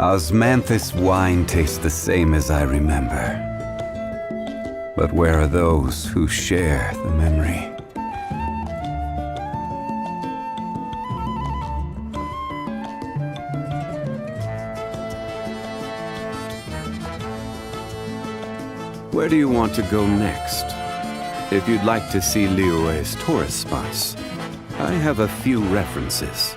Osmanthus wine tastes the same as I remember. But where are those who share the memory? Where do you want to go next? If you'd like to see Liyue's tourist spots, I have a few references.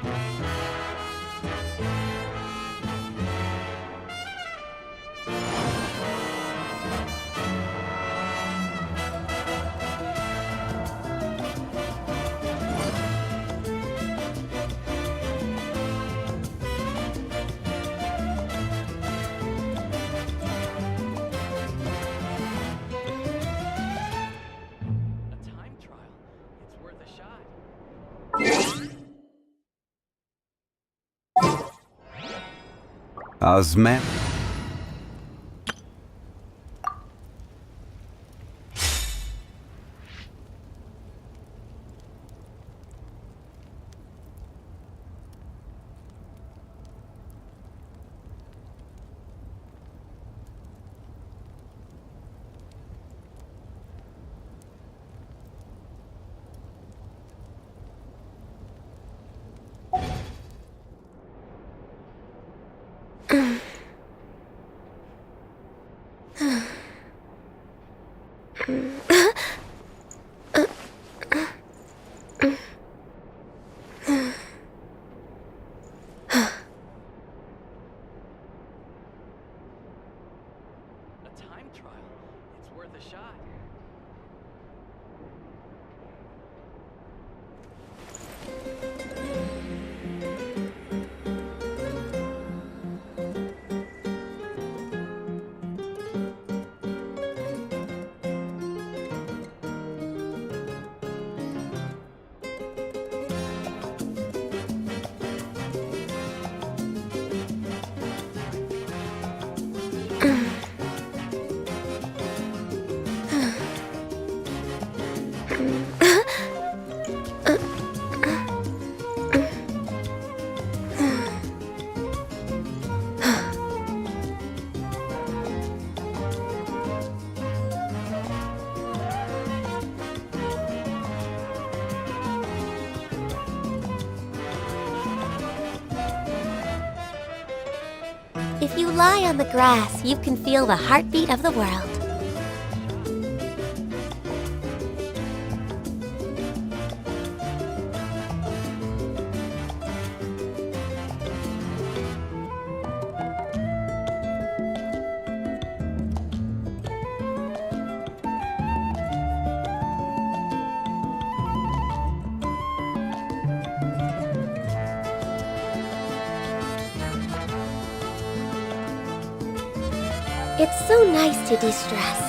Osman. If you lie on the grass, you can feel the heartbeat of the world. It's so nice to de-stress.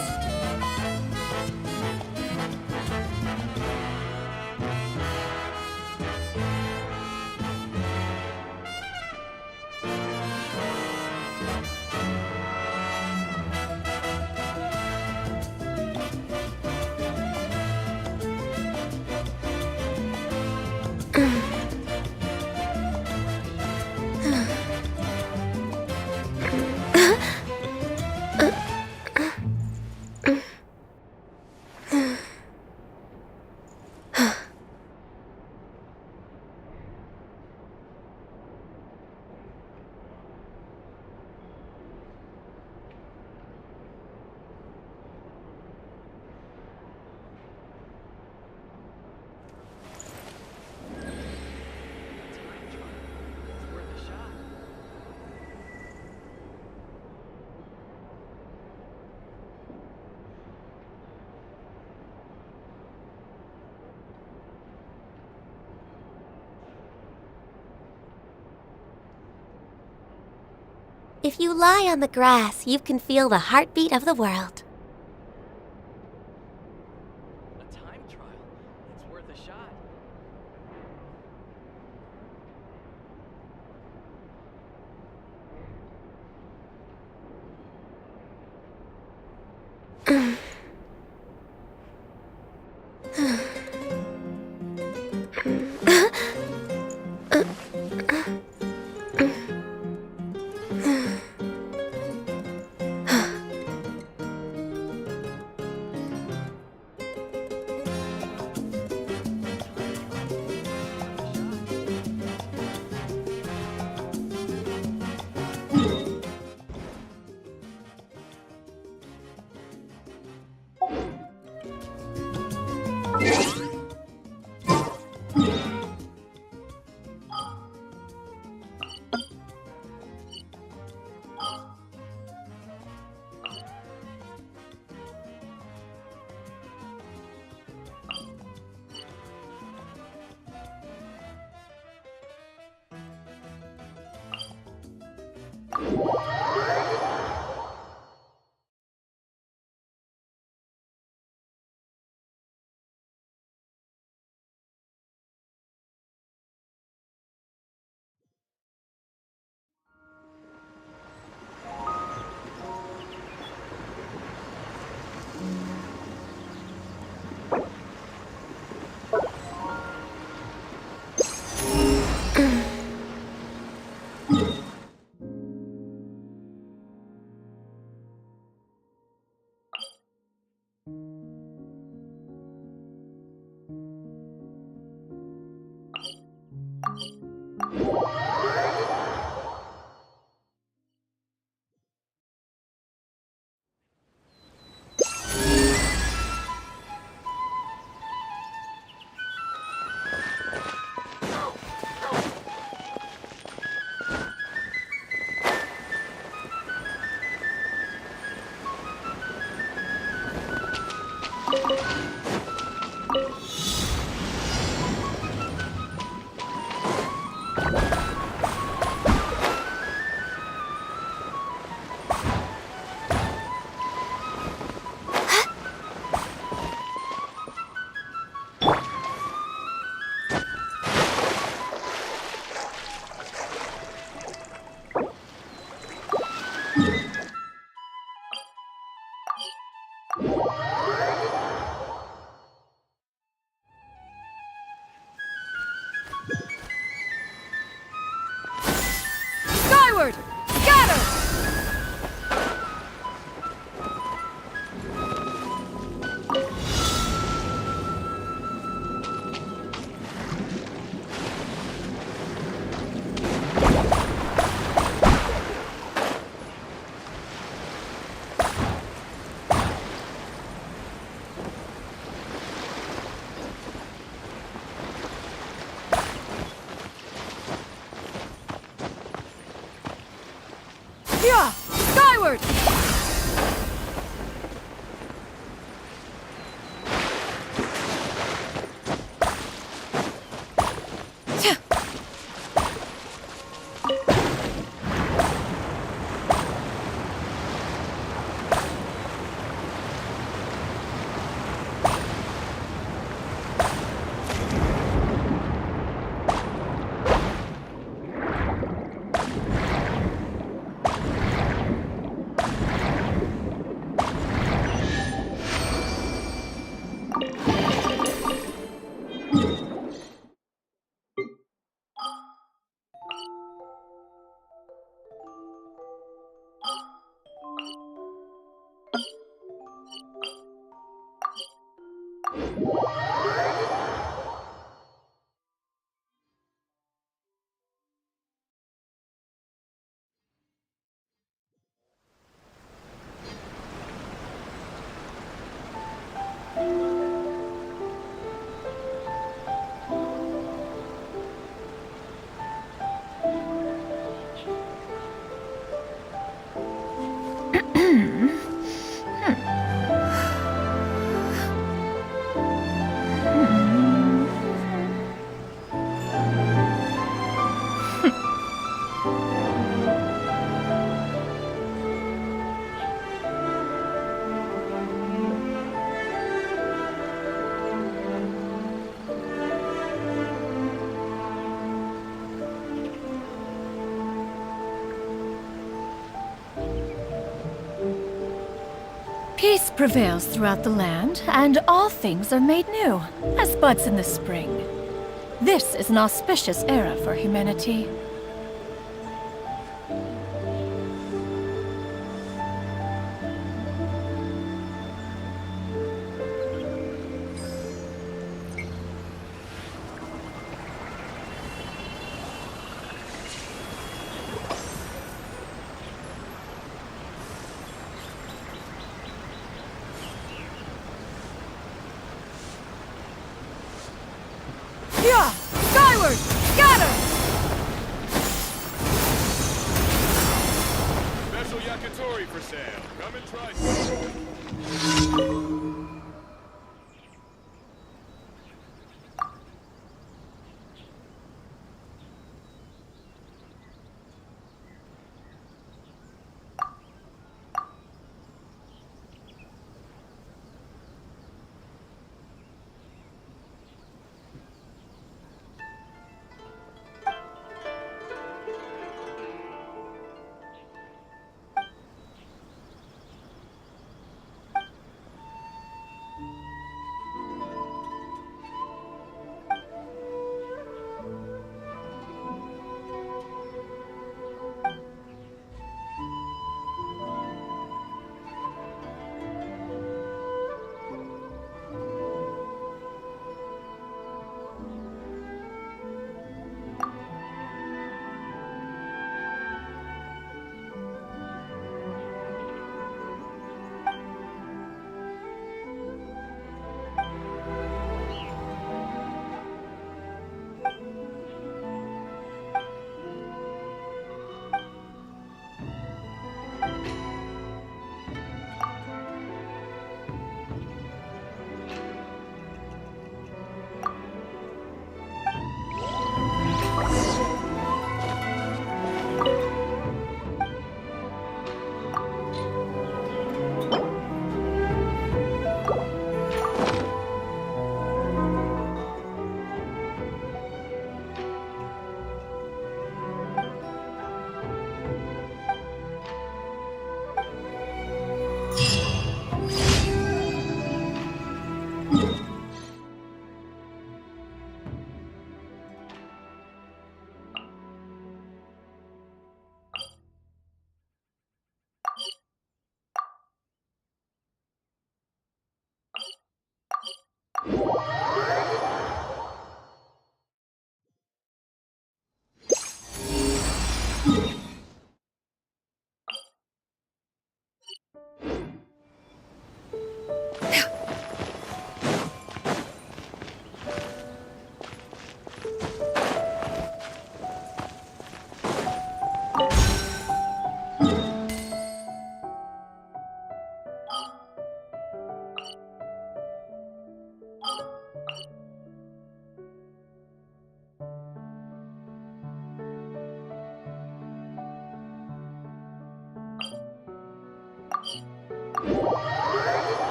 If you lie on the grass, you can feel the heartbeat of the world. A time trial. It's worth a shot. Skyward! Scatter! Yeah! Skyward! Peace prevails throughout the land, and all things are made new, as buds in the spring. This is an auspicious era for humanity. Yeah! Skyward! Scatter! Special yakitori for sale. Come and try.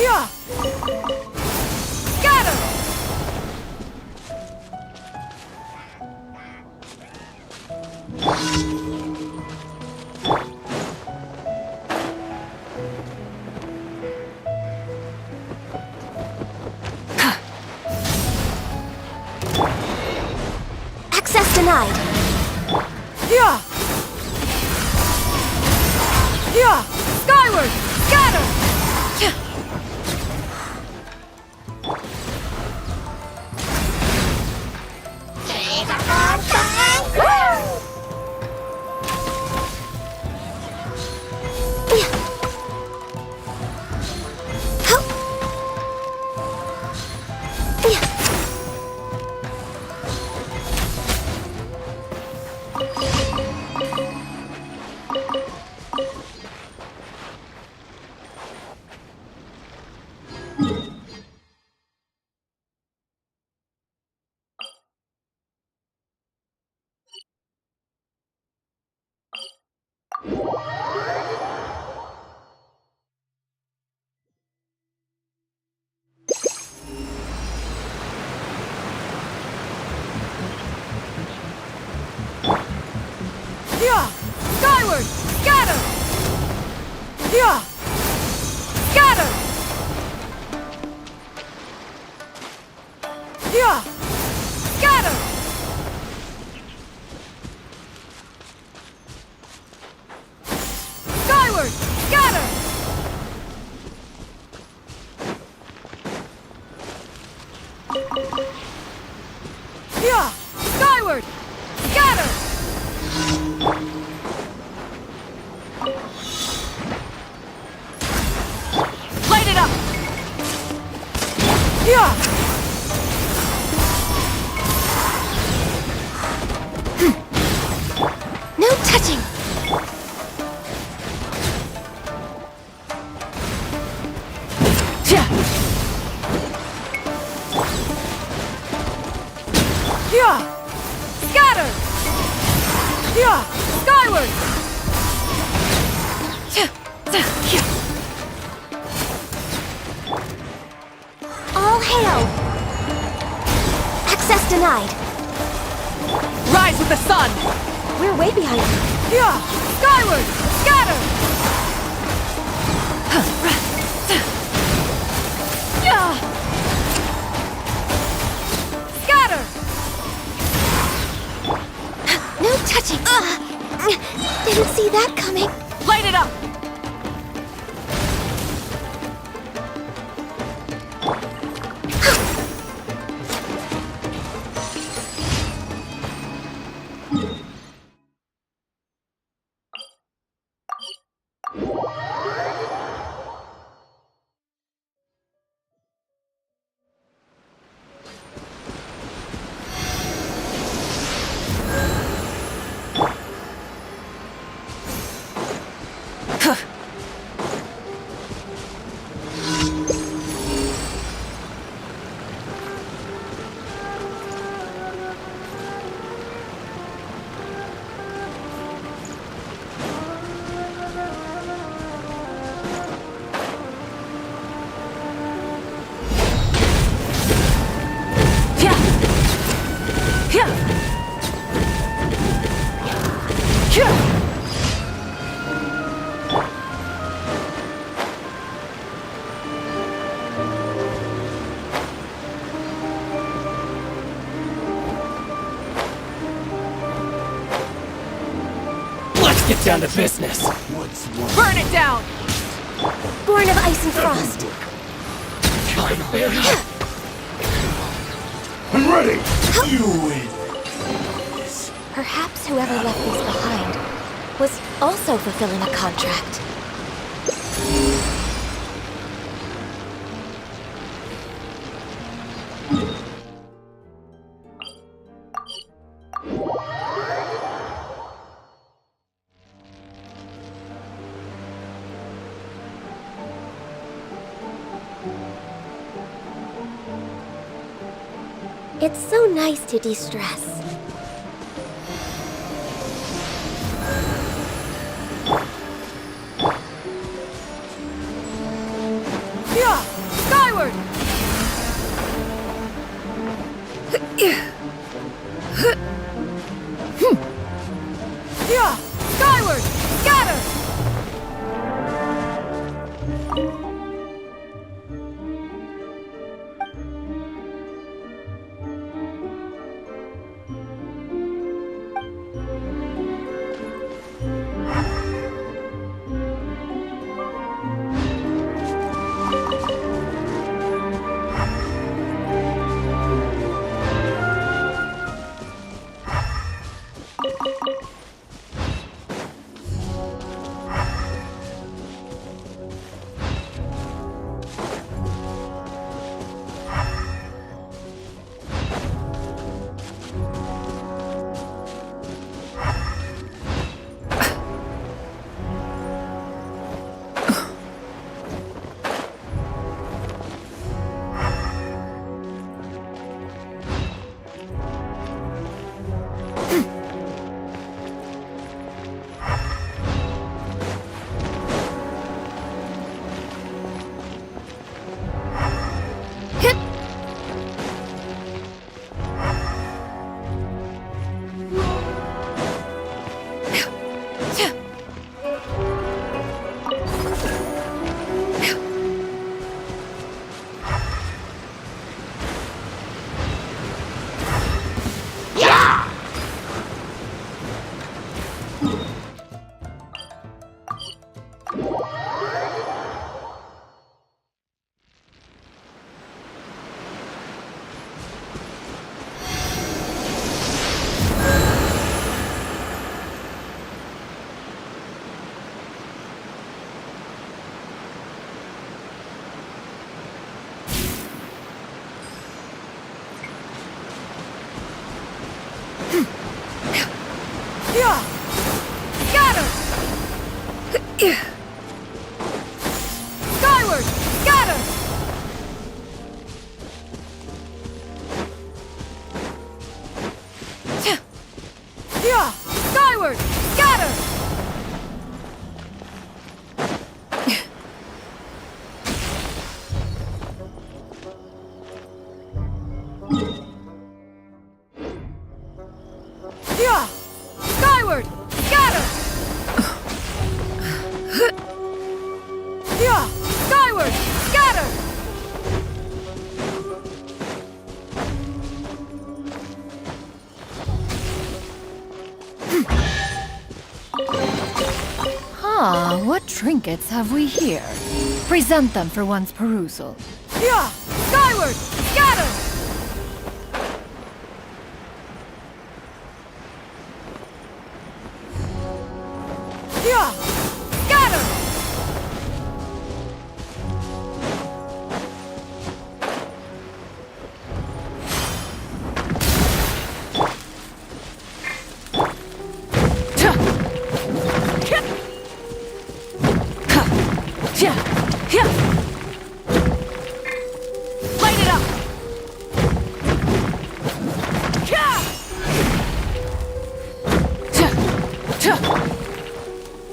Yeah! Scatter! Yeah! Skyward! Scatter! Yeah! Skyward! Scatter! Yeah! Scatter! Yeah! Scatter! Skyward! Scatter! Yeah! Skyward! Scatter! Light it up! Yeah! No touching! Yeah! Scatter! Yeah! Skyward! All hail! Access denied. Rise with the sun! We're way behind. Yeah! Skyward! Scatter! Yeah! Scatter! No touching! Didn't see that coming. Light it up! Let's get down to business. Burn it down! Born of ice and frost. I'm ready! You win! Perhaps whoever left these behind was also fulfilling a contract. It's so nice to de-stress. Yeah! Skyward! Yeah! Skyward! Scatter! Skyward! Scatter! Skyward! Scatter! Skyward! Scatter! Skyward! Scatter! Ah, what trinkets have we here? Present them for one's perusal. Skyward! Scatter! Scatter! Light it up!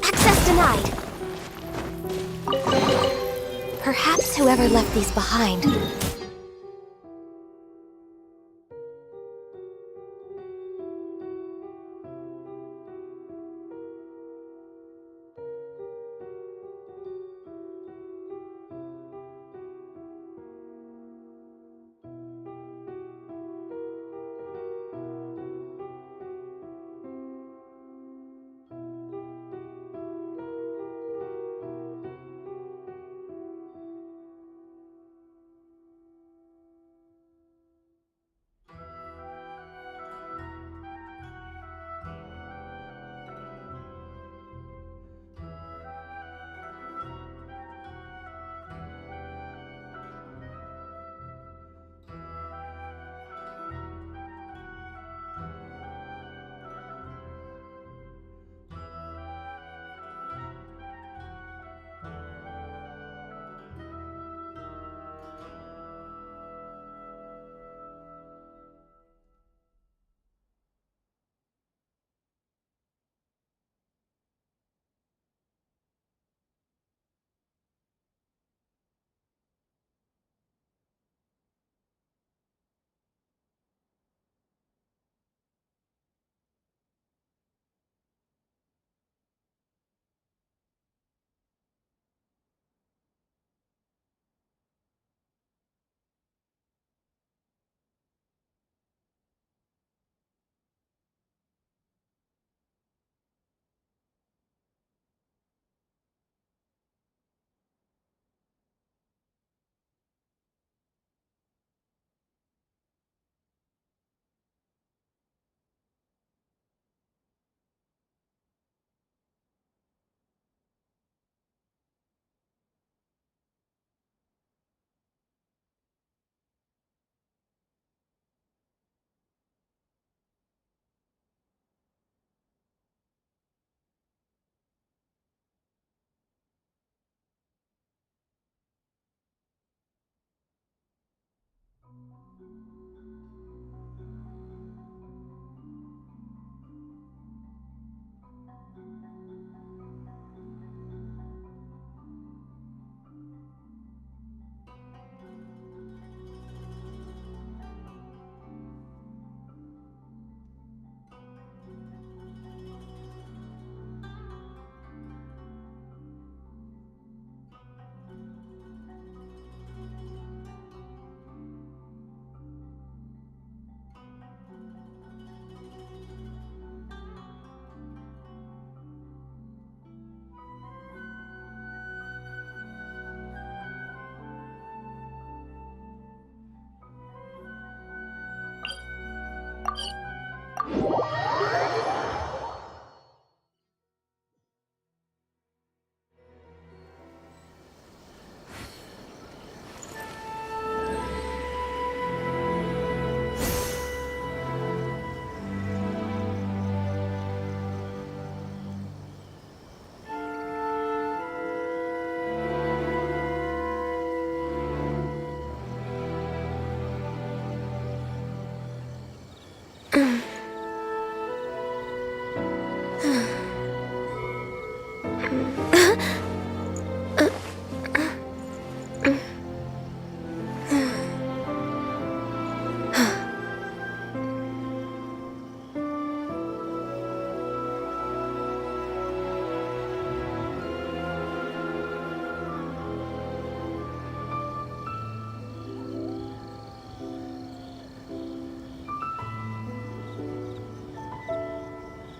Access denied. Perhaps whoever left these behind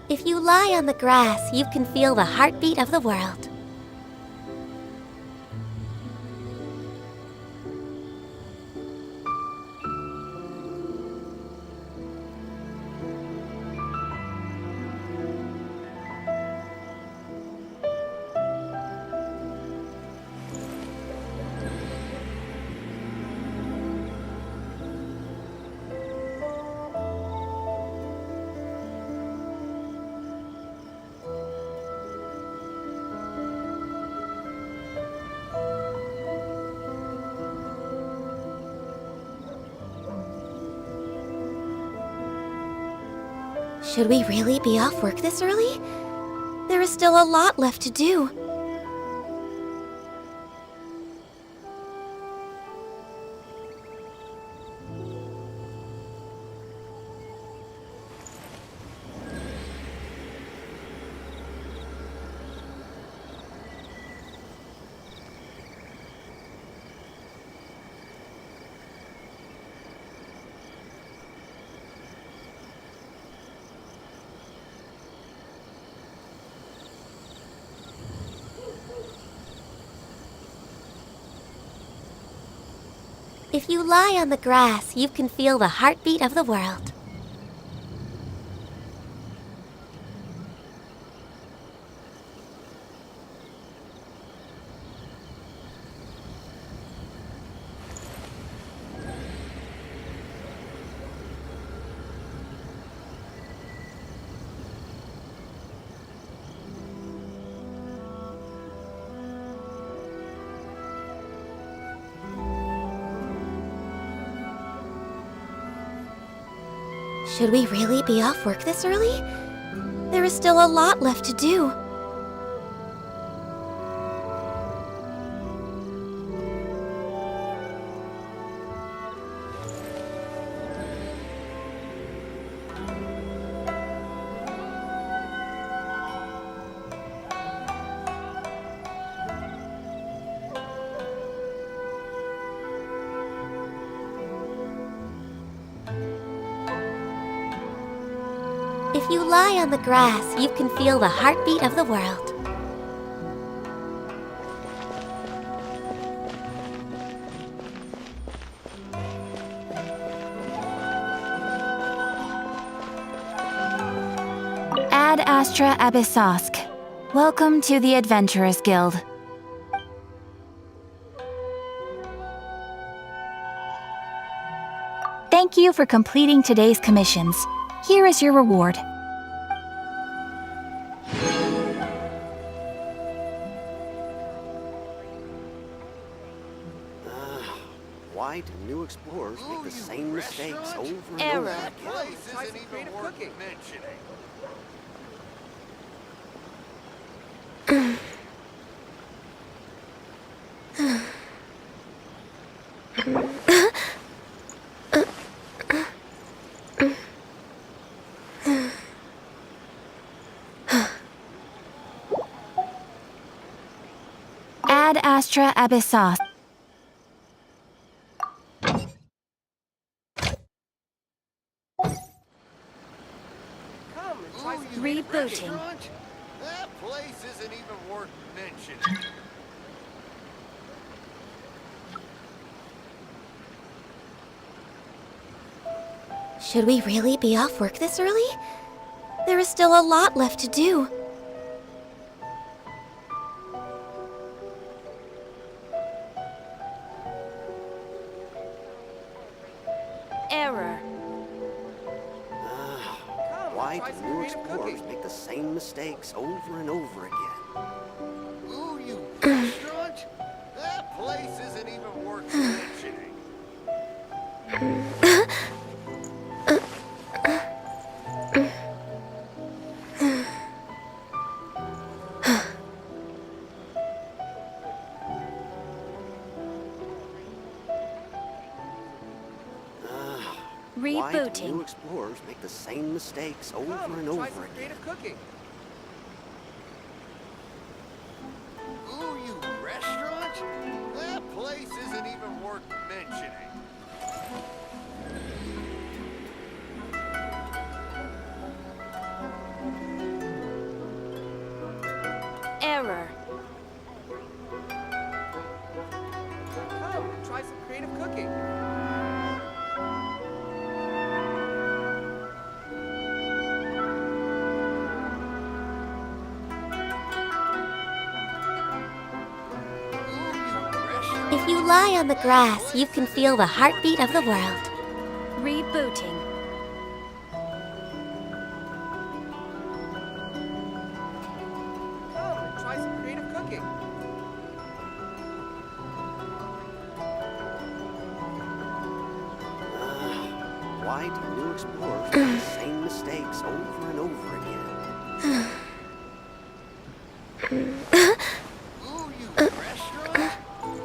If you lie on the grass, you can feel the heartbeat of the world. Should we really be off work this early? There is still a lot left to do. If you lie on the grass, you can feel the heartbeat of the world. Should we really be off work this early? There is still a lot left to do. If you lie on the grass, you can feel the heartbeat of the world. Ad Astra Abyssosk. Welcome to the Adventurers Guild. Thank you for completing today's commissions. Here is your reward. Why do new explorers make the same mistakes over and Error. over again? Place isn't even worth mentioning. Ad Astra Abyssos. Rebooting. That place isn't even worth mentioning. Should we really be off work this early? There is still a lot left to do. Error. Why do new explorers make the same mistakes over and over again? Ooh, you restaurant? That place isn't even worth mentioning. Why do Rebooting. new explorers make the same mistakes over Come, and try over some again? creative cooking. Ooh, you restaurant? That place isn't even worth mentioning. Error. Come, try some creative cooking. If you lie on the grass, you can feel the heartbeat of the world. Rebooting. Come and try some creative cooking. Why do new explorers make the same mistakes over and over again? Ooh, you restaurant?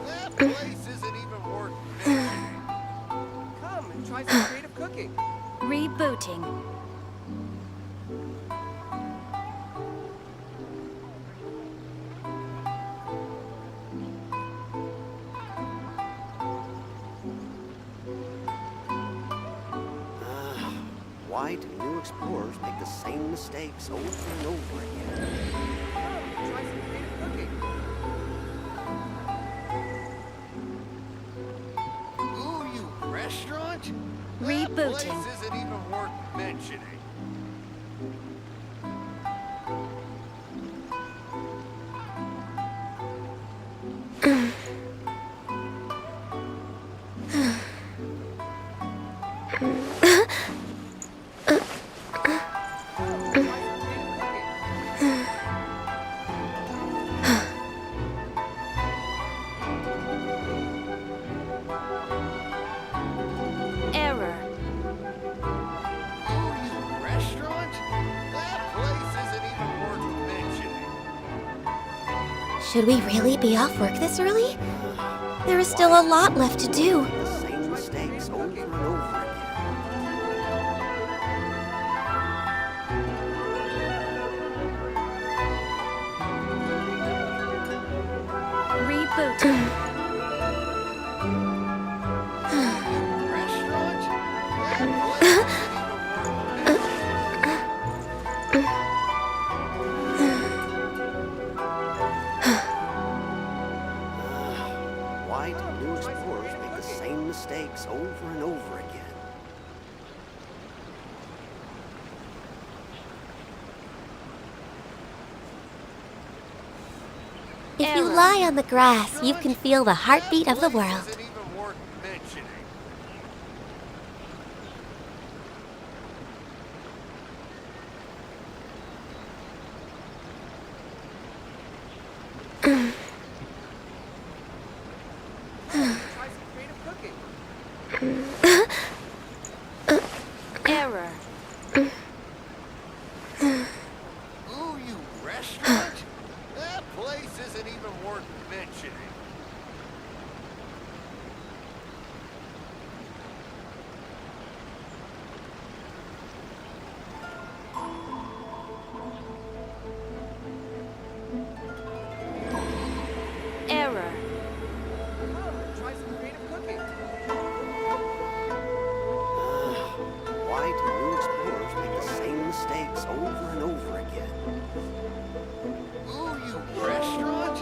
That place isn't even worth mentioning. Come and try some creative cooking. Rebooting. Why do new explorers make the same mistakes over and over again? Come, try some creative cooking. Ooh, you restaurant? That Rebooting. place isn't even worth mentioning. Error. Ooh, you restaurant? That place isn't even worth mentioning. Should we really be off work this early? There is still a lot left to do. The same mistakes over and over again. Rebooting. Restaurant? That place isn't even worth mentioning. Why do new explorers make the same mistakes over and over again? If you lie on the grass, you can feel the heartbeat of the That place world. isn't even worth mentioning. Try some creative cooking. Error. Ooh, you restaurant? That place isn't even worth mentioning. Error. Come and try some creative cooking. Why do new explorers make the same mistakes over and over again? Ooh, you restaurant?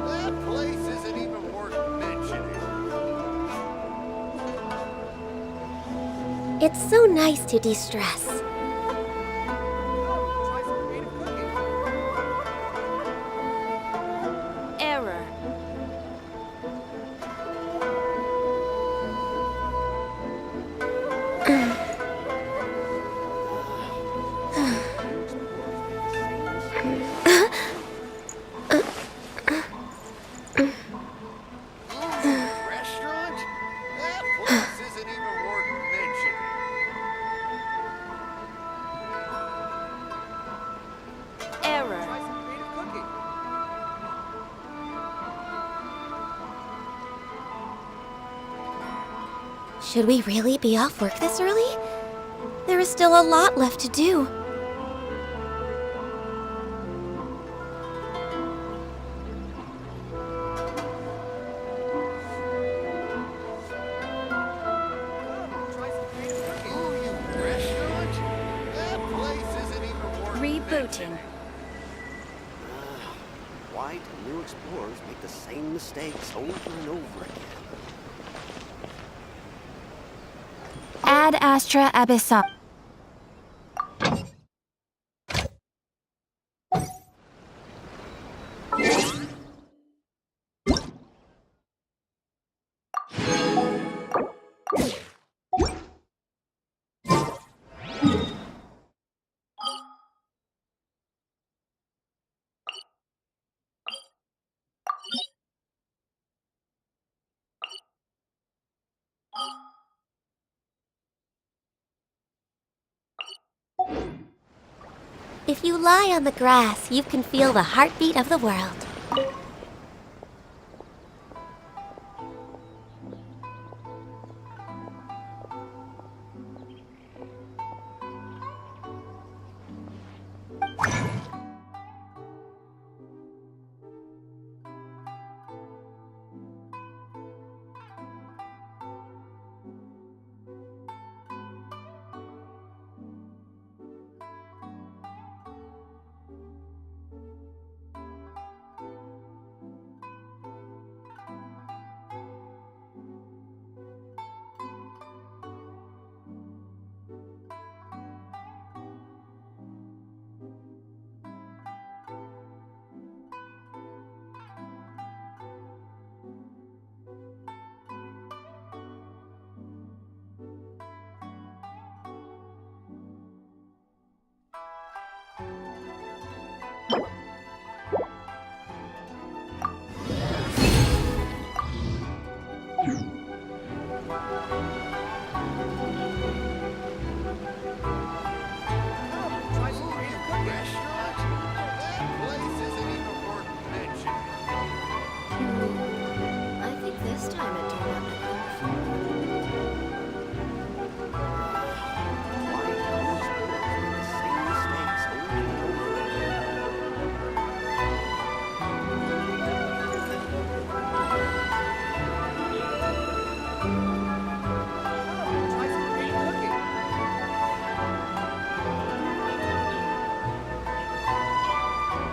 That place isn't even worth mentioning. It's so nice to de-stress. Come, try some creative cooking. Error. Ooh, you restaurant? That place isn't even worth mentioning. Error. Try some creative cooking. Should we really be off work this early? There is still a lot left to do. Ooh, you restaurant? That place isn't even worth Rebooting. Why do new explorers make the same mistakes over and over again? Ad Astra Abyssal. If you lie on the grass, you can feel the heartbeat of the world. Restaurant? That place isn't even worth mentioning. I think this time it turned out better than before. Why do new explorers make the same mistakes over and over again? Try some great cooking.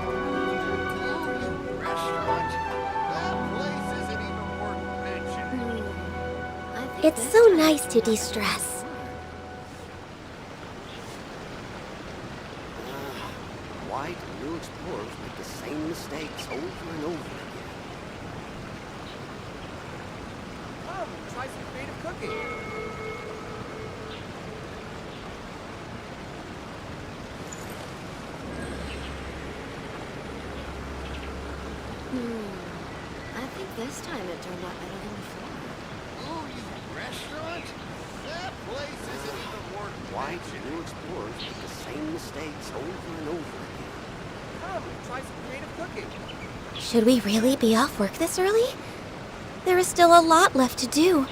Ooh, you restaurant? That place isn't even worth mentioning. It's so nice to de-stress. Why do new explorers make the same mistakes over and over again? Come, try some creative cooking. I think this time it turned out better than before. Ooh, you restaurant? That place isn't even worth Why do mentioning. new explorers make the same mistakes over and over again? Come, try some creative cooking. Should we really be off work this early? There is still a lot left to do.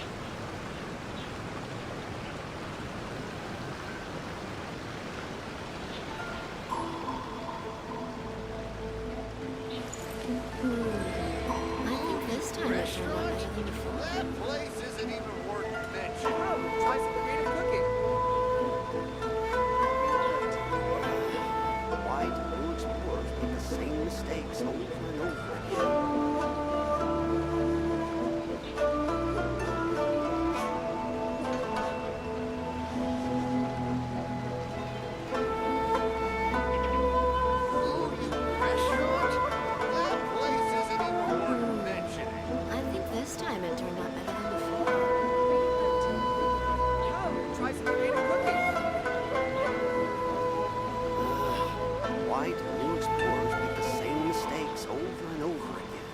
I think this time it turned out better than before. That place isn't even worth mentioning. Come, try some creative cooking. Why do new explorers make the same mistakes over and over again? Ooh, you restaurant? That place isn't even worth mentioning. I think this time it turned out better than before. Come, try some creative cooking. Why do new explorers make the same mistakes over and over again?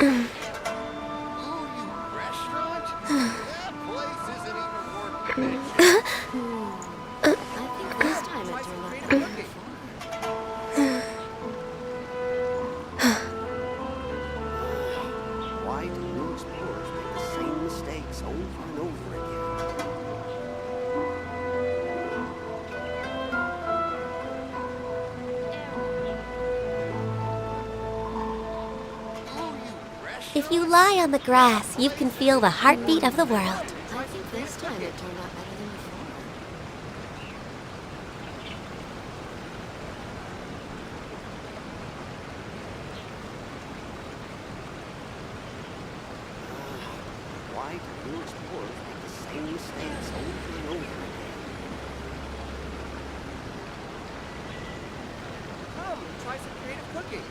Ooh, you restaurant? That place isn't even worth mentioning. I think this time it turned out better than before. If you lie on the grass, you can feel the heartbeat of the world. I think this time it turned out better than before. Why do new explorers make the same mistakes over and over again? Come, try some creative cooking.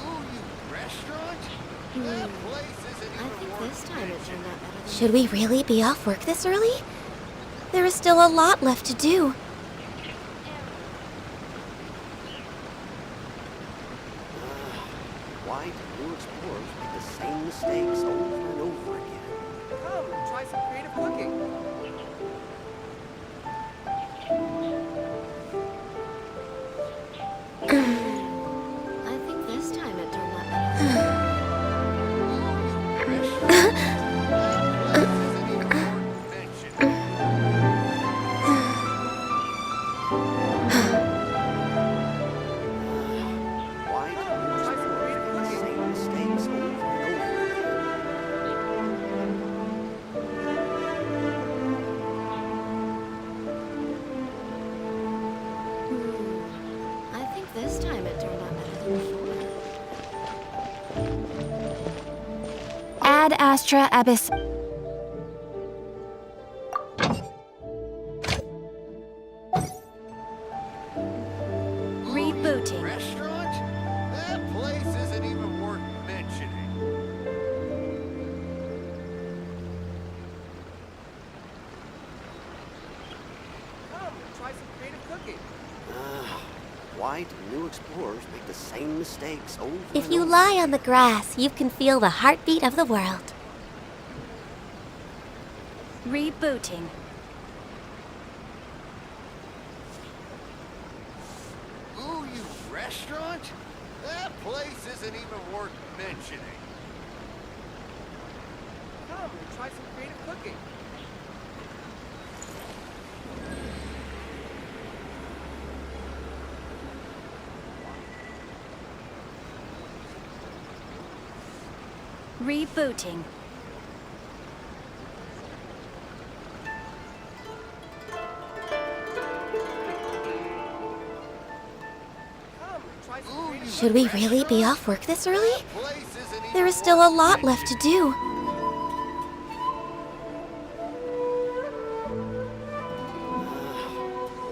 Ooh, you restaurant? That place isn't I even think worth this time it turned out better than Should we really be off work this early? There is still a lot left to do. Why do new explorers make the same mistakes over and over again? Come, try some creative cooking. I think this time it turned out better than Why do new explorers make the same mistakes over and over again? I think this time it turned out better than before. Ad Astra Abyss. Rebooting. Restaurant? That place isn't even worth mentioning. Come, try some creative cooking. Why do new explorers make the same mistakes over If and you over? lie on the grass, you can feel the heartbeat of the world. Rebooting. Ooh, you restaurant? That place isn't even worth mentioning. Come, try some creative cooking. Rebooting. Come, try some Ooh, creative you Should we really be off work this early? That place isn't even There is still a worth lot left to do.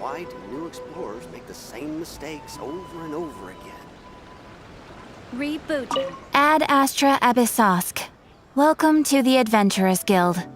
Why do new explorers make the same mistakes over and over again? Rebooting. Ad Astra Abyssosk. Welcome to the Adventurers Guild.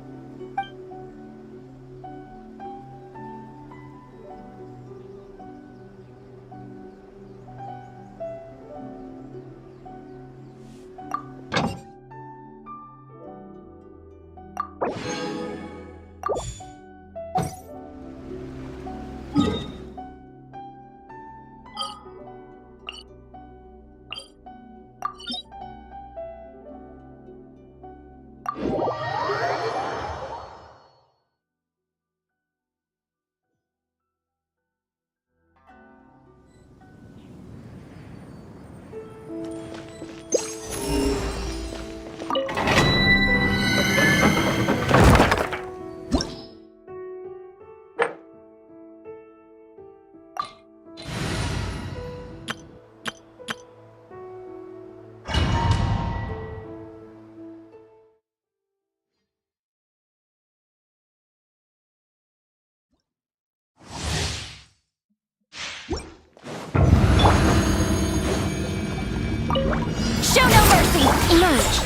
Show no mercy! Emerge!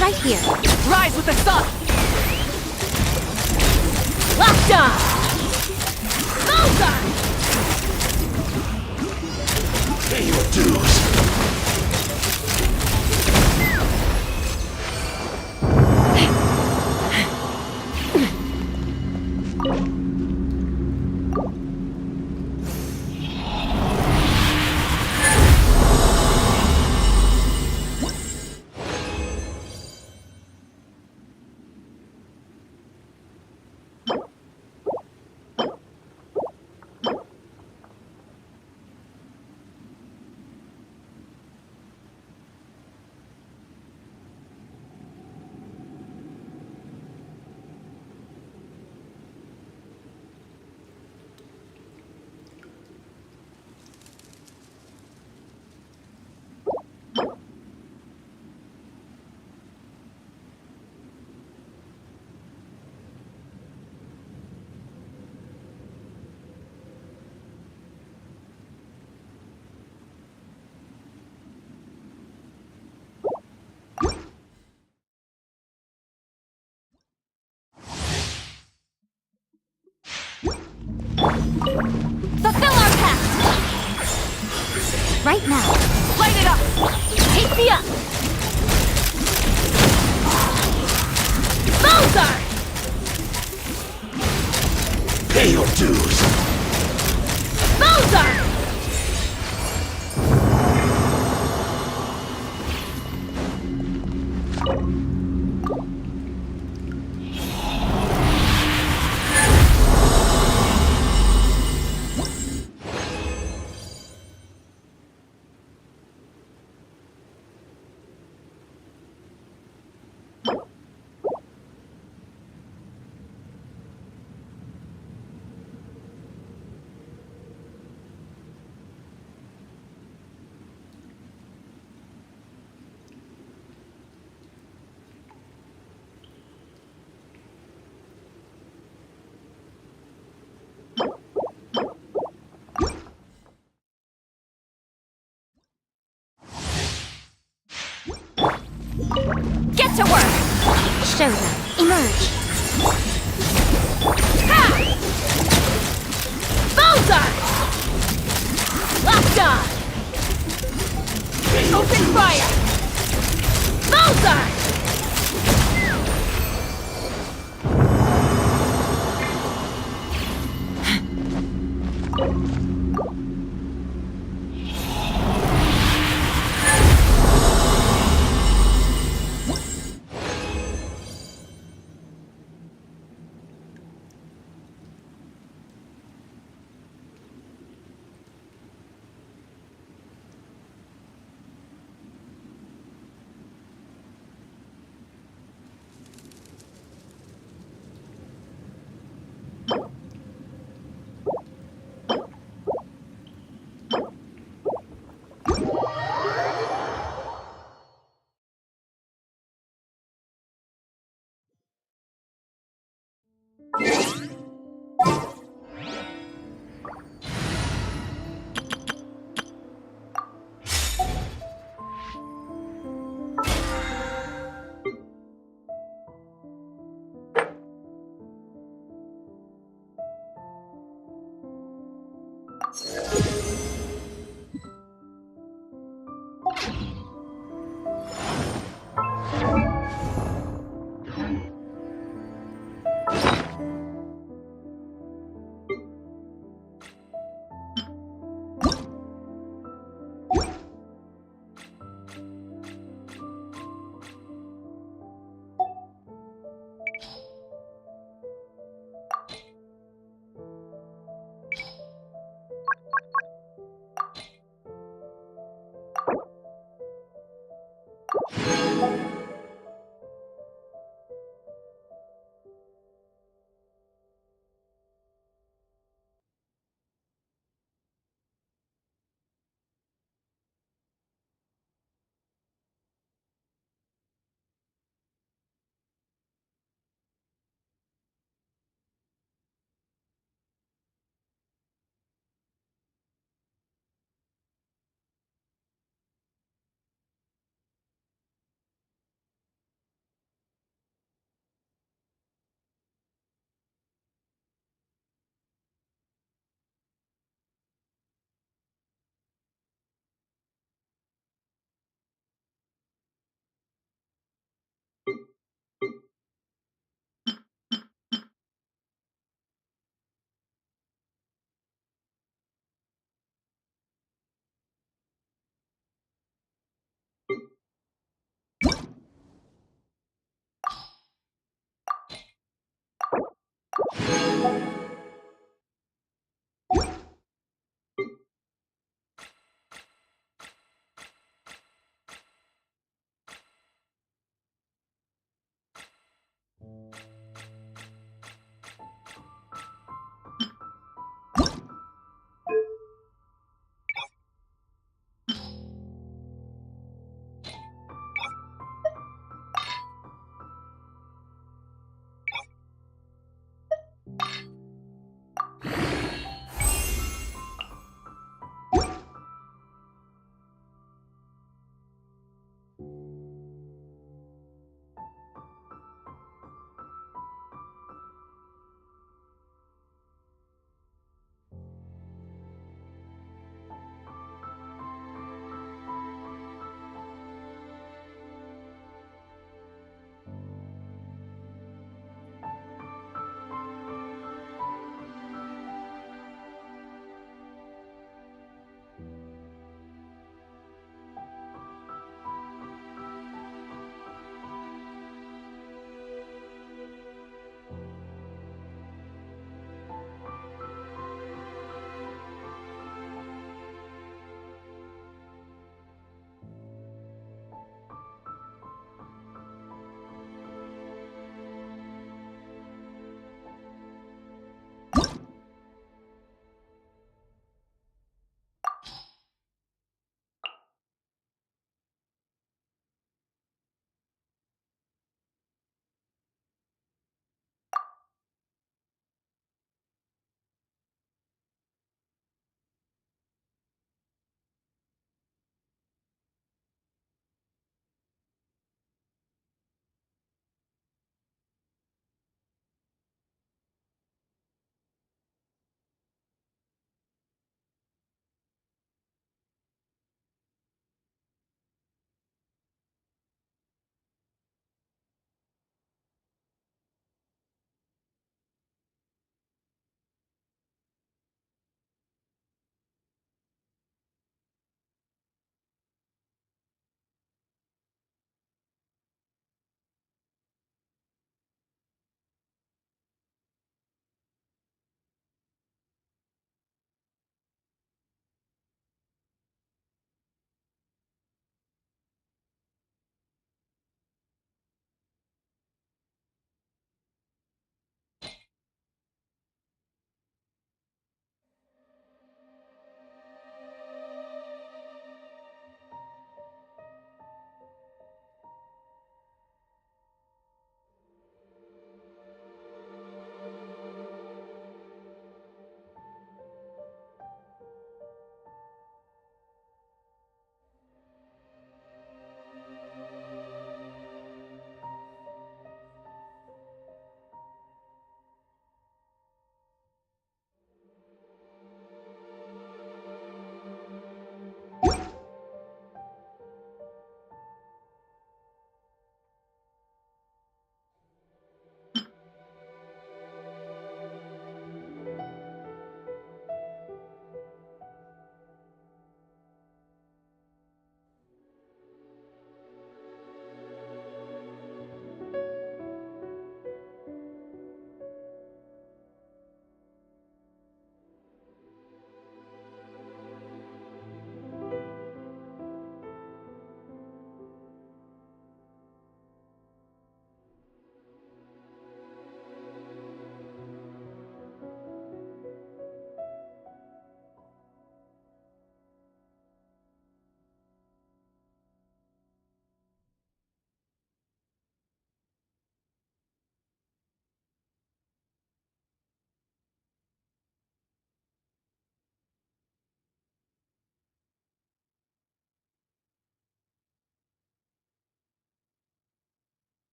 Right here. Rise with the sun! Locked on! Bullseye! Pay your dues. Hiya! Balzar! Pay your dues. Balzar! Get to work! Show them. Emerge. Ha! Balzar! Locked on! Open fire! Balzar!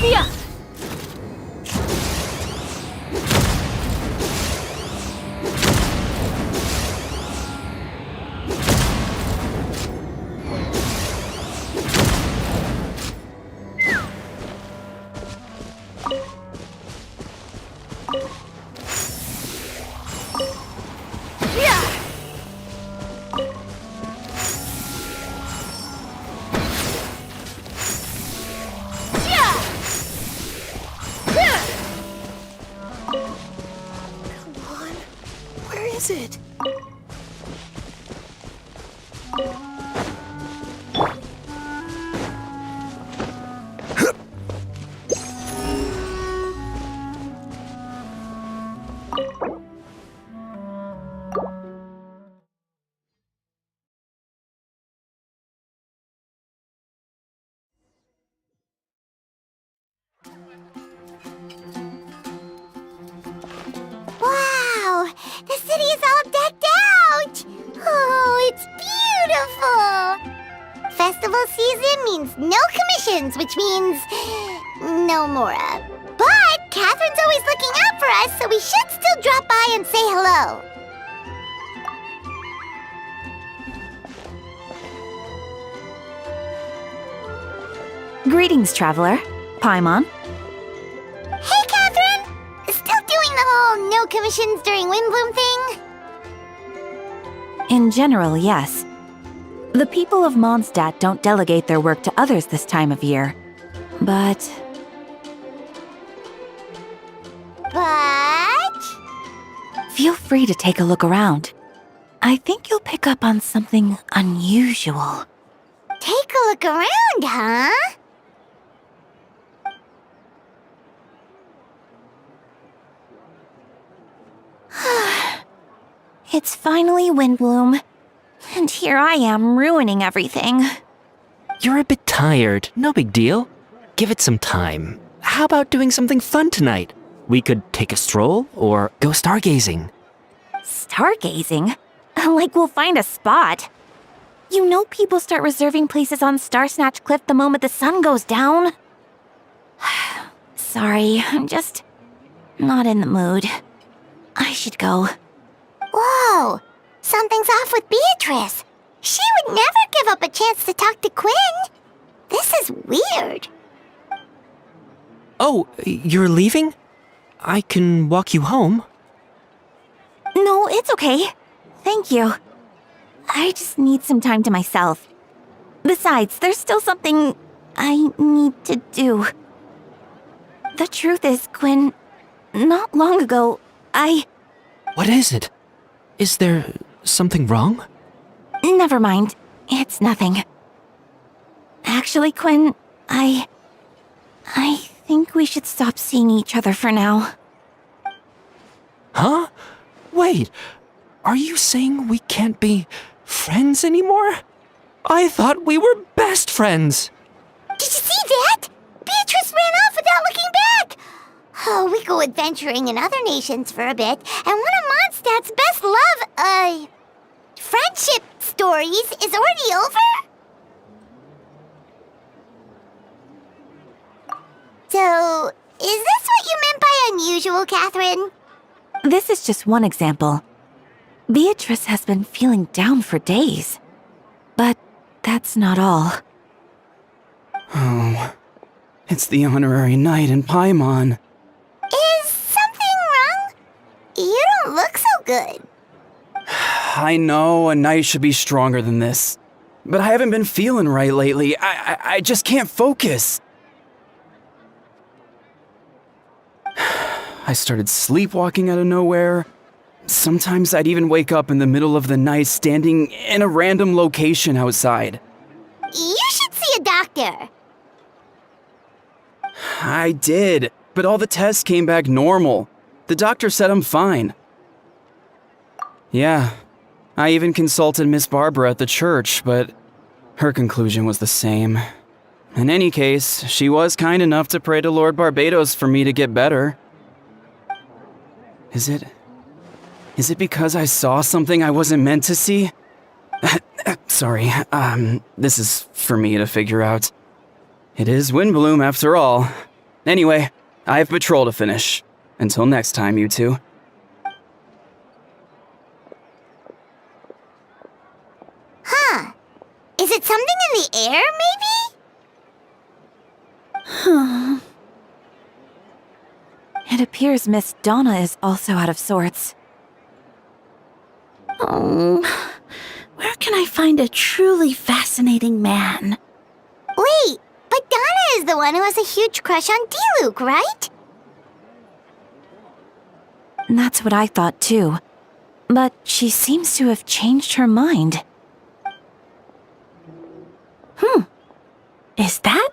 Yeah. Come on. Where is it? Wow! The city is all decked out! Oh, it's beautiful! Festival season means no commissions, which means no Mora. But Catherine's always looking out for us, so we should still drop by and say hello. Greetings, traveler. Paimon. Hey, Catherine! Still doing the whole no commissions during Windbloom thing? In general, yes. The people of Mondstadt don't delegate their work to others this time of year. But feel free to take a look around. I think you'll pick up on something unusual. Take a look around, huh? It's finally Windbloom. And here I am ruining everything. You're a bit tired. No big deal. Give it some time. How about doing something fun tonight? We could take a stroll or go stargazing. Stargazing? Like we'll find a spot. You know people start reserving places on Starsnatch Cliff the moment the sun goes down. Sorry, I'm just not in the mood. I should go. Whoa! Something's off with Beatrice. She would never give up a chance to talk to Quinn. This is weird. Oh, you're leaving? I can walk you home. No, it's okay. Thank you. I just need some time to myself. Besides, there's still something I need to do. The truth is, Quinn, not long ago, What is it? Is there something wrong? Never mind. It's nothing. Actually, Quinn, I think we should stop seeing each other for now. Huh? Wait, are you saying we can't be friends anymore? I thought we were best friends. Did you see that? Beatrice ran off without looking back. Oh, we go adventuring in other nations for a bit, and one of Mondstadt's best friendship stories is already over? So, is this what you meant by unusual, Catherine? This is just one example. Beatrice has been feeling down for days. But that's not all. Oh, it's the honorary knight in Paimon. Is something wrong? You don't look so good. I know a knight should be stronger than this, but I haven't been feeling right lately. I just can't focus. I started sleepwalking out of nowhere. Sometimes I'd even wake up in the middle of the night standing in a random location outside. You should see a doctor. I did, but all the tests came back normal. The doctor said I'm fine. Yeah, I even consulted Miss Barbara at the church, but her conclusion was the same. In any case, she was kind enough to pray to Lord Barbatos for me to get better. Is it because I saw something I wasn't meant to see? Sorry, this is for me to figure out. It is Windbloom after all. Anyway, I have patrol to finish. Until next time, you two. Huh. Is it something in the air, maybe? It appears Miss Donna is also out of sorts. Oh, where can I find a truly fascinating man? Wait, but Donna is the one who has a huge crush on Diluc, right? That's what I thought too. But she seems to have changed her mind. Is that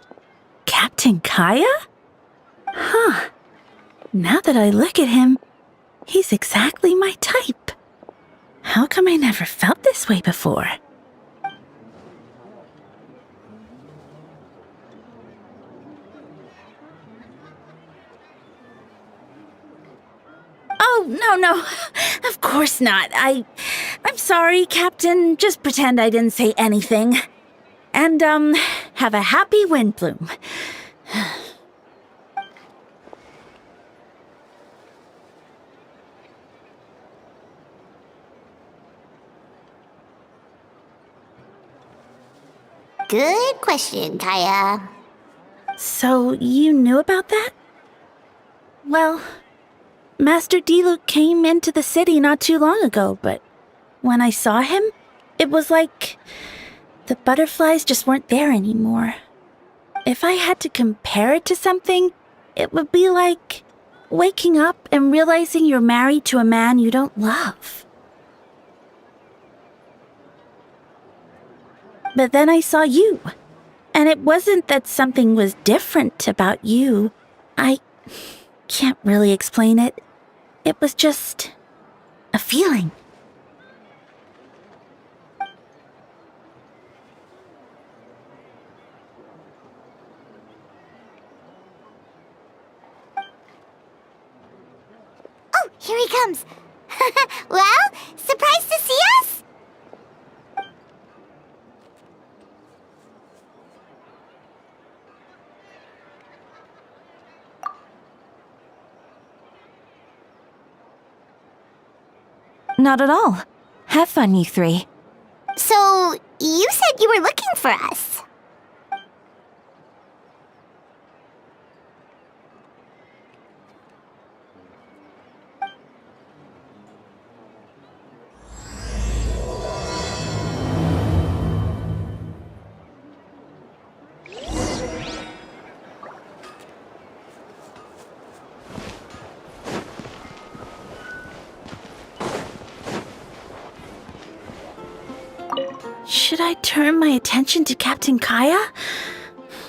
Captain Kaya? Huh. Now that I look at him, he's exactly my type. How come I never felt this way before? Oh, no. Of course not. I'm sorry, Captain. Just pretend I didn't say anything. And, have a happy Windbloom. Good question, Kaya. So, you knew about that? Well, Master Diluc came into the city not too long ago, but when I saw him, it was like the butterflies just weren't there anymore. If I had to compare it to something, it would be like waking up and realizing you're married to a man you don't love. But then I saw you, and it wasn't that something was different about you. I can't really explain it. It was just a feeling. Oh, here he comes. Well, surprised to see us? Not at all. Have fun, you three. So, you said you were looking for us. Should I turn my attention to Captain Kaya?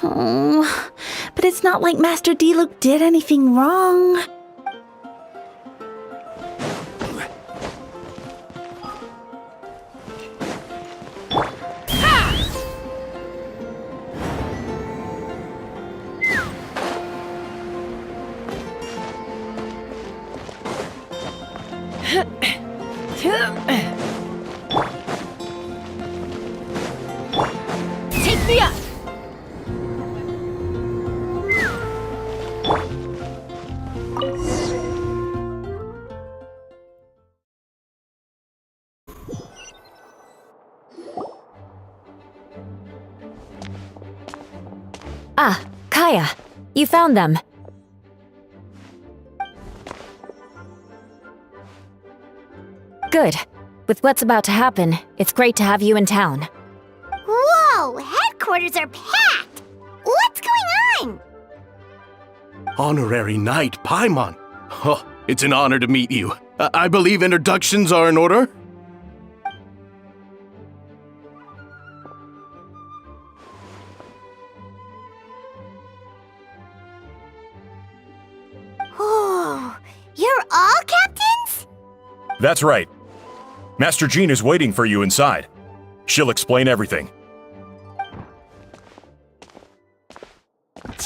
Oh, but it's not like Master Diluc did anything wrong. Take me up! Ah, Kaya. You found them. Good. With what's about to happen, it's great to have you in town. Whoa, headquarters are packed! What's going on? Honorary Knight Paimon. Oh, it's an honor to meet you. I believe introductions are in order? Oh, you're all captains? That's right. Master Jean is waiting for you inside. She'll explain everything. Jean!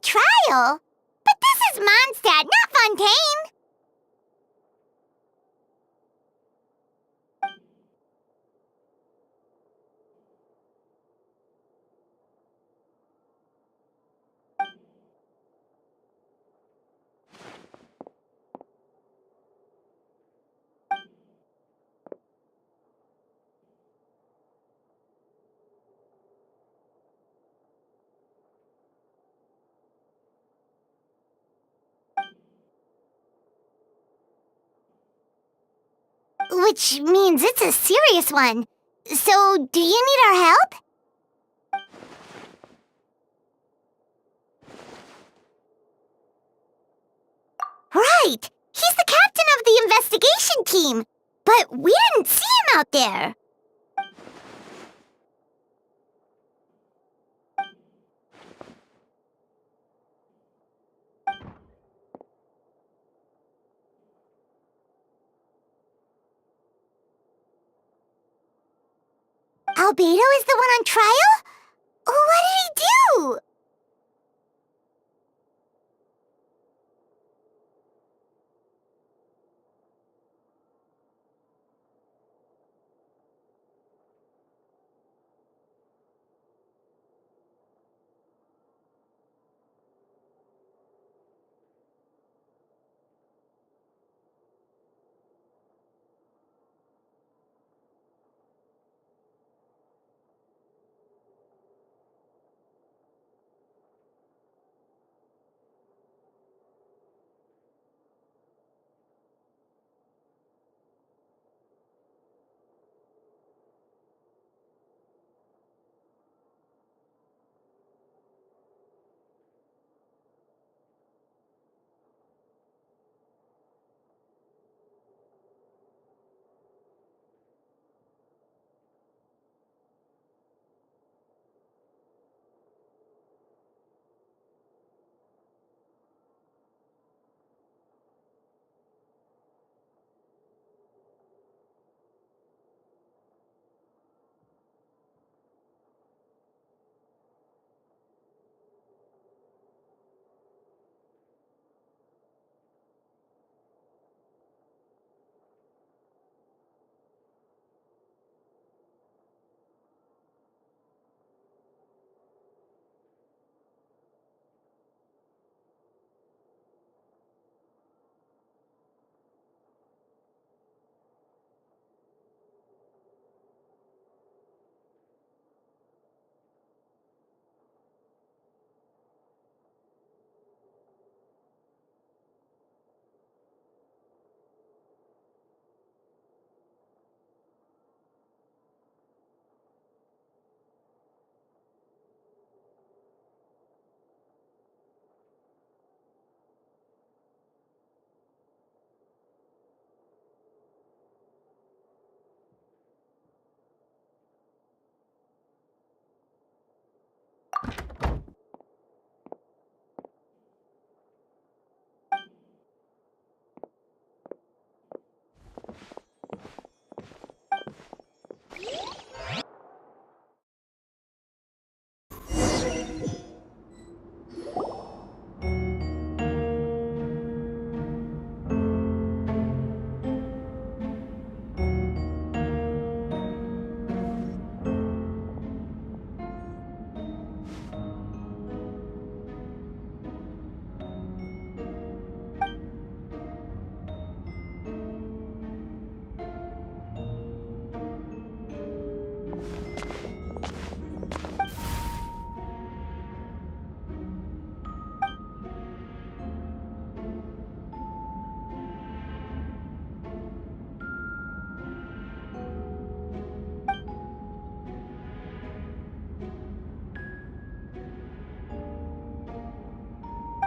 trial? But this is Mondstadt, not Fontaine. Which means it's a serious one. So, do you need our help? Right! He's the captain of the investigation team! But we didn't see him out there! Albedo is the one on trial? What did he do?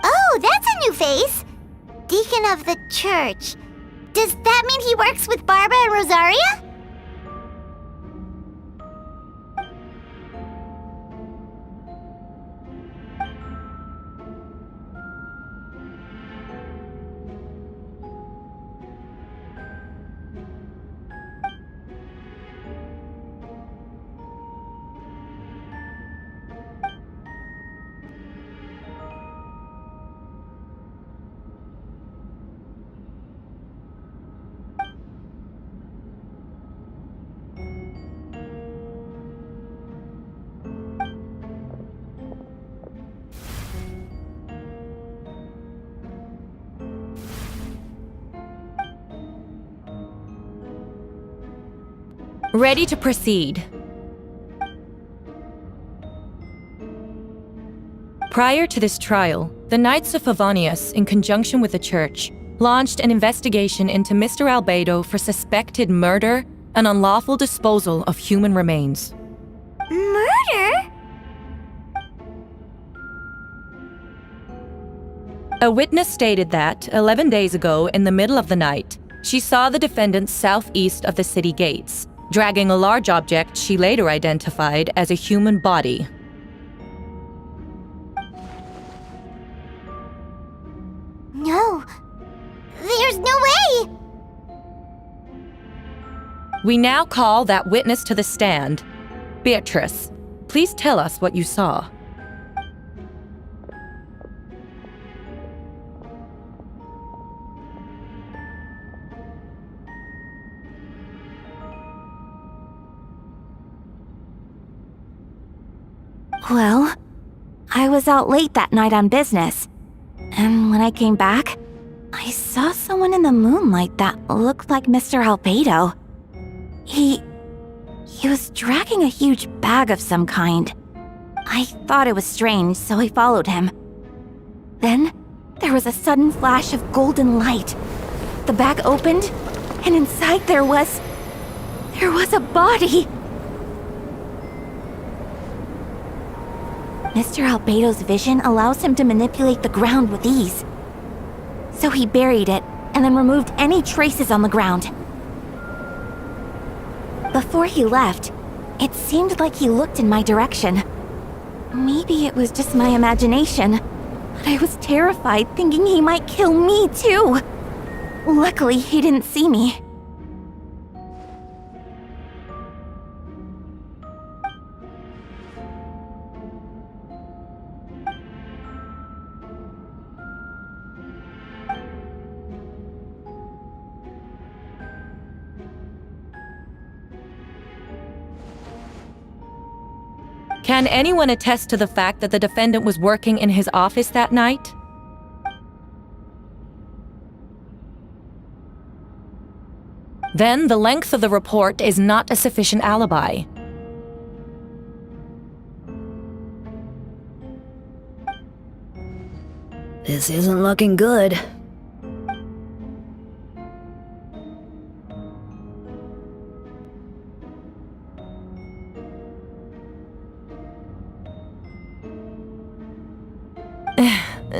Oh, that's a new face! Deacon of the church. Does that mean he works with Barbara and Rosaria? Ready to proceed. Prior to this trial, the Knights of Favonius, in conjunction with the Church, launched an investigation into Mr. Albedo for suspected murder and unlawful disposal of human remains. Murder? A witness stated that, 11 days ago, in the middle of the night, she saw the defendant southeast of the city gates, dragging a large object she later identified as a human body. No. There's no way! We now call that witness to the stand. Beatrice, please tell us what you saw. Well, I was out late that night on business. And when I came back, I saw someone in the moonlight that looked like Mr. Albedo. He was dragging a huge bag of some kind. I thought it was strange, so I followed him. Then, there was a sudden flash of golden light. The bag opened, and inside there was a body. Mr. Albedo's vision allows him to manipulate the ground with ease. So he buried it, and then removed any traces on the ground. Before he left, it seemed like he looked in my direction. Maybe it was just my imagination, but I was terrified thinking he might kill me too. Luckily, he didn't see me. Can anyone attest to the fact that the defendant was working in his office that night? Then the length of the report is not a sufficient alibi. This isn't looking good.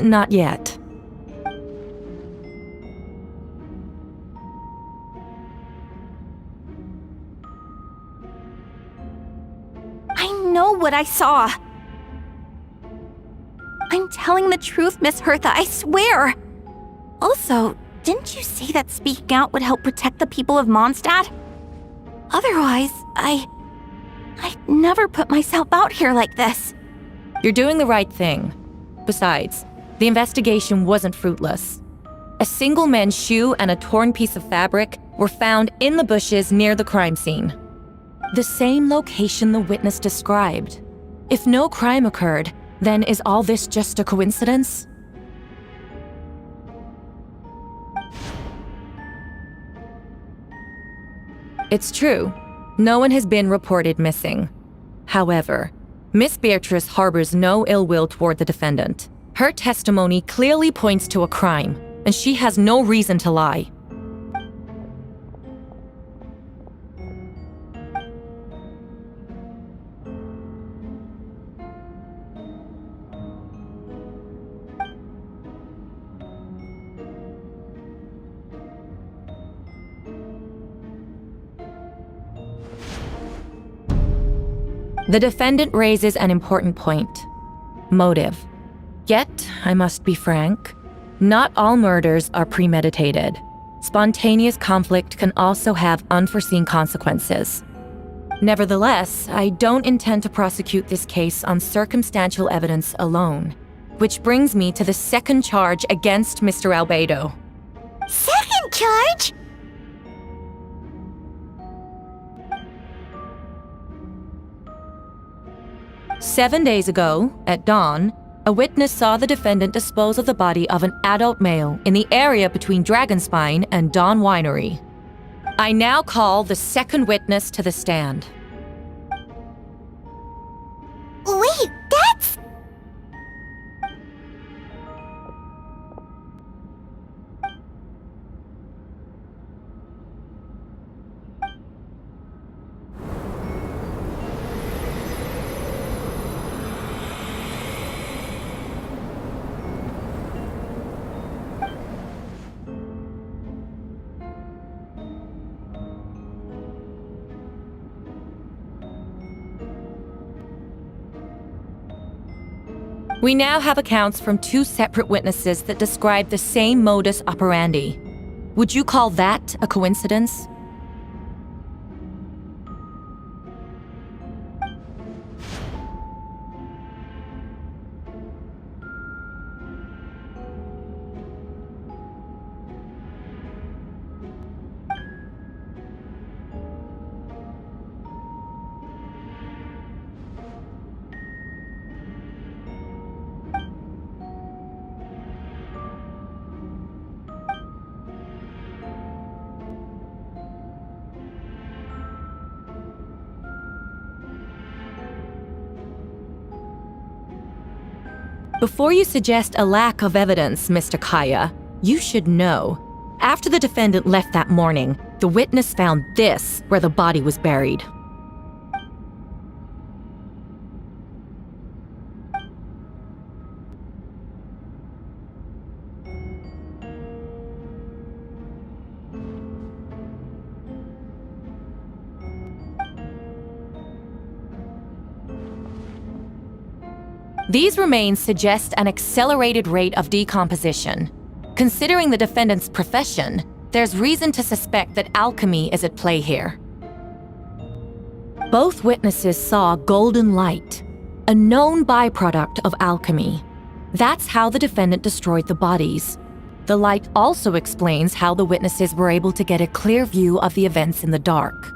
Not yet. I know what I saw. I'm telling the truth, Miss Hertha, I swear. Also, didn't you say that speaking out would help protect the people of Mondstadt? Otherwise, I'd never put myself out here like this. You're doing the right thing. Besides, the investigation wasn't fruitless. A single men's shoe and a torn piece of fabric were found in the bushes near the crime scene. The same location the witness described. If no crime occurred, then is all this just a coincidence? It's true. No one has been reported missing. However, Miss Beatrice harbors no ill will toward the defendant. Her testimony clearly points to a crime, and she has no reason to lie. The defendant raises an important point: motive. Yet, I must be frank, not all murders are premeditated. Spontaneous conflict can also have unforeseen consequences. Nevertheless, I don't intend to prosecute this case on circumstantial evidence alone, which brings me to the second charge against Mr. Albedo. Second charge? "7 days ago, at dawn, a witness saw the defendant dispose of the body of an adult male in the area between Dragonspine and Dawn Winery. I now call the second witness to the stand. Wait, that's... We now have accounts from two separate witnesses that describe the same modus operandi. Would you call that a coincidence? Before you suggest a lack of evidence, Mr. Kaya, you should know. After the defendant left that morning, the witness found this where the body was buried. These remains suggest an accelerated rate of decomposition. Considering the defendant's profession, there's reason to suspect that alchemy is at play here. Both witnesses saw golden light, a known byproduct of alchemy. That's how the defendant destroyed the bodies. The light also explains how the witnesses were able to get a clear view of the events in the dark.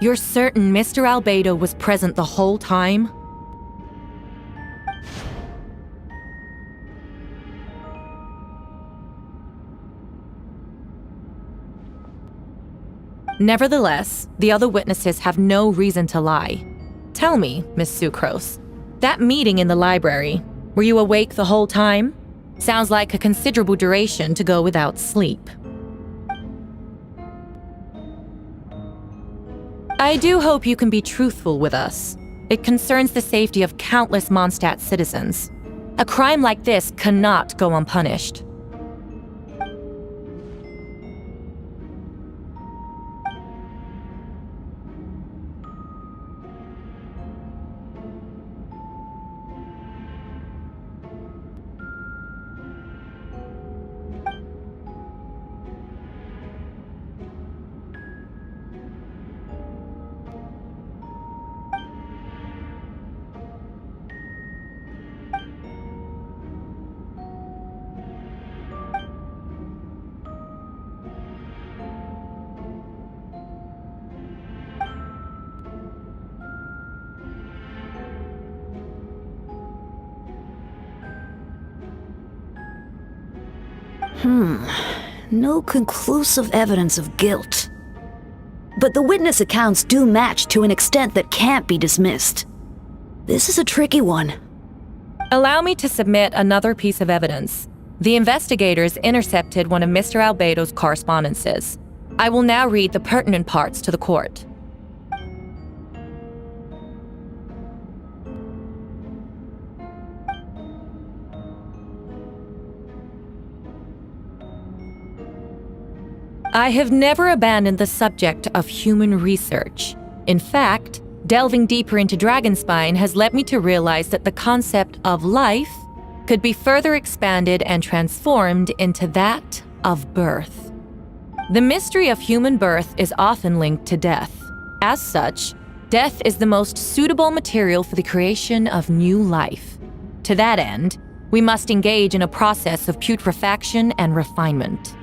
You're certain Mr. Albedo was present the whole time? Nevertheless, the other witnesses have no reason to lie. Tell me, Miss Sucrose, that meeting in the library, were you awake the whole time? Sounds like a considerable duration to go without sleep. I do hope you can be truthful with us. It concerns the safety of countless Mondstadt citizens. A crime like this cannot go unpunished. No conclusive evidence of guilt. But the witness accounts do match to an extent that can't be dismissed. This is a tricky one. Allow me to submit another piece of evidence. The investigators intercepted one of Mr. Albedo's correspondences. I will now read the pertinent parts to the court. I have never abandoned the subject of human research. In fact, delving deeper into Dragonspine has led me to realize that the concept of life could be further expanded and transformed into that of birth. The mystery of human birth is often linked to death. As such, death is the most suitable material for the creation of new life. To that end, we must engage in a process of putrefaction and refinement.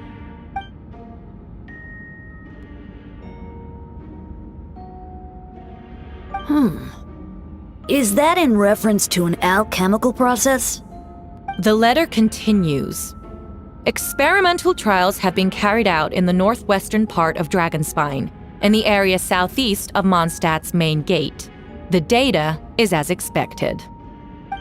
Is that in reference to an alchemical process? The letter continues. Experimental trials have been carried out in the northwestern part of Dragonspine, in the area southeast of Mondstadt's main gate. The data is as expected.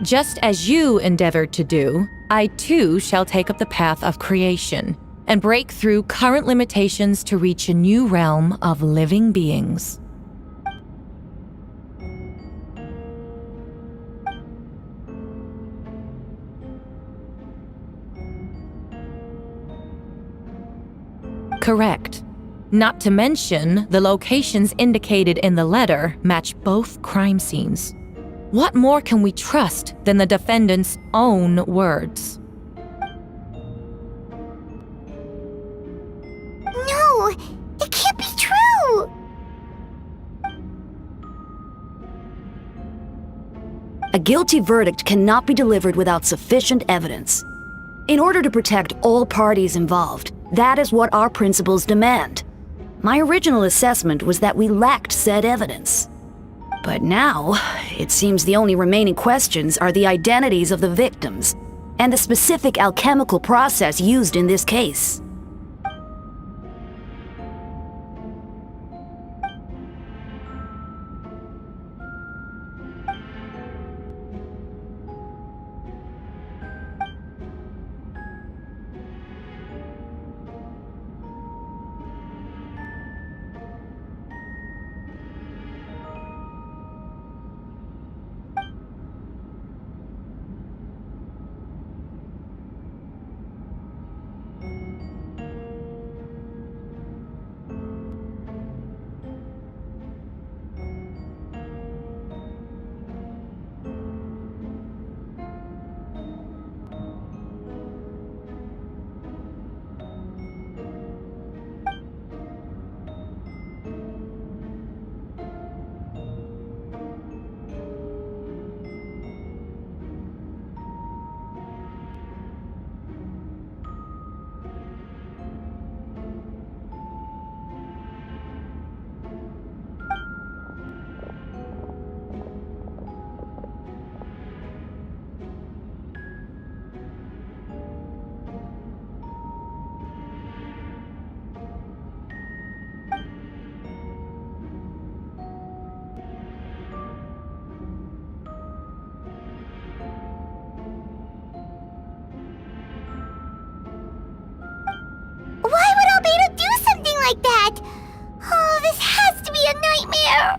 Just as you endeavored to do, I too shall take up the path of creation and break through current limitations to reach a new realm of living beings. Correct. Not to mention, the locations indicated in the letter match both crime scenes. What more can we trust than the defendant's own words? No, it can't be true! A guilty verdict cannot be delivered without sufficient evidence. In order to protect all parties involved, that is what our principles demand. My original assessment was that we lacked said evidence. But now, it seems the only remaining questions are the identities of the victims and the specific alchemical process used in this case. Why would Albedo do something like that? Oh, this has to be a nightmare!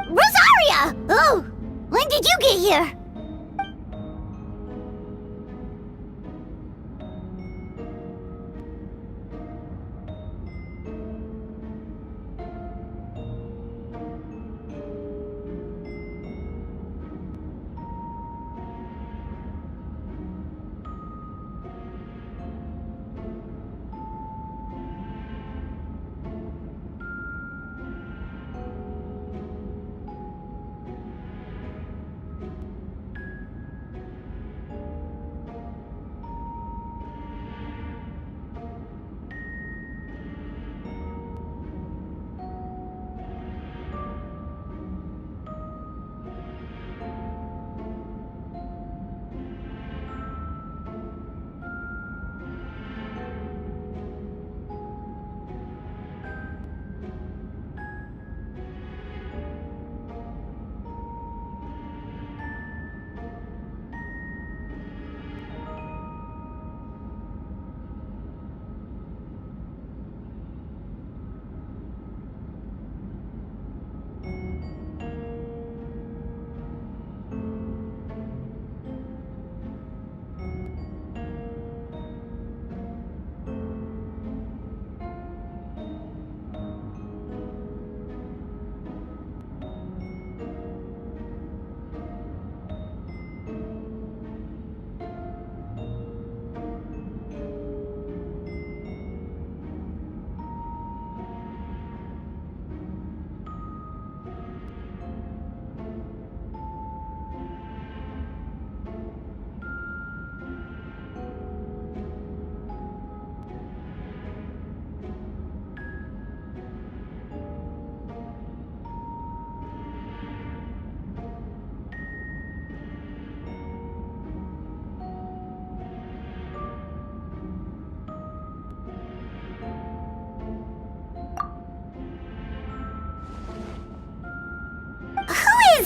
Rosaria! Oh, when did you get here?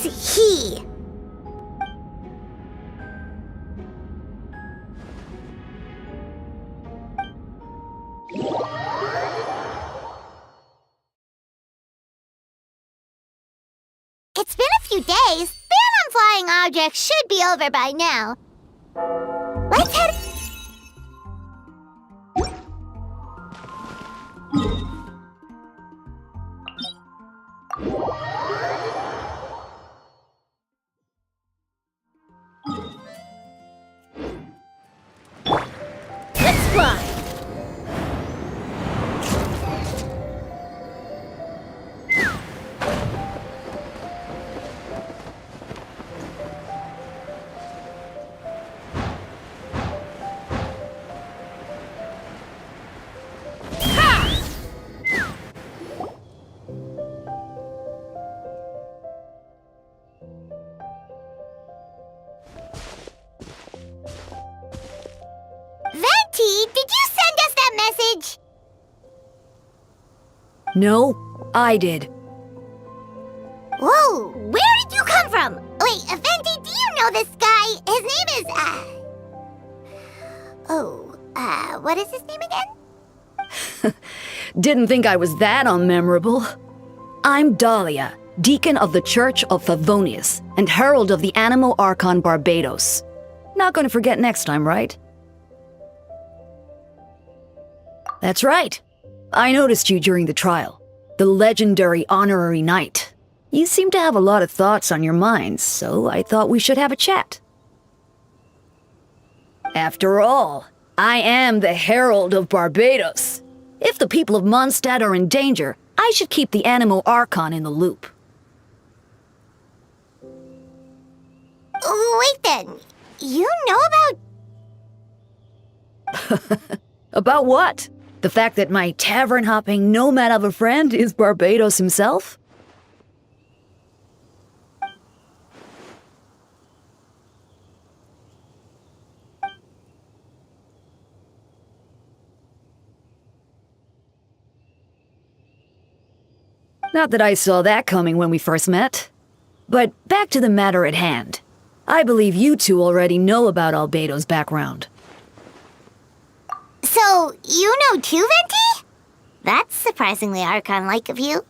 means he. It's been a few days. Ban on flying objects should be over by now. Let's head... Let's fly! Venti, did you send us that message? No, I did. Whoa, where did you come from? Wait, Venti, do you know this guy? His name is, what is his name again? Didn't think I was that unmemorable. I'm Dahlia, Deacon of the Church of Favonius and Herald of the Animo Archon Barbados. Not gonna forget next time, right? That's right. I noticed you during the trial. The legendary honorary knight. You seem to have a lot of thoughts on your mind, so I thought we should have a chat. After all, I am the Herald of Barbados. If the people of Mondstadt are in danger, I should keep the Animo Archon in the loop. Wait then, you know about... About what? The fact that my tavern-hopping nomad of a friend is Barbados himself? Not that I saw that coming when we first met. But back to the matter at hand. I believe you two already know about Albedo's background. So, you know too, Venti? That's surprisingly Archon-like of you.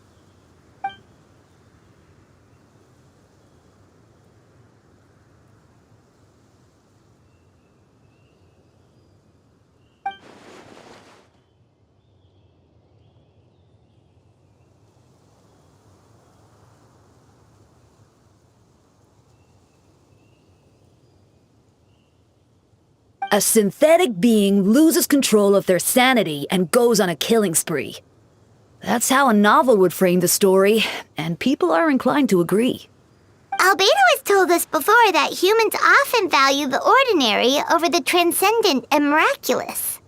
A synthetic being loses control of their sanity and goes on a killing spree. That's how a novel would frame the story, and people are inclined to agree. Albedo has told us before that humans often value the ordinary over the transcendent and miraculous.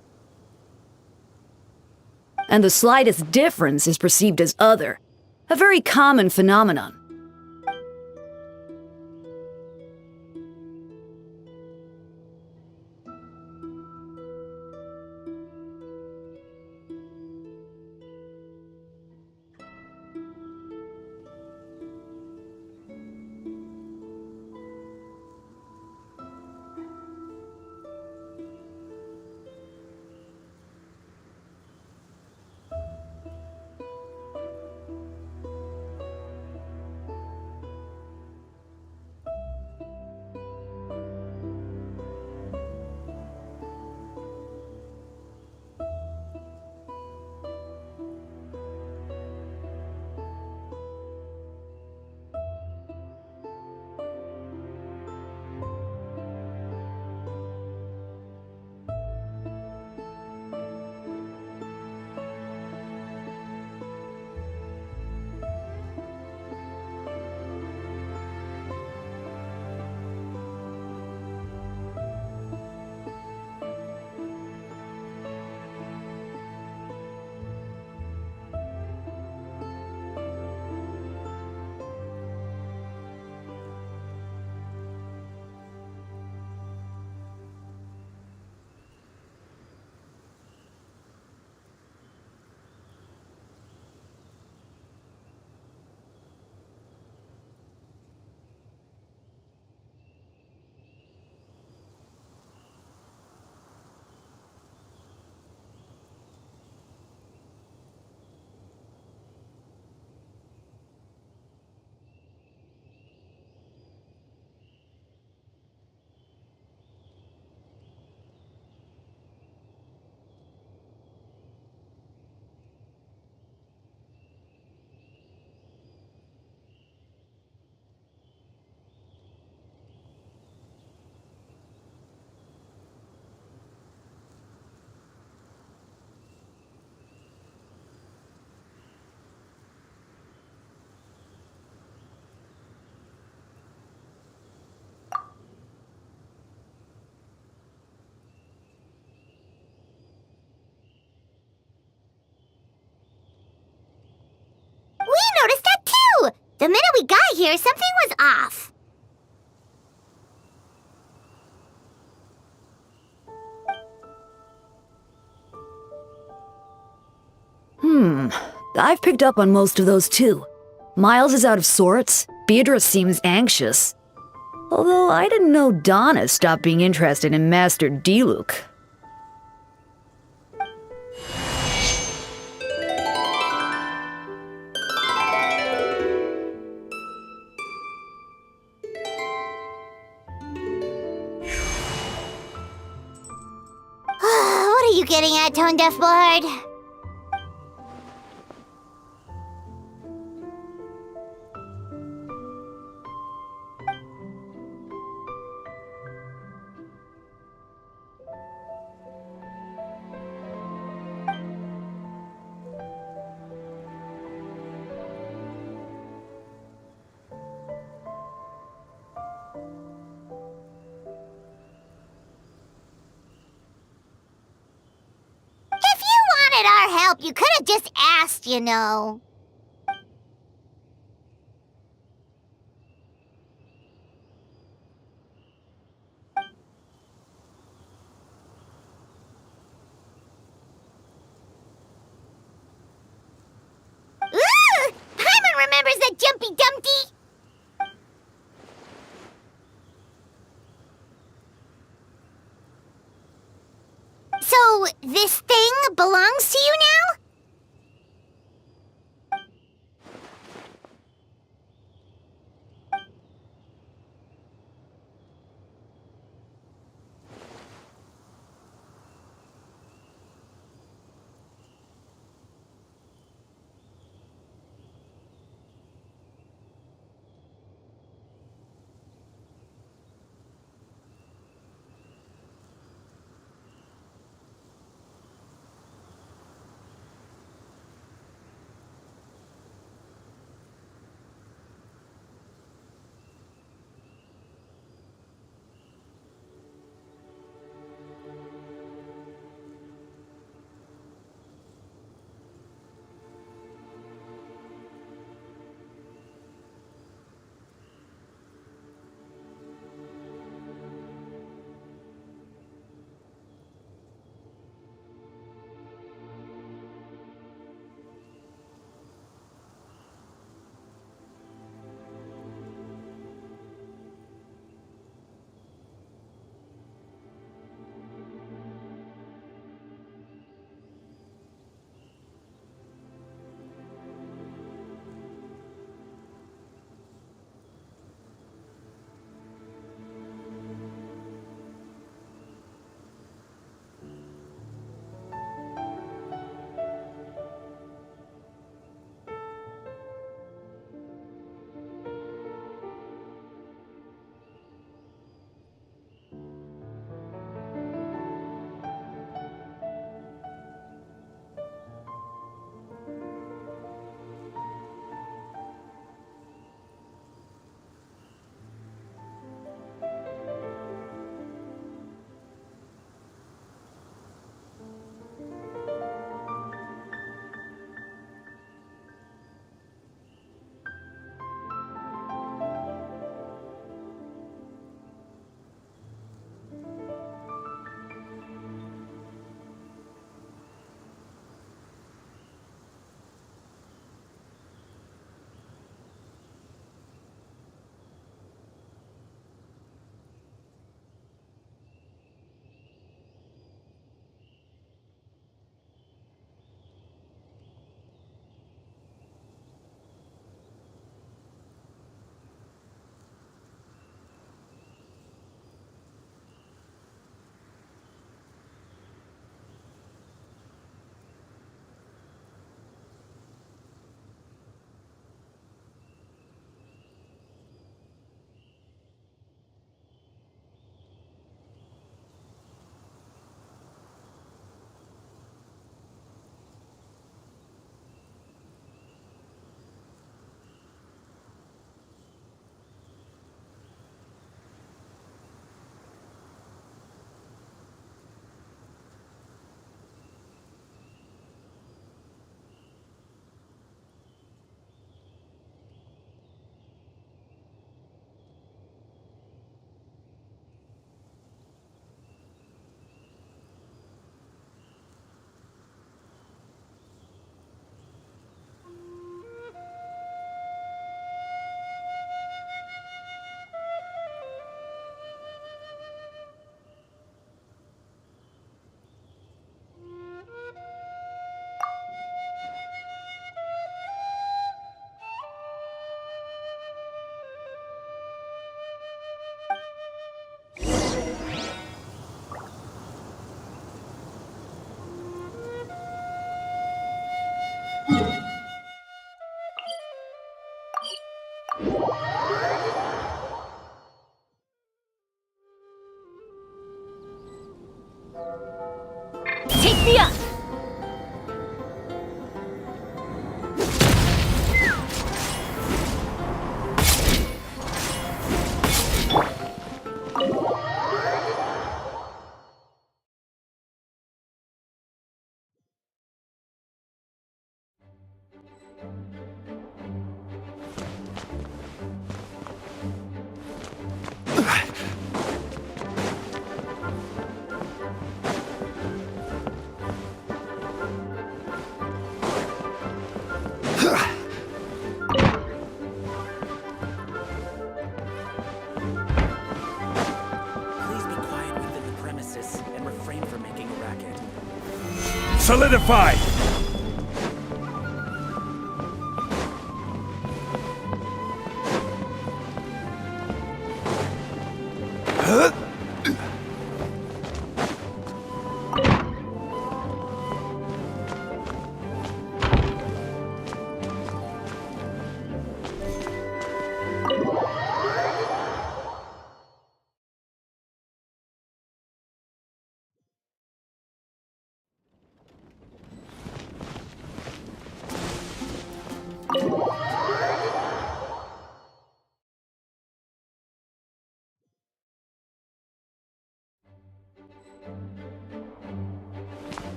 And the slightest difference is perceived as other, a very common phenomenon. The minute we got here, something was off. I've picked up on most of those too. Miles is out of sorts. Beatrice seems anxious. Although I didn't know Donna stopped being interested in Master Diluc. What are you getting at, Tone Deaf Board? If you wanted our help, you could have just asked, you know. Ooh! Paimon remembers that Jumpy Dumpty! So, this thing belongs to you now? Please be quiet within the premises and refrain from making a racket. Solidify!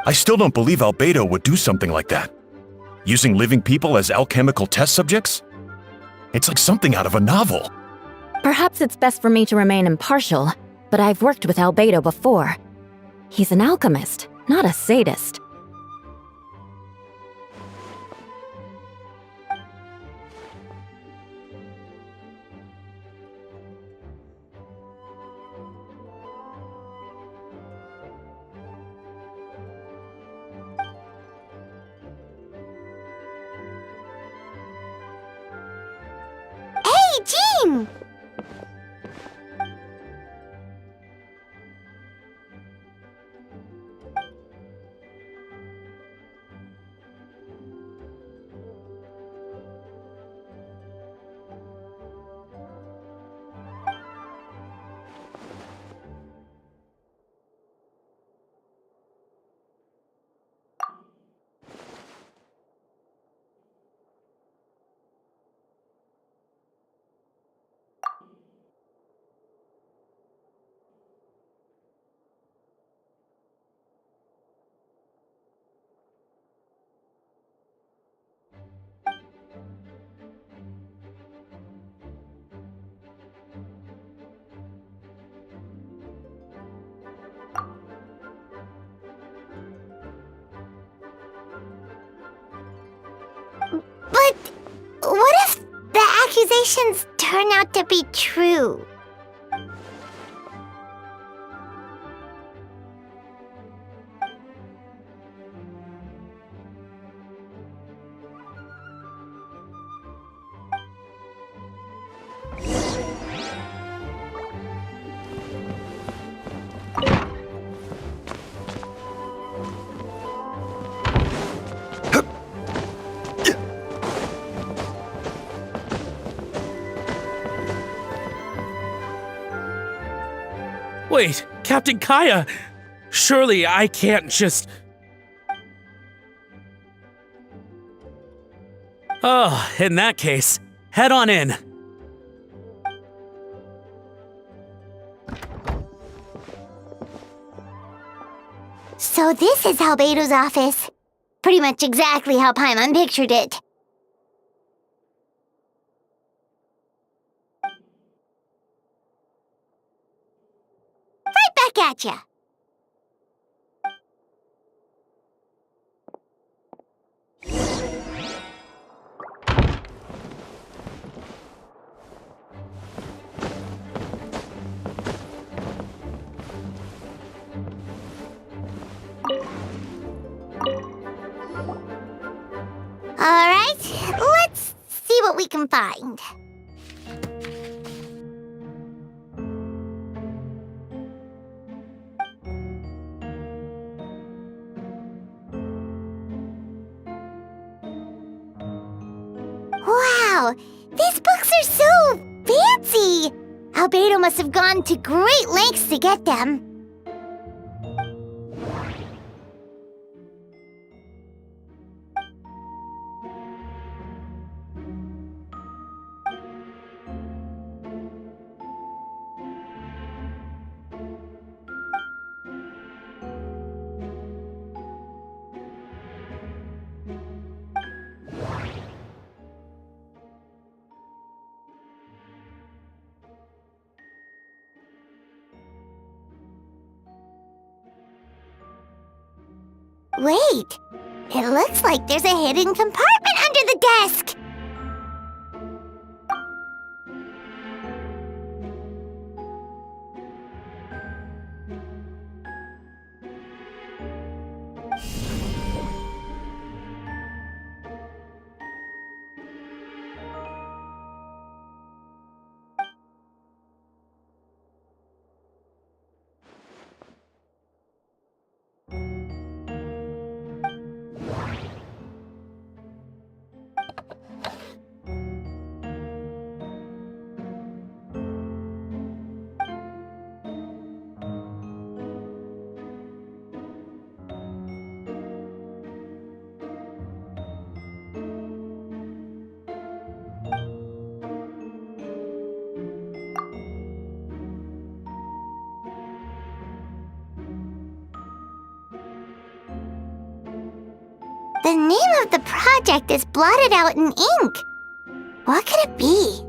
I still don't believe Albedo would do something like that. Using living people as alchemical test subjects? It's like something out of a novel. Perhaps it's best for me to remain impartial, but I've worked with Albedo before. He's an alchemist, not a sadist. Hey, Jean! But what if the accusations turn out to be true? Wait, Captain Kaya! Surely I can't just... Oh, in that case, head on in. So this is Albedo's office. Pretty much exactly how Paimon pictured it. Right back at ya. All right, let's see what we can find. Wow, these books are so fancy! Albedo must have gone to great lengths to get them. Wait, it looks like there's a hidden compartment under the desk. The name of the project is blotted out in ink. What could it be?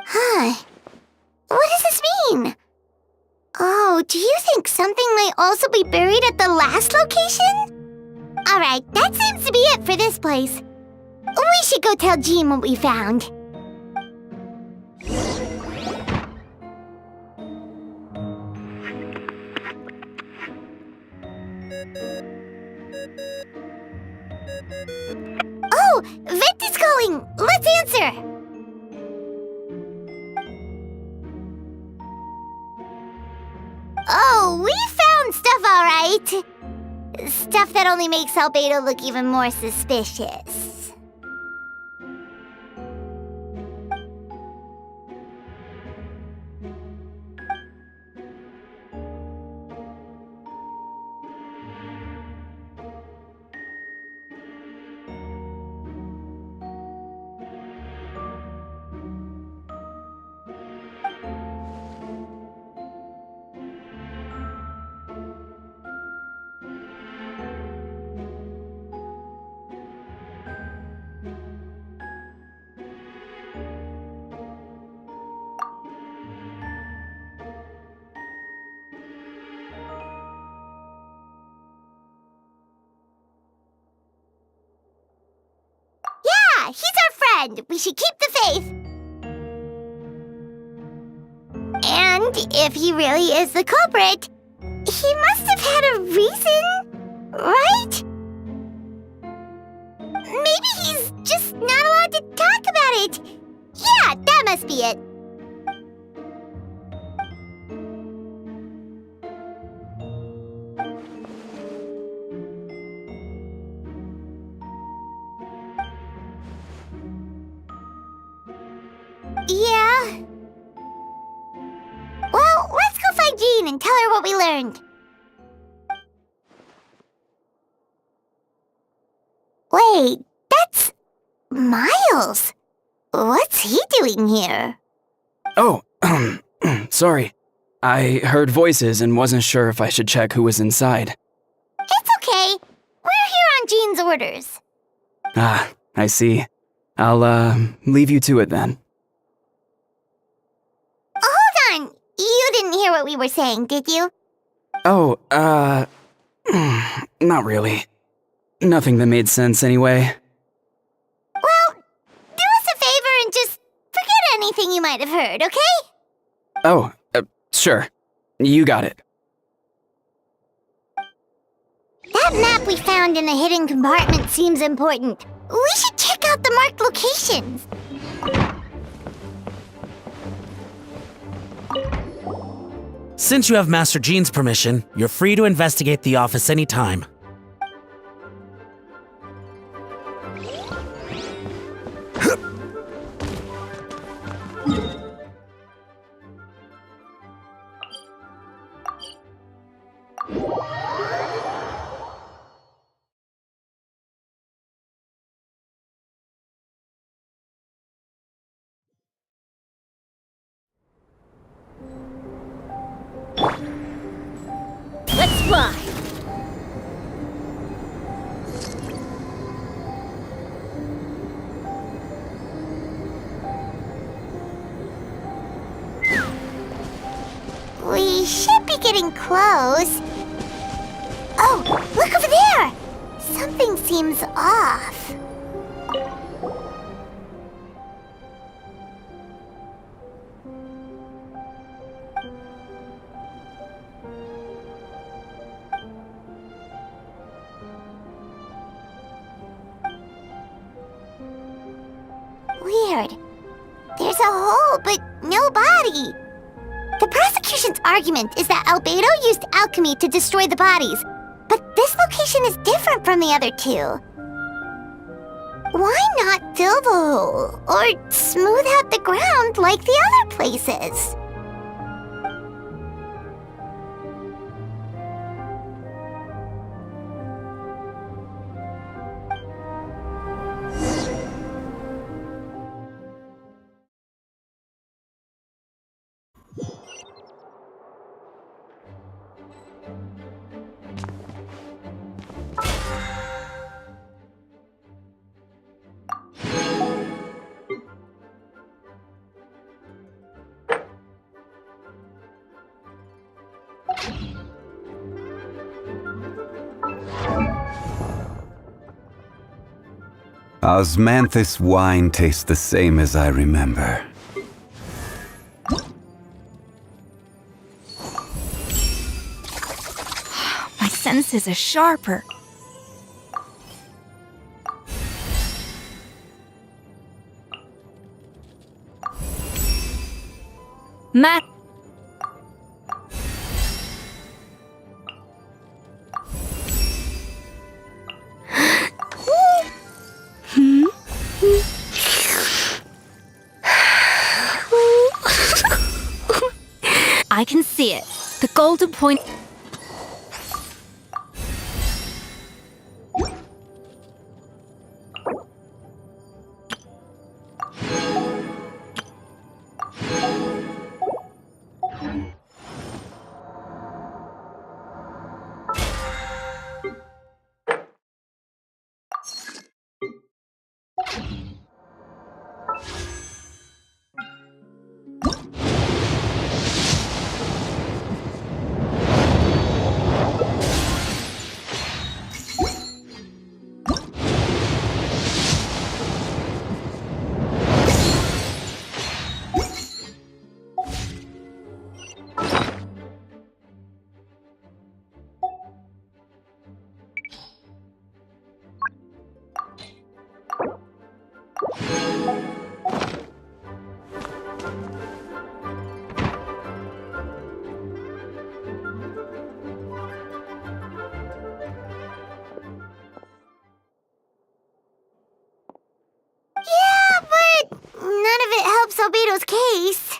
Huh. What does this mean? Oh, do you think something might also be buried at the last location? Alright, that seems to be it for this place. We should go tell Jean what we found. Oh, Vect is calling! Let's answer! Oh, we found stuff, all right. Stuff that only makes Albedo look even more suspicious. Yeah, he's our friend. We should keep the faith. And if he really is the culprit, he must have had a reason, right? Maybe he's just not allowed to talk about it. Yeah, that must be it. Yeah. Well, let's go find Jean and tell her what we learned. Wait, that's Miles. What's he doing here? Oh, sorry. I heard voices and wasn't sure if I should check who was inside. It's okay. We're here on Jean's orders. Ah, I see. I'll, leave you to it then. Hold on. You didn't hear what we were saying, did you? Oh, not really. Nothing that made sense anyway. Well, do us a favor and just forget anything you might have heard, okay? Oh, sure. You got it. That map we found in the hidden compartment seems important. We should check out the marked locations. Since you have Master Jean's permission, you're free to investigate the office anytime. fly! We should be getting close. Oh, look over there! Something seems off. Weird. There's a hole, but no body. The prosecution's argument is that Albedo used alchemy to destroy the bodies, but this location is different from the other two. Why not fill the hole, or smooth out the ground like the other places? Osmanthus wine tastes the same as I remember. My senses are sharper. Matt. I can see it. The golden point. Yeah, but none of it helps Albedo's case.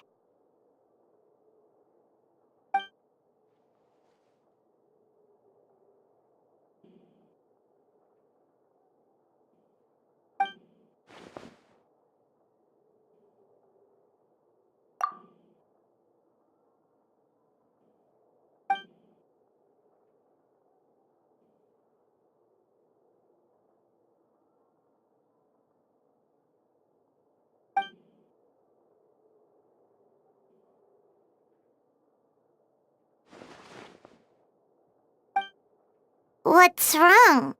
What's wrong?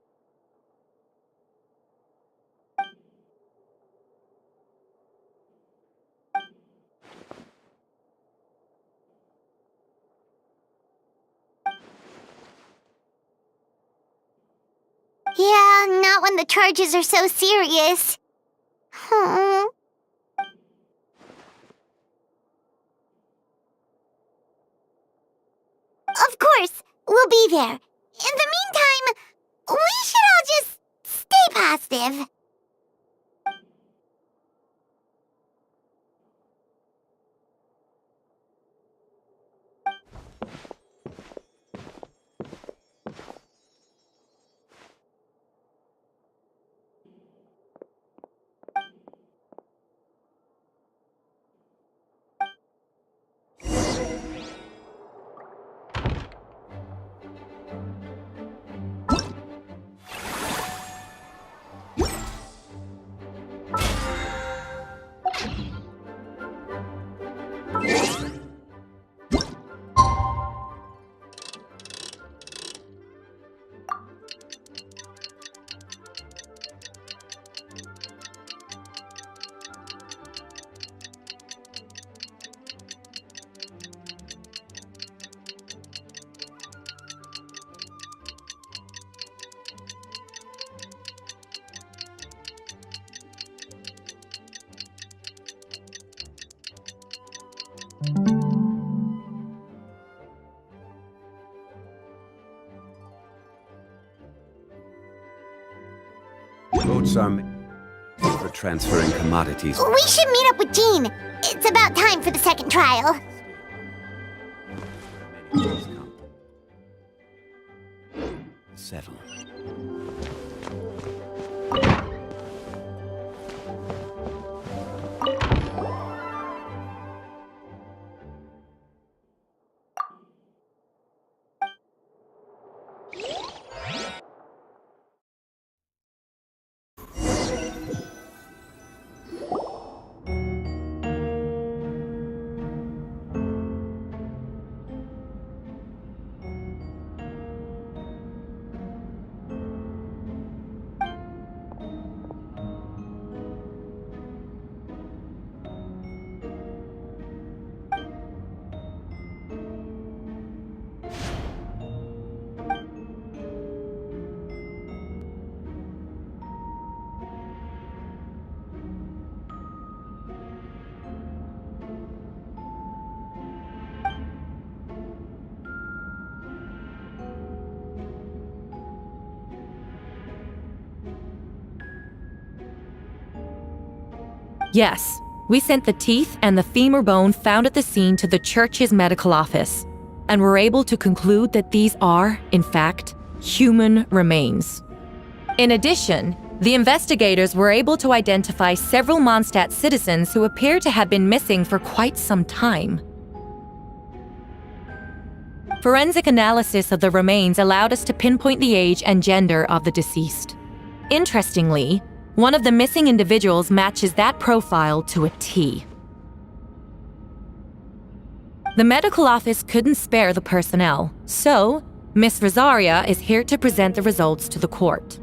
Yeah, not when the charges are so serious. Hmm. Of course, we'll be there. In the meantime, we should all just stay positive. Reports are made for transferring commodities. We should meet up with Jean. It's about time for the second trial. 7. Yes, we sent the teeth and the femur bone found at the scene to the church's medical office, and were able to conclude that these are, in fact, human remains. In addition, the investigators were able to identify several Mondstadt citizens who appear to have been missing for quite some time. Forensic analysis of the remains allowed us to pinpoint the age and gender of the deceased. Interestingly, one of the missing individuals matches that profile to a T. The medical office couldn't spare the personnel, so Miss Rosaria is here to present the results to the court.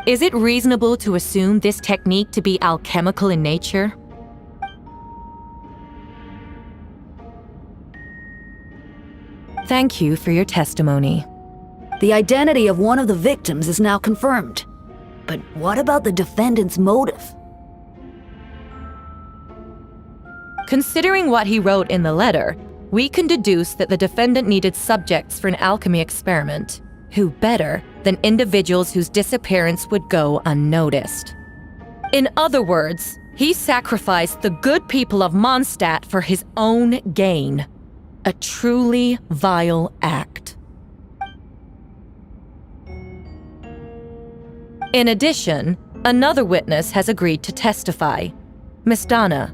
Is it reasonable to assume this technique to be alchemical in nature? Thank you for your testimony. The identity of one of the victims is now confirmed. But what about the defendant's motive? Considering what he wrote in the letter, we can deduce that the defendant needed subjects for an alchemy experiment. Who better than individuals whose disappearance would go unnoticed? In other words, he sacrificed the good people of Mondstadt for his own gain. A truly vile act. In addition, another witness has agreed to testify. Miss Donna,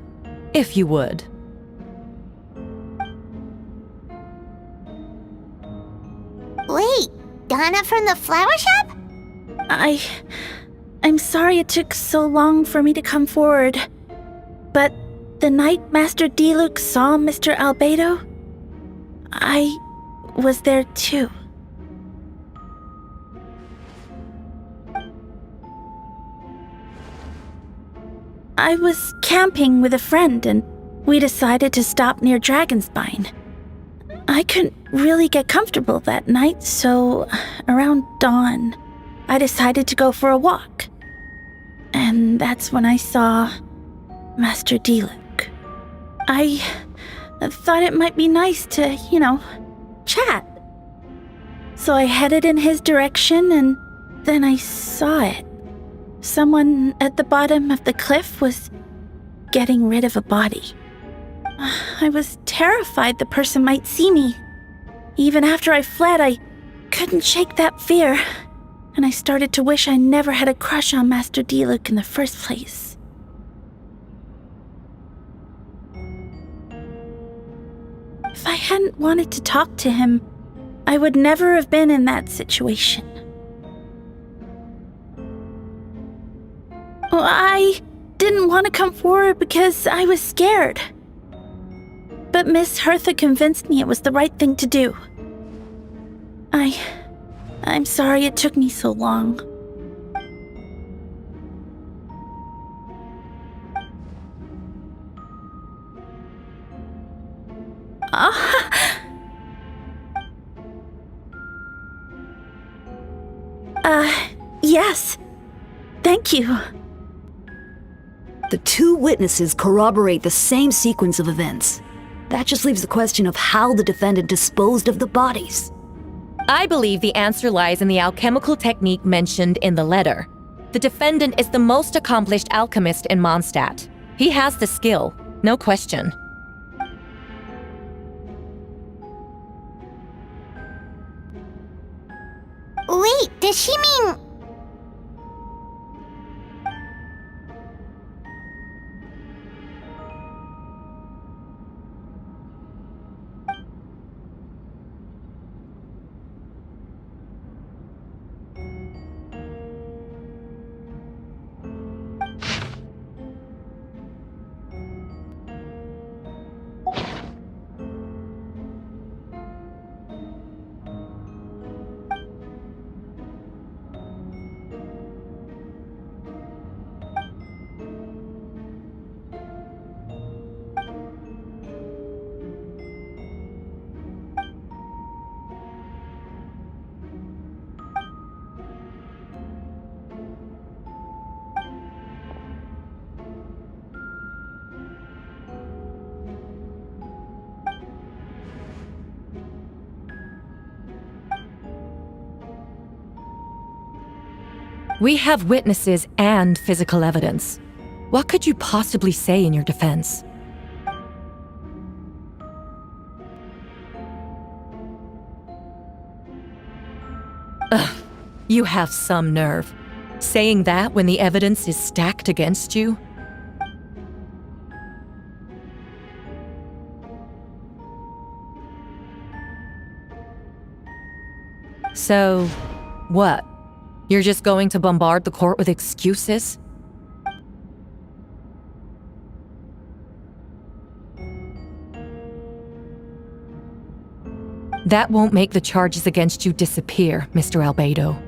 if you would. Wait, Donna from the flower shop? I'm sorry it took so long for me to come forward. But the night Master Diluc saw Mr. Albedo, I was there too. I was camping with a friend and we decided to stop near Dragonspine. I couldn't really get comfortable that night, so around dawn, I decided to go for a walk. And that's when I saw Master Diluc. I thought it might be nice to, chat. So I headed in his direction and then I saw it. Someone at the bottom of the cliff was getting rid of a body. I was terrified the person might see me. Even after I fled, I couldn't shake that fear, and I started to wish I never had a crush on Master Diluc in the first place. If I hadn't wanted to talk to him, I would never have been in that situation. I didn't want to come forward because I was scared. But Miss Hertha convinced me it was the right thing to do. I'm sorry it took me so long. Yes. Thank you. The two witnesses corroborate the same sequence of events. That just leaves the question of how the defendant disposed of the bodies. I believe the answer lies in the alchemical technique mentioned in the letter. The defendant is the most accomplished alchemist in Mondstadt. He has the skill, no question. Wait, does she mean... We have witnesses and physical evidence. What could you possibly say in your defense? Ugh, you have some nerve. Saying that when the evidence is stacked against you? So, what? You're just going to bombard the court with excuses? That won't make the charges against you disappear, Mr. Albedo.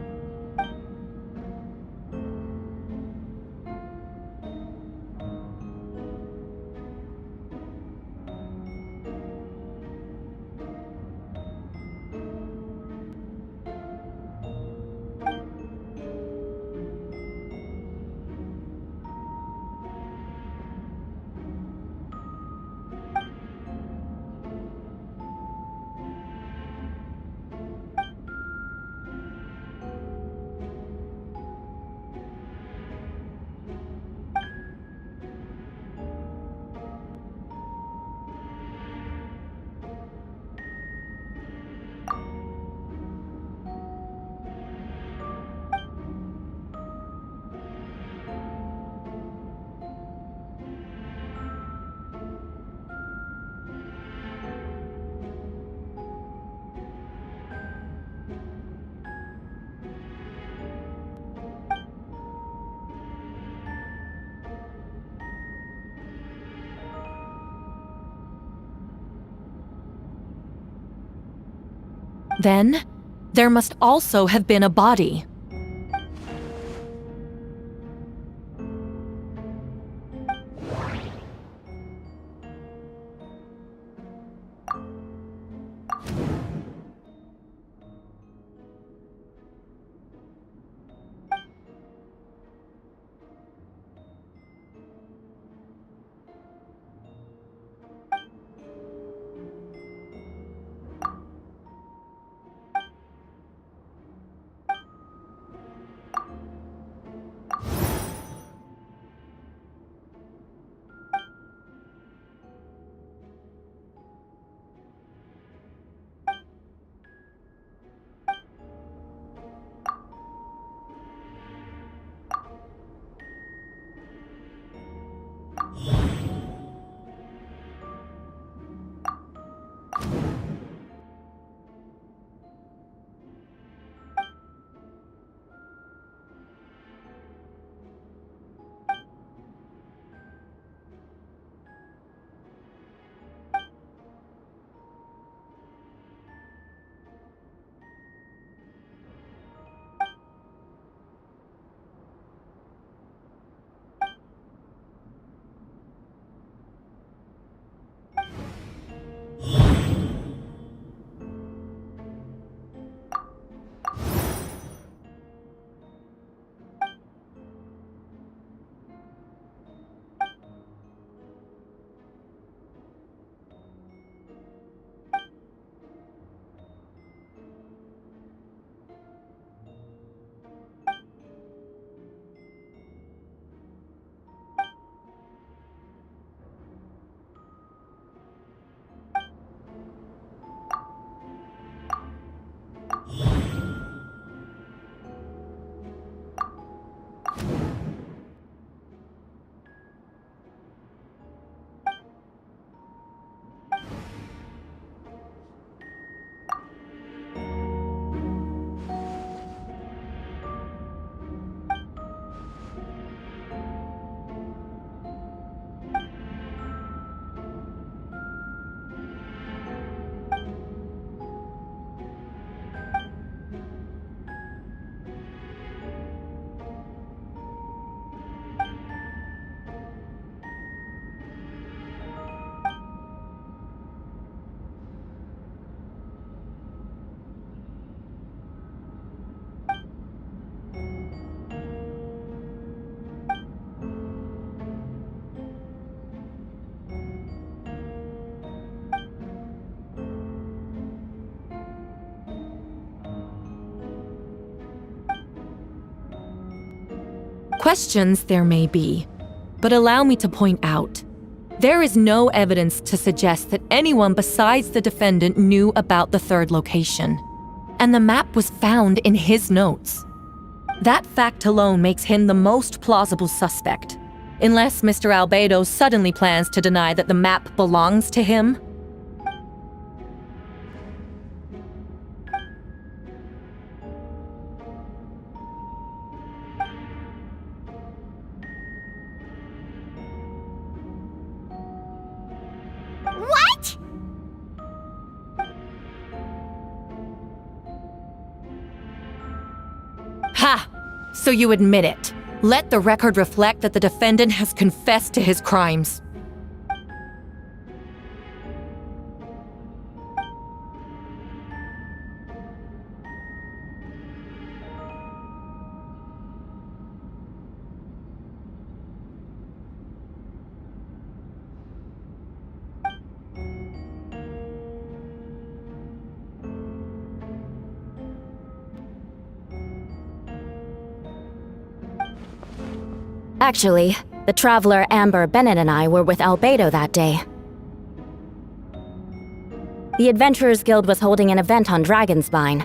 Then, there must also have been a body. Questions there may be, but allow me to point out, there is no evidence to suggest that anyone besides the defendant knew about the third location, and the map was found in his notes. That fact alone makes him the most plausible suspect, unless Mr. Albedo suddenly plans to deny that the map belongs to him. What? Ha! So you admit it. Let the record reflect that the defendant has confessed to his crimes. Actually, the traveler Amber Bennett and I were with Albedo that day. The Adventurers Guild was holding an event on Dragonspine.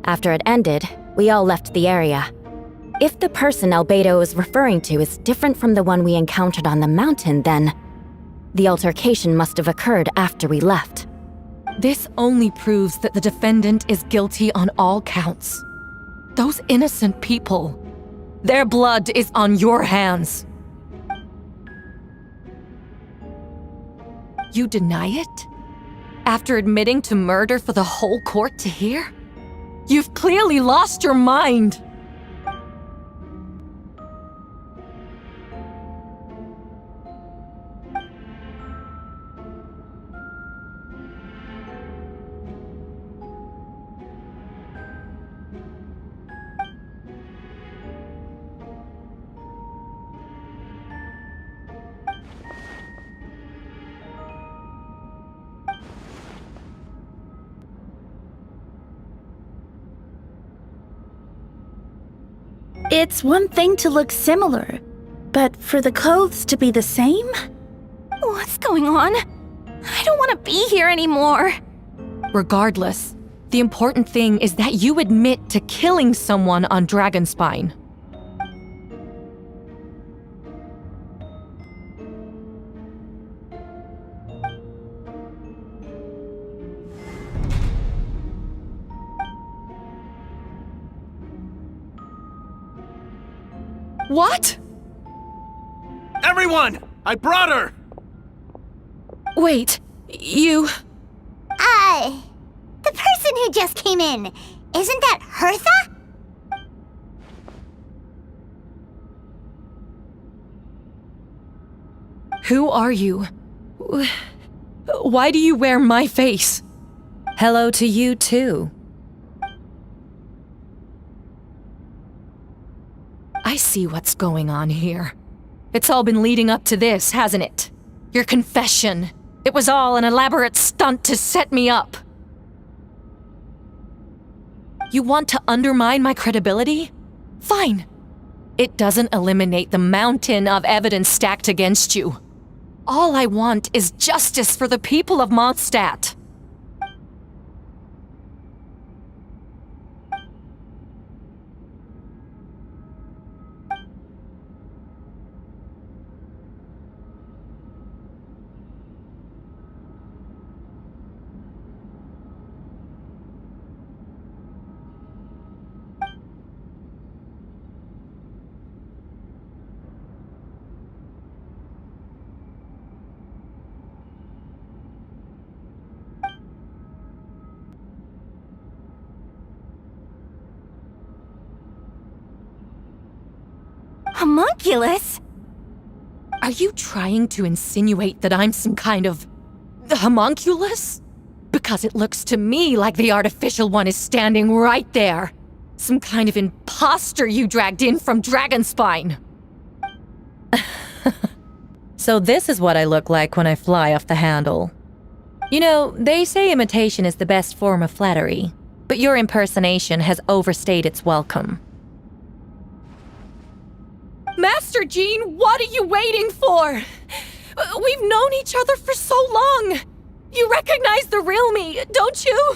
After it ended, we all left the area. If the person Albedo is referring to is different from the one we encountered on the mountain, then the altercation must have occurred after we left. This only proves that the defendant is guilty on all counts. Those innocent people, their blood is on your hands. You deny it? After admitting to murder for the whole court to hear? You've clearly lost your mind! It's one thing to look similar, but for the clothes to be the same? What's going on? I don't want to be here anymore. Regardless, the important thing is that you admit to killing someone on Dragonspine. What? Everyone! I brought her! Wait, you... The person who just came in, isn't that Hertha? Who are you? Why do you wear my face? Hello to you too. I see what's going on here. It's all been leading up to this, hasn't it? Your confession. It was all an elaborate stunt to set me up. You want to undermine my credibility? Fine. It doesn't eliminate the mountain of evidence stacked against you. All I want is justice for the people of Mondstadt. Homunculus? Are you trying to insinuate that I'm some kind of... homunculus? Because it looks to me like the artificial one is standing right there. Some kind of imposter you dragged in from Dragonspine. So this is what I look like when I fly off the handle. You know, they say imitation is the best form of flattery, but your impersonation has overstayed its welcome. Master Jean, what are you waiting for? We've known each other for so long. You recognize the real me, don't you?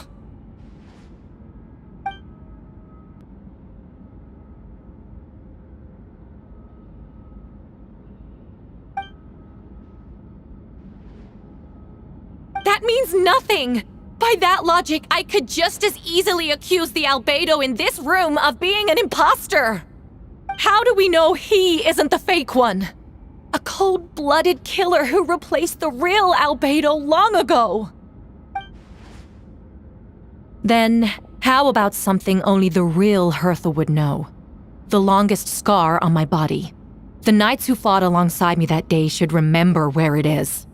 That means nothing! By that logic, I could just as easily accuse the Albedo in this room of being an imposter! How do we know he isn't the fake one? A cold-blooded killer who replaced the real Albedo long ago! Then, how about something only the real Hertha would know? The longest scar on my body. The knights who fought alongside me that day should remember where it is.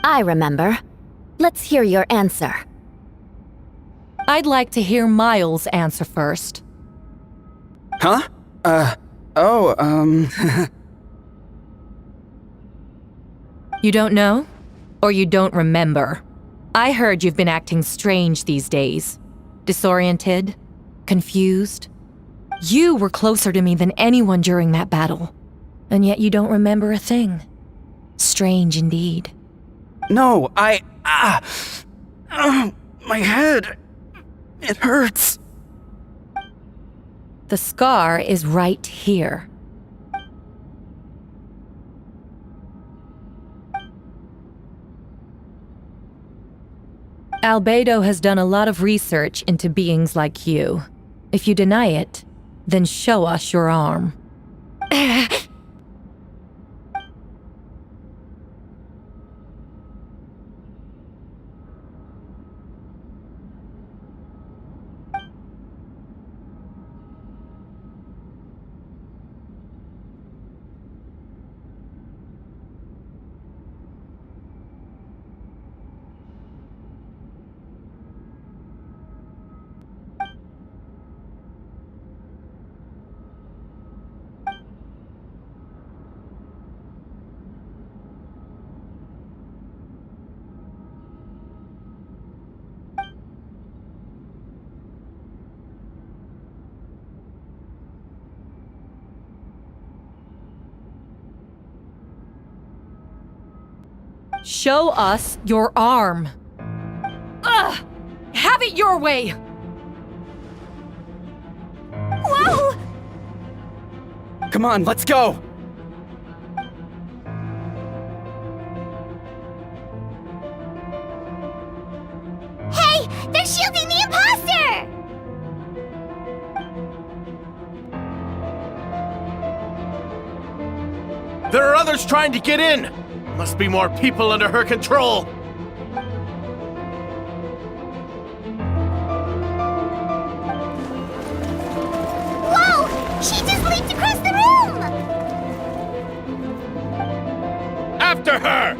I remember. Let's hear your answer. I'd like to hear Miles' answer first. Huh? You don't know? Or you don't remember? I heard you've been acting strange these days. Disoriented? Confused? You were closer to me than anyone during that battle. And yet you don't remember a thing. Strange indeed. No, my head. It hurts. The scar is right here. Albedo has done a lot of research into beings like you. If you deny it, then show us your arm. Show us your arm. Ugh! Have it your way! Whoa! Come on, let's go! Hey! They're shielding the imposter! There are others trying to get in! Must be more people under her control! Whoa! She just leaped across the room! After her!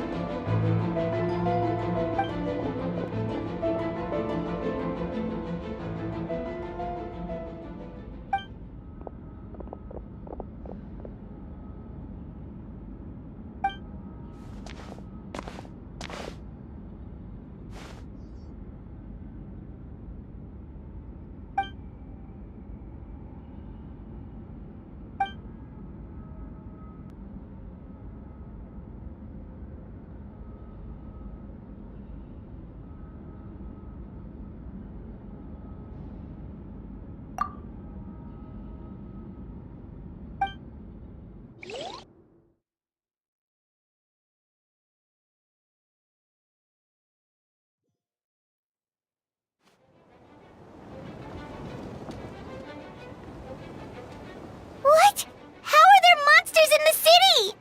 What? How are there monsters in the city?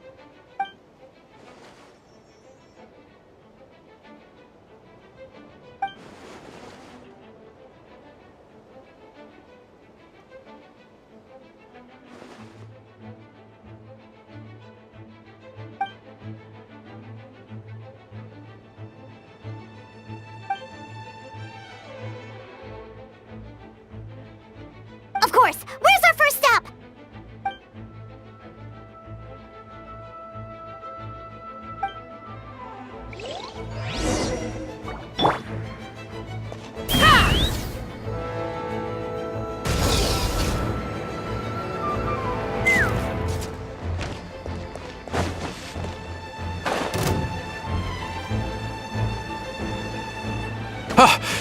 Of course! Where's our first stop?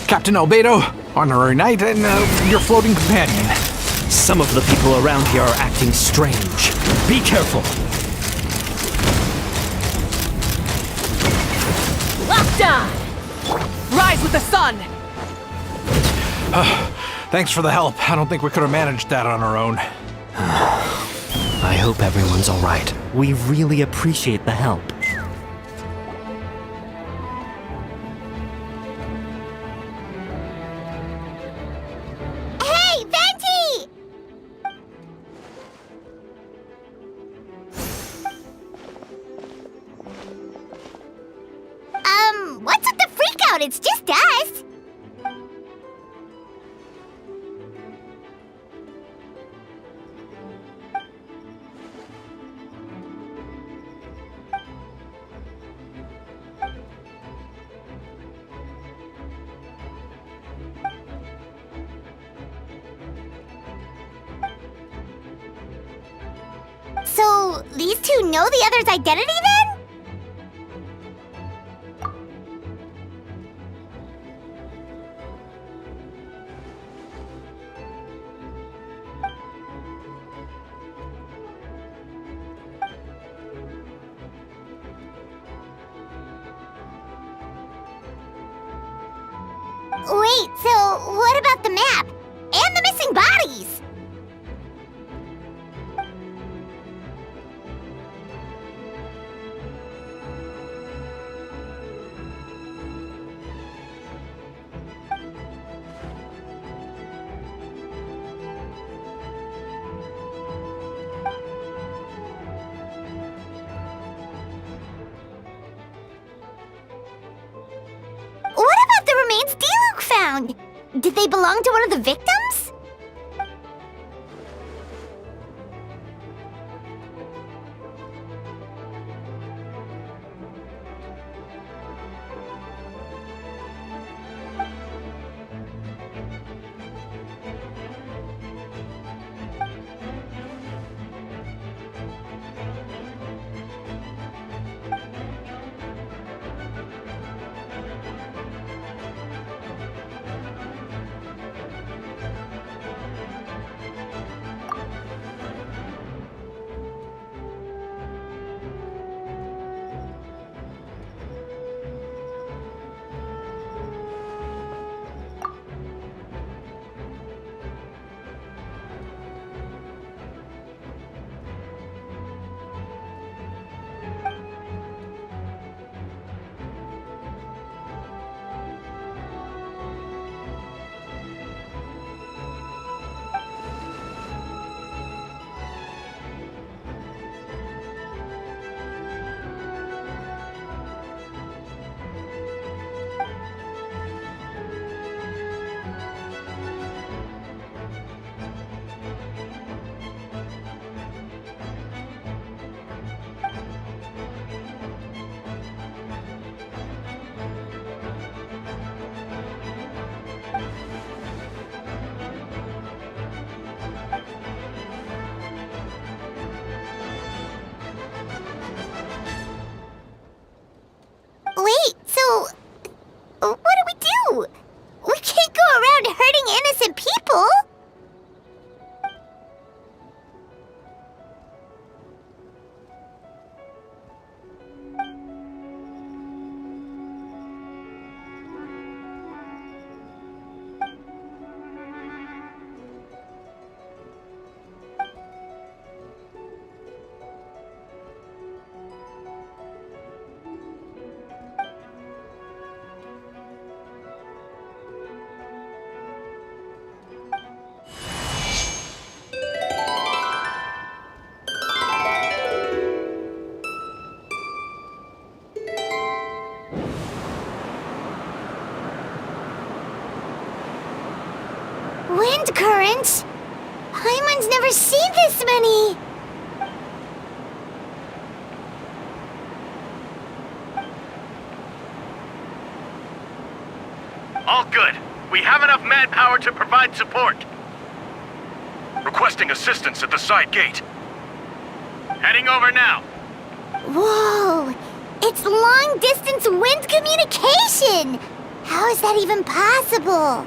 Captain Albedo, honorary knight, and your floating companion. Some of the people around here are acting strange. Be careful. Locked on! Rise with the sun! Thanks for the help. I don't think we could have managed that on our own. I hope everyone's all right. We really appreciate the help. Hey, Venti! What's with the freak out? It's just us. So, these two know the other's identity then? Wait, so what about the map? And the missing bodies? What about the remains Diluc found? Did they belong to one of the victims? Wait, so what do we do? We can't go around hurting innocent people. Wind currents? Paimon's never seen this many! All good. We have enough manpower to provide support. Requesting assistance at the side gate. Heading over now. Whoa! It's long-distance wind communication! How is that even possible?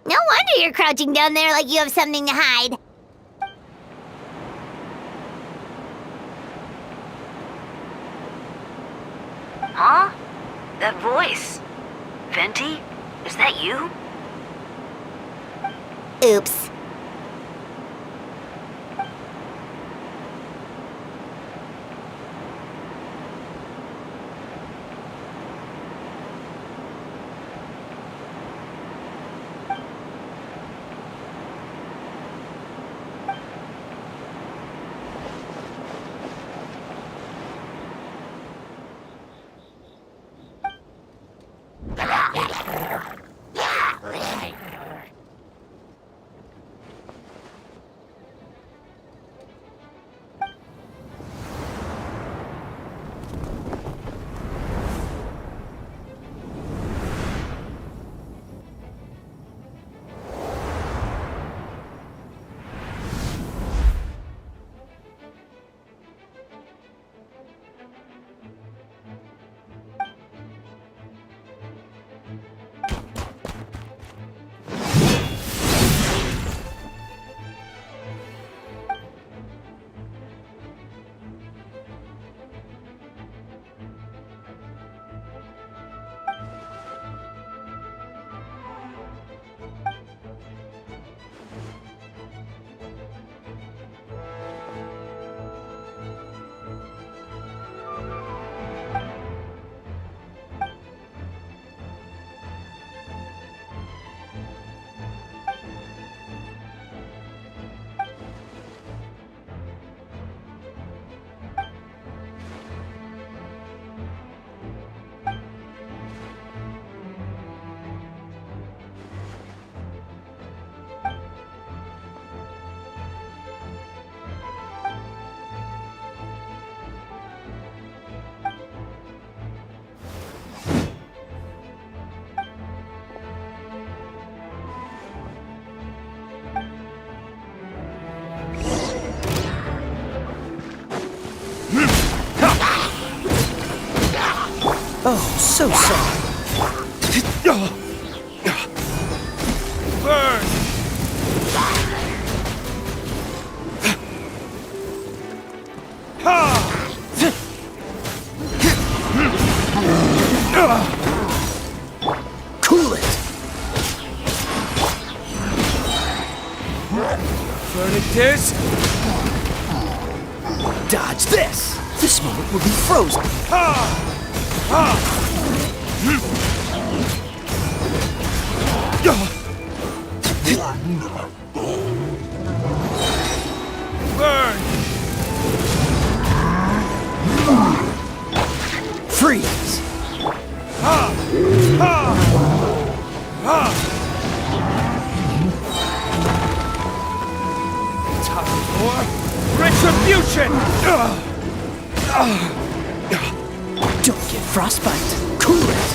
No wonder you're crouching down there like you have something to hide. Huh? That voice. Venti? Is that you? Oops. Oh, so sorry. Burn! Cool it! Verdict Dodge this! This moment will be frozen. Burn! Freeze! Time for retribution! Don't get frostbite. Cool it!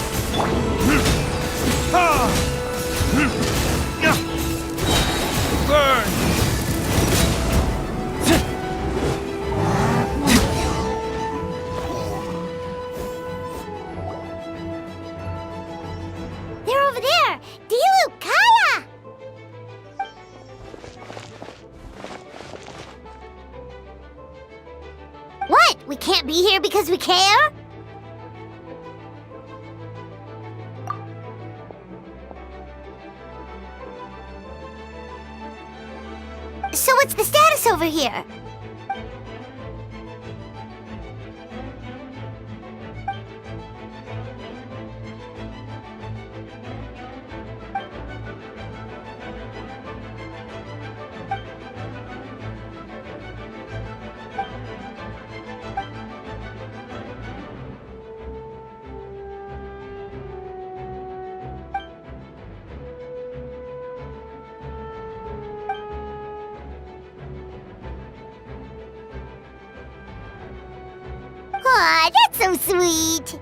Burn! They're over there! Diluc, Kaya! What? We can't be here because we care? So what's the status over here? Aw, that's so sweet!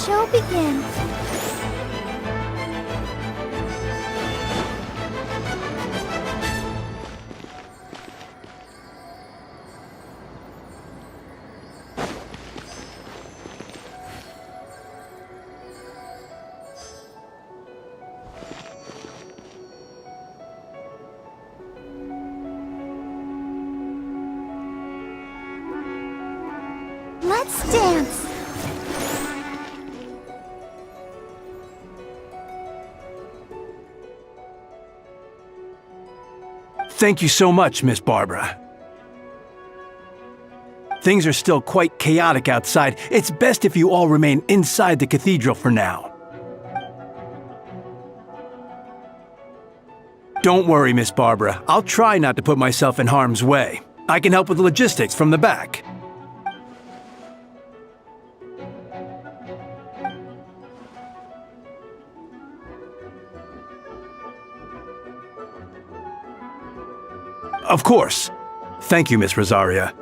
show begins. Let's dance. Thank you so much, Miss Barbara. Things are still quite chaotic outside. It's best if you all remain inside the cathedral for now. Don't worry, Miss Barbara. I'll try not to put myself in harm's way. I can help with logistics from the back. Of course. Thank you, Miss Rosaria.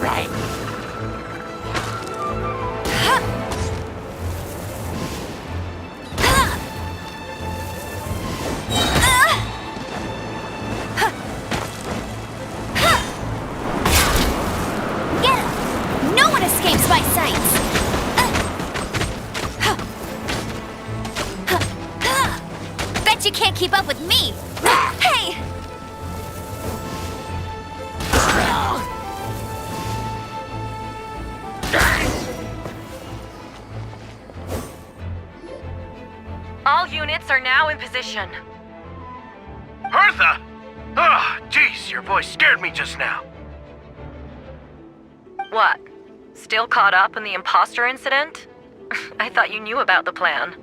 Right. Get him! No one escapes my sights! Bet you can't keep up with me! Hey! All units are now in position. Hertha! Ah, jeez, your voice scared me just now. What? Still caught up in the imposter incident? I thought you knew about the plan.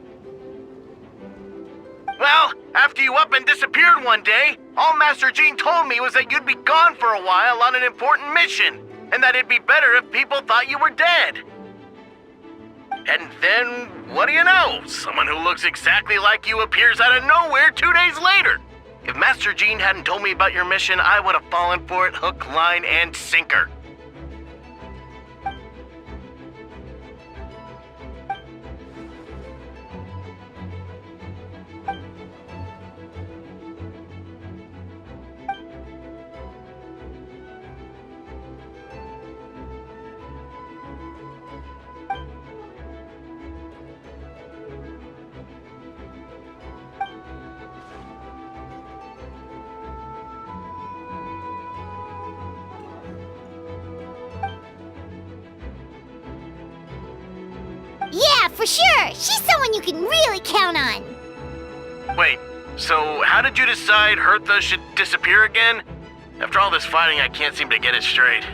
Well, after you up and disappeared one day, all Master Jean told me was that you'd be gone for a while on an important mission, and that it'd be better if people thought you were dead. And then, what do you know? Someone who looks exactly like you appears out of nowhere 2 days later. If Master Jean hadn't told me about your mission, I would have fallen for it hook, line, and sinker. Yeah, for sure! She's someone you can really count on! Wait, so how did you decide Hertha should disappear again? After all this fighting, I can't seem to get it straight.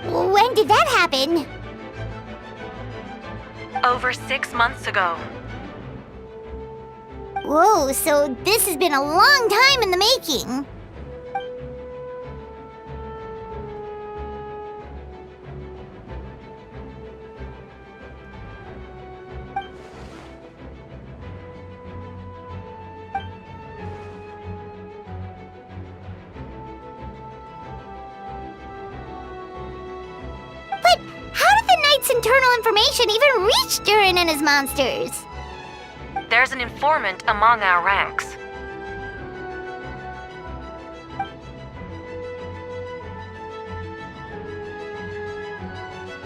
When did that happen? Over 6 months ago. Whoa, so this has been a long time in the making. But how did the Knight's internal information even reach Durin and his monsters? There's an informant among our ranks.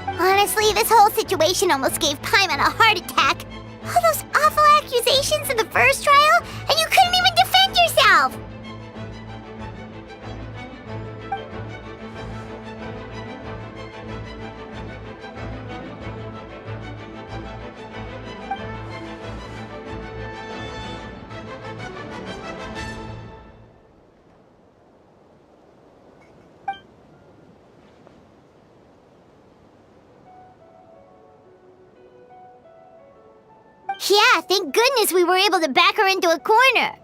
Honestly, this whole situation almost gave Paimon a heart attack. All those awful accusations in the first trial, and you couldn't even defend yourself! Yeah, thank goodness we were able to back her into a corner.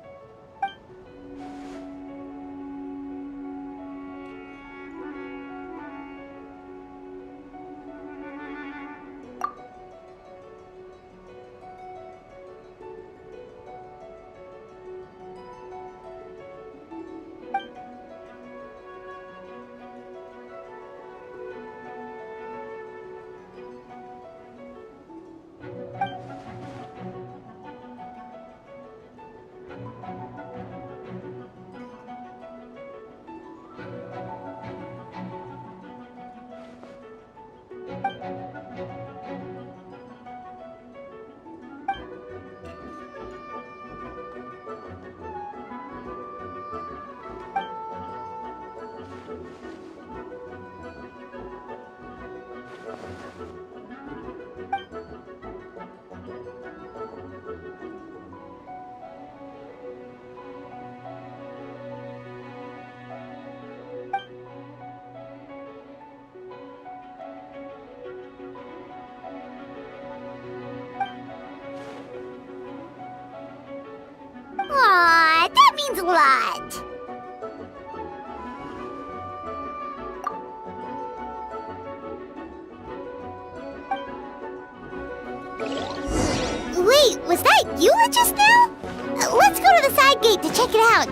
Aw, that means a lot. Wait, was that Eula just now? Let's go to the side gate to check it out.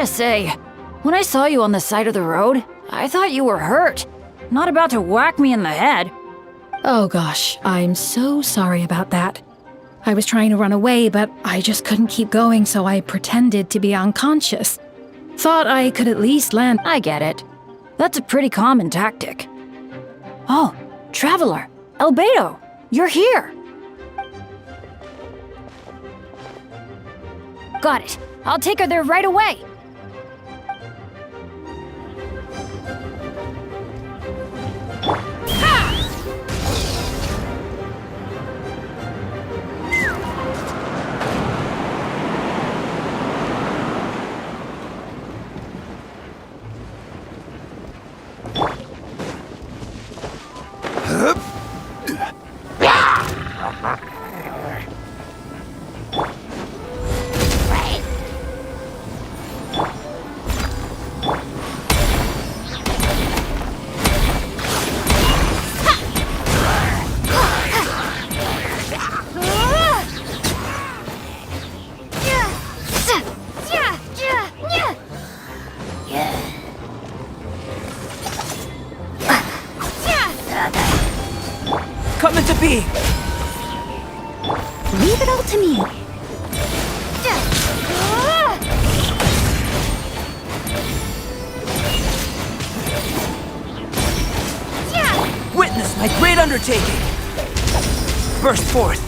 Gotta say, when I saw you on the side of the road, I thought you were hurt. Not about to whack me in the head. Oh gosh, I'm so sorry about that. I was trying to run away, but I just couldn't keep going, so I pretended to be unconscious. Thought I could at least land. I get it. That's a pretty common tactic. Oh, Traveler, Albedo, you're here. Got it. I'll take her there right away. Coming to be! Leave it all to me. Witness my great undertaking! Burst forth!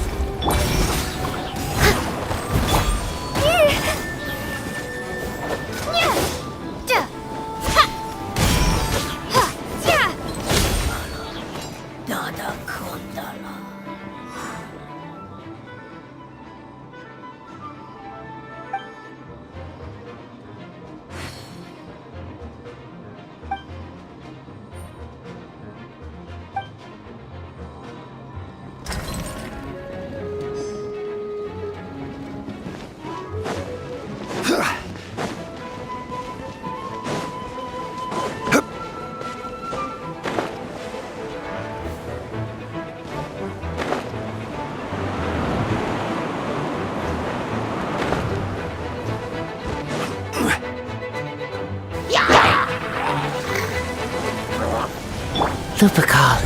Lupercal,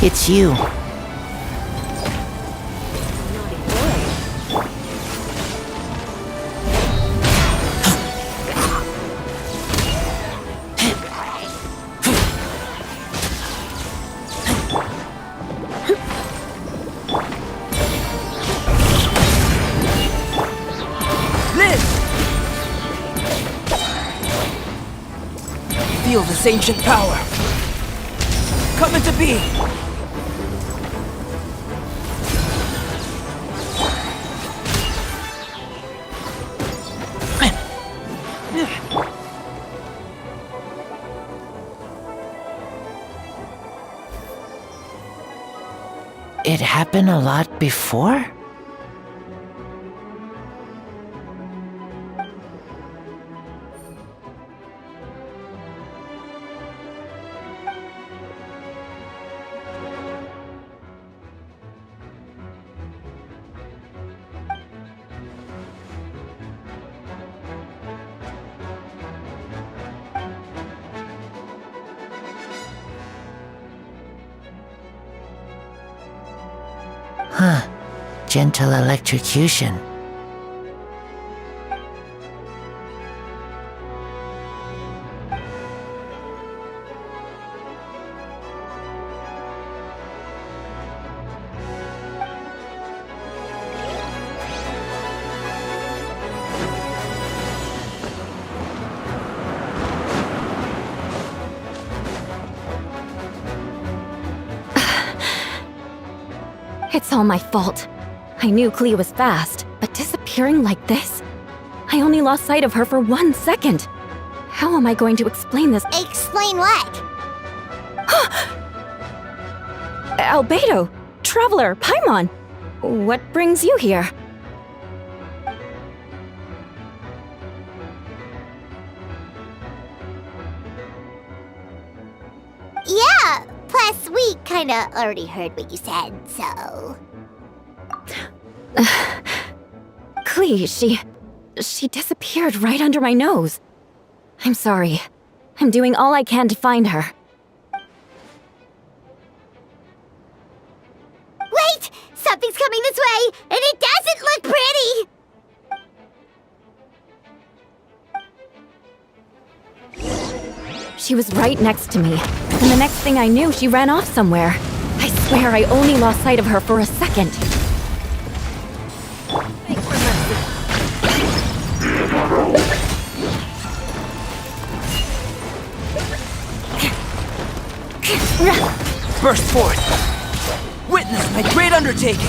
it's you. Feel this ancient power. Coming to be. It happened a lot before? Huh. Gentle electrocution. It's all my fault. I knew Klee was fast, but disappearing like this? I only lost sight of her for 1 second. How am I going to explain this? Explain what? Albedo, Traveler, Paimon, what brings you here? Yeah, plus we kinda already heard what you said, so... Klee, she disappeared right under my nose. I'm sorry. I'm doing all I can to find her. Wait! Something's coming this way, and it doesn't look pretty! She was right next to me, and the next thing I knew, she ran off somewhere. I swear I only lost sight of her for a second. Burst forth! Witness my great undertaking!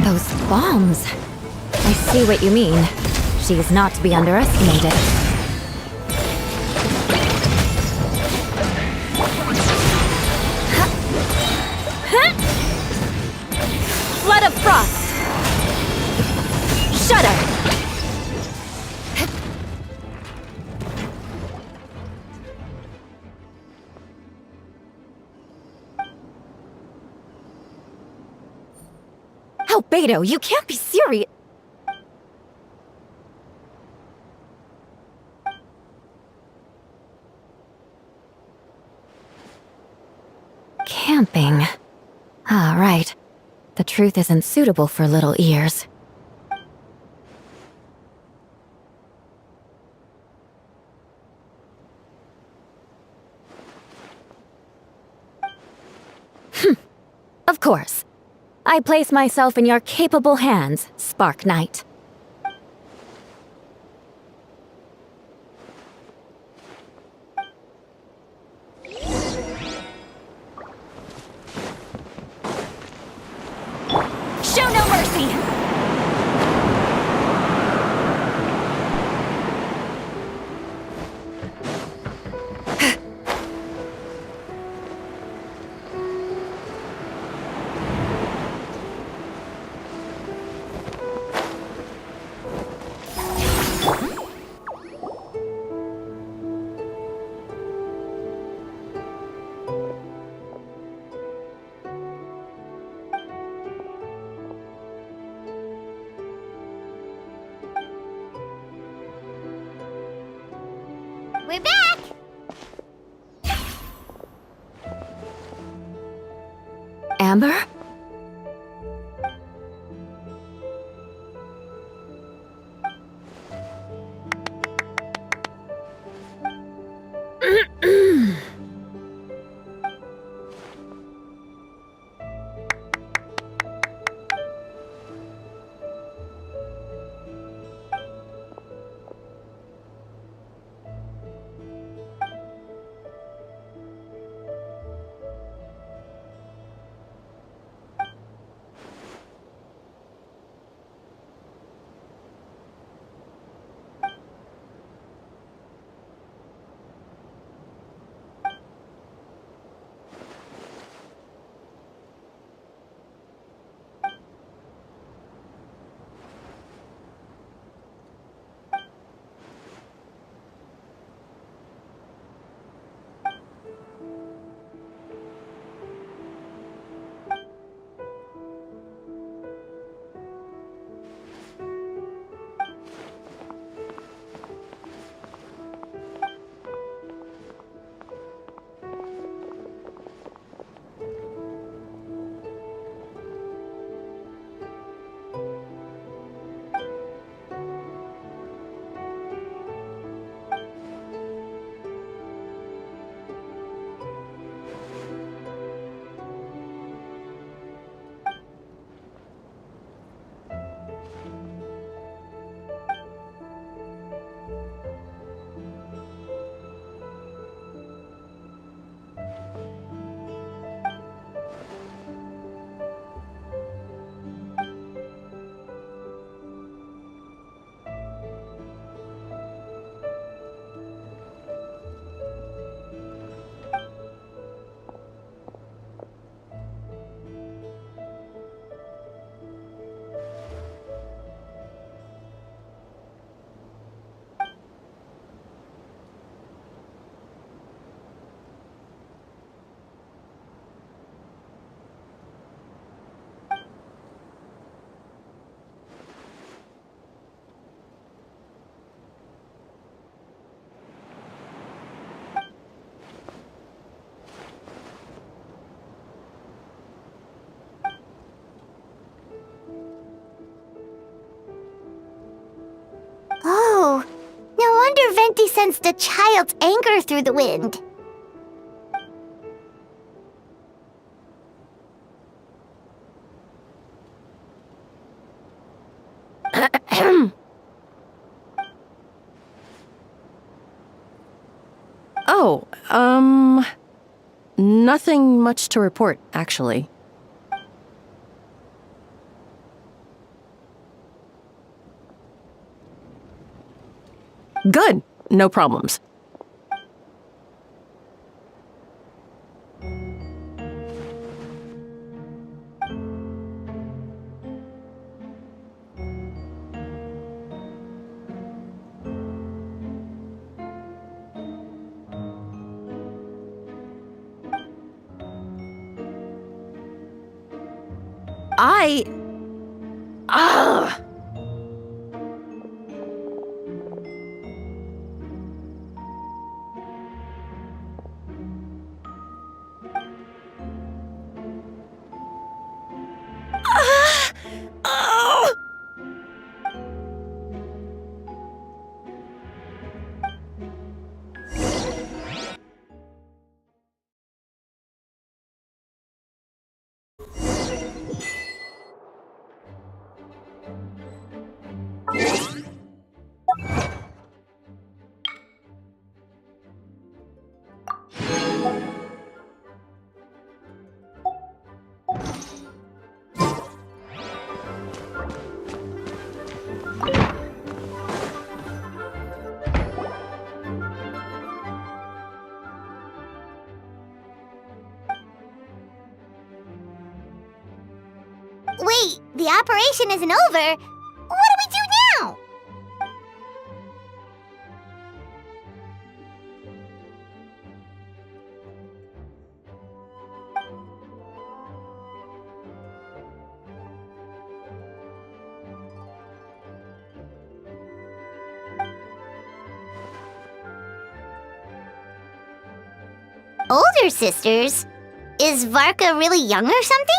Those bombs. I see what you mean. She is not to be underestimated. Flood of frost! Shudder! Albedo, you can't be serious. Camping. Ah, right. The truth isn't suitable for little ears. Of course. I place myself in your capable hands, Spark Knight. Show no mercy! We're back! Amber? sensed a child's anger through the wind. Oh, nothing much to report, actually. Good. No problems. Wait, the operation isn't over. What do we do now? Older sisters? Is Varka really young or something?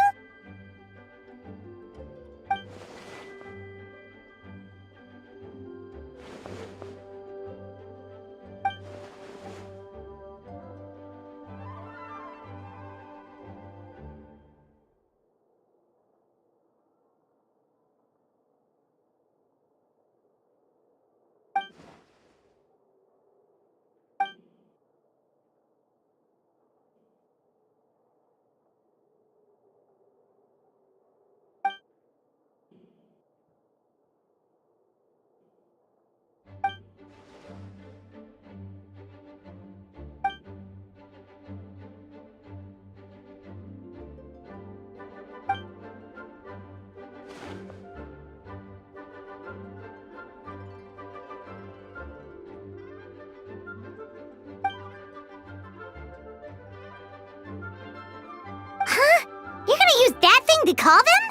Huh? You're gonna use that thing to call them?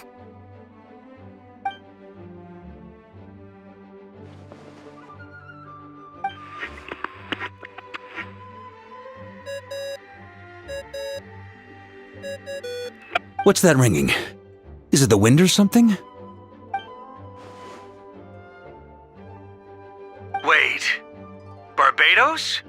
What's that ringing? Is it the wind or something? Wait. Barbados?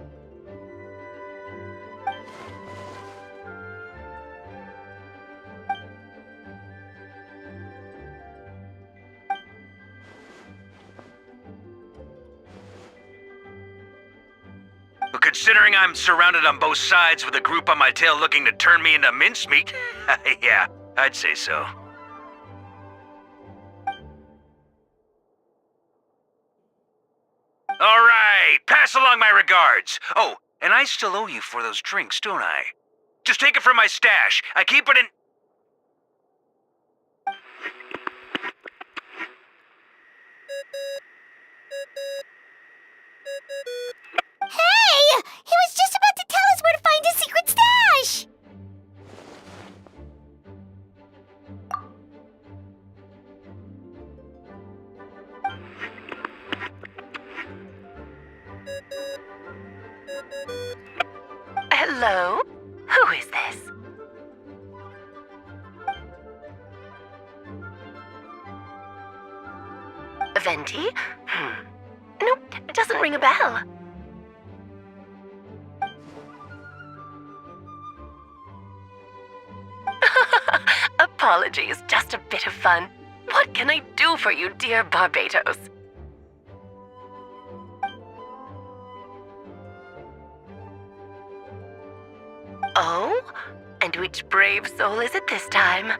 Well, considering I'm surrounded on both sides with a group on my tail looking to turn me into mincemeat, yeah, I'd say so. All right, pass along my regards. Oh, and I still owe you for those drinks, don't I? Just take it from my stash. I keep it in... Hey! He was just about to tell us where to find his secret stash! Hello? Who is this? Venti? Nope, it doesn't ring a bell. apologies, just a bit of fun. What can I do for you, dear Barbatos? Oh? And which brave soul is it this time?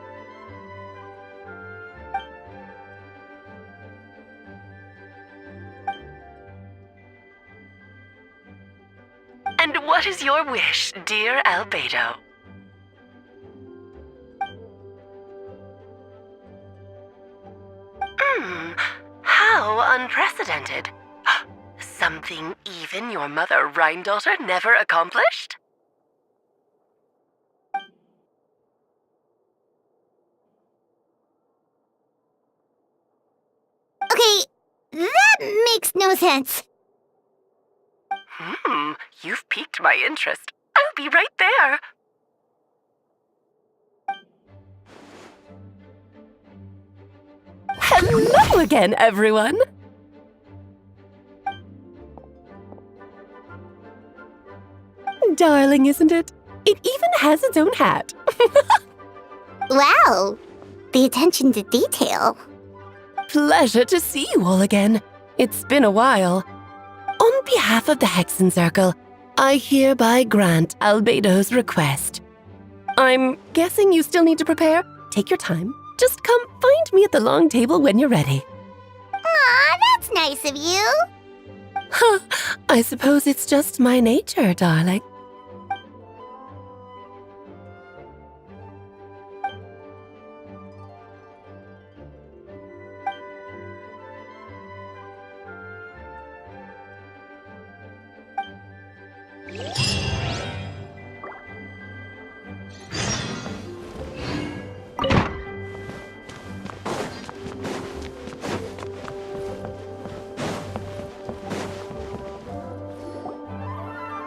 And what is your wish, dear Albedo? How unprecedented. Something even your mother Rheindotter never accomplished? Okay, that makes no sense. You've piqued my interest. I'll be right there. Hello again, everyone. Darling, isn't it? It even has its own hat. Wow, the attention to detail. Pleasure to see you all again. It's been a while. On behalf of the Hexen Circle, I hereby grant Albedo's request. I'm guessing you still need to prepare? Take your time. Just come find me at the long table when you're ready. Aw, that's nice of you. Huh, I suppose it's just my nature, darling.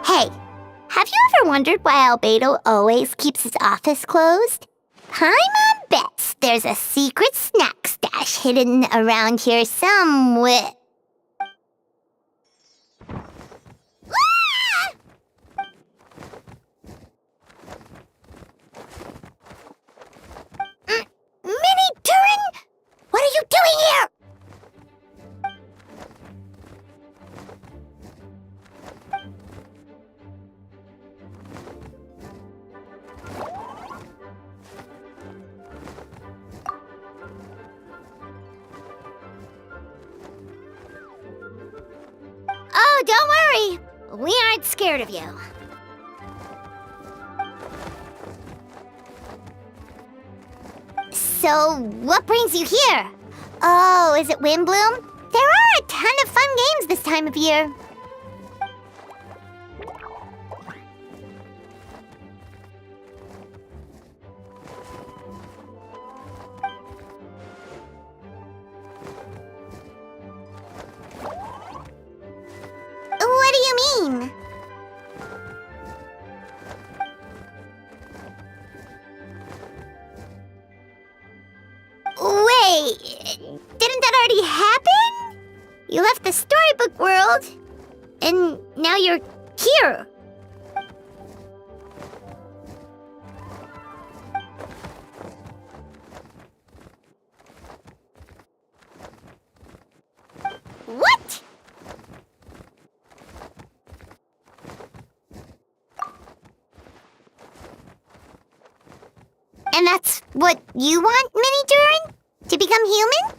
Hey, have you ever wondered why Albedo always keeps his office closed? Paimon bets there's a secret snack stash hidden around here somewhere. Mini Turin? What are you doing here? Oh, don't worry. We aren't scared of you. So, what brings you here? Oh, is it Windbloom? There are a ton of fun games this time of year. What do you mean? Wait, didn't that already happen? You left the storybook world, and now you're here. What? And that's what you want, Mini Durin? To become human?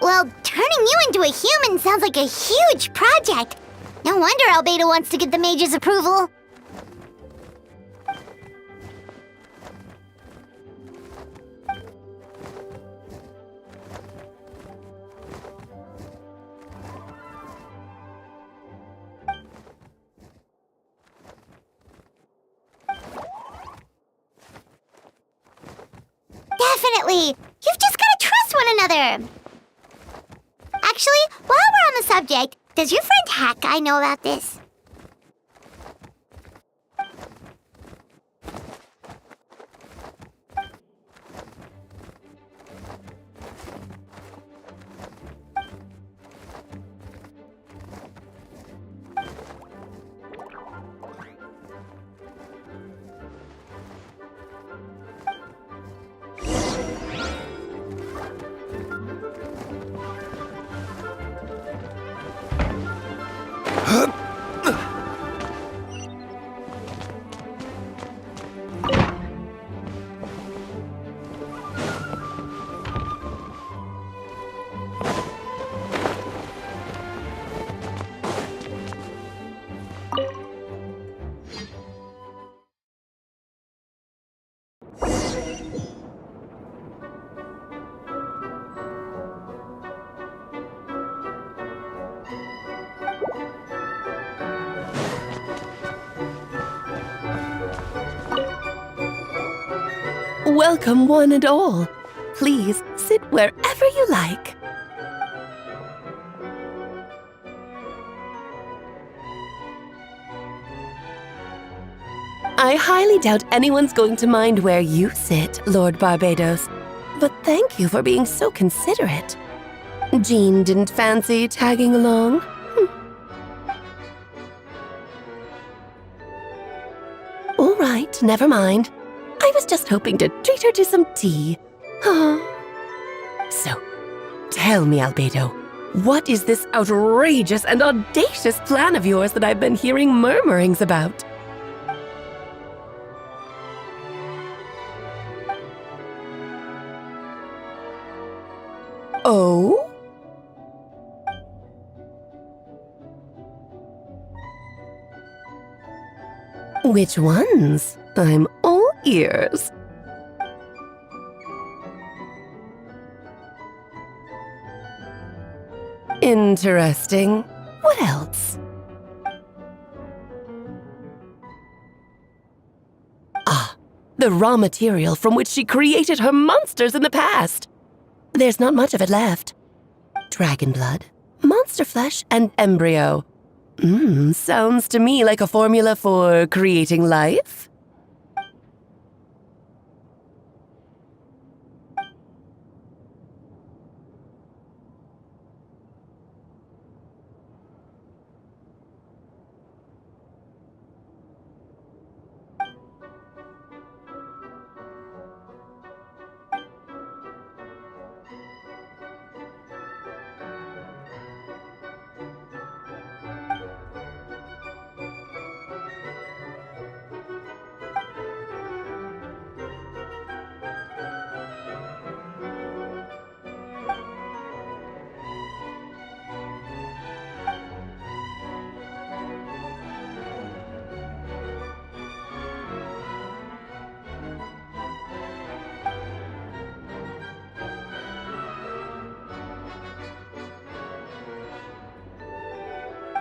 Well, Turning you into a human sounds like a huge project. No wonder Albedo wants to get the mage's approval. Definitely! You've just gotta trust one another! Actually, while we're on the subject, does your friend Hack know about this? Welcome, one and all. Please sit wherever you like. I highly doubt anyone's going to mind where you sit, Lord Barbados. But thank you for being so considerate. Jean didn't fancy tagging along? All right, never mind. I was just hoping to treat her to some tea. So, tell me, Albedo, what is this outrageous and audacious plan of yours that I've been hearing murmurings about? Oh? Which ones? I'm all ears. Interesting. What else? Ah, the raw material from which she created her monsters in the past. There's not much of it left. Dragon blood, monster flesh, and embryo. Sounds to me like a formula for creating life.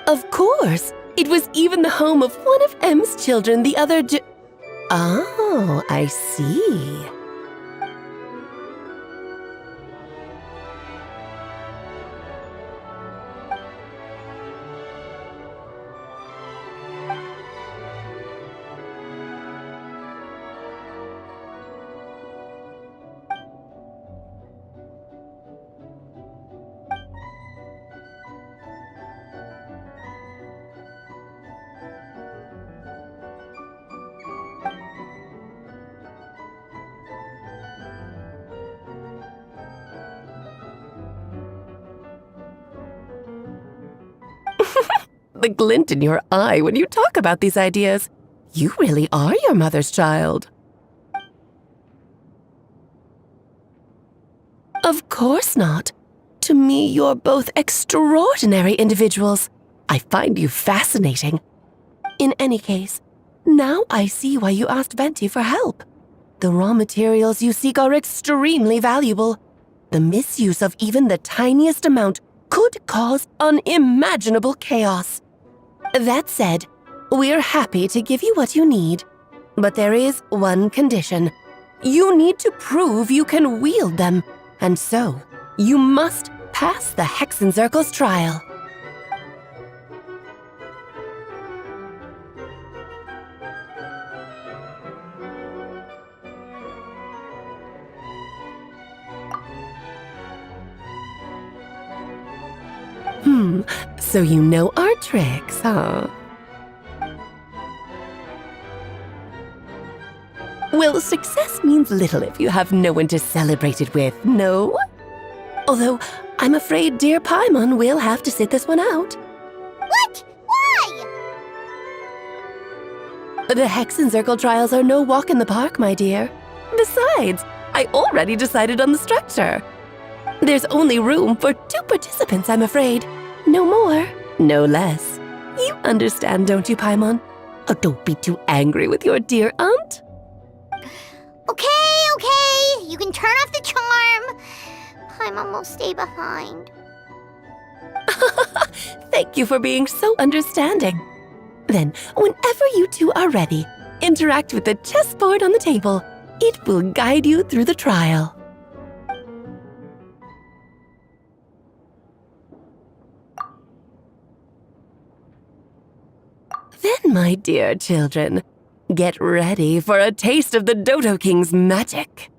Of course! It was even the home of one of M's children the other day. Oh, I see. The glint in your eye when you talk about these ideas. You really are your mother's child. Of course not. to me you're both extraordinary individuals. I find you fascinating. In any case, now I see why you asked Venti for help. The raw materials you seek are extremely valuable. The misuse of even the tiniest amount could cause unimaginable chaos. That said, we're happy to give you what you need. But there is one condition. You need to prove you can wield them, and so you must pass the Hexenzirkel's trial. So you know our tricks, huh? Well, success means little if you have no one to celebrate it with, no? Although, I'm afraid dear Paimon will have to sit this one out. What? Why? The Hexenzirkel trials are no walk in the park, my dear. Besides, I already decided on the structure. There's only room for 2 participants, I'm afraid. No more, no less. You understand, don't you, Paimon? Oh, don't be too angry with your dear aunt. Okay. You can turn off the charm. Paimon will stay behind. Thank you for being so understanding. Then, whenever you two are ready, interact with the chessboard on the table. It will guide you through the trial. Then, my dear children, get ready for a taste of the Dodo King's magic.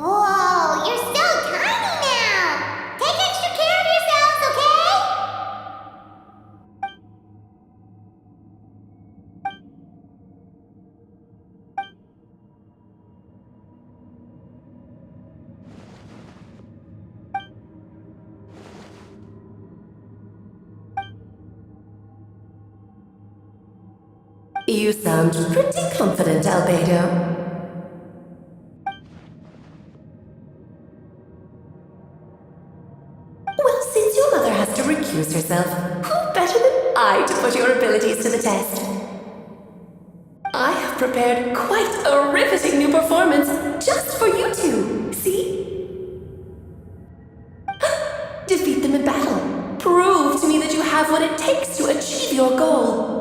Whoa, you're so tiny now! Take extra care of yourselves, okay? You sound pretty confident, Albedo. Well, since your mother has to recuse herself, who better than I to put your abilities to the test? I have prepared quite a riveting new performance just for you two, see? Defeat them in battle. Prove to me that you have what it takes to achieve your goal.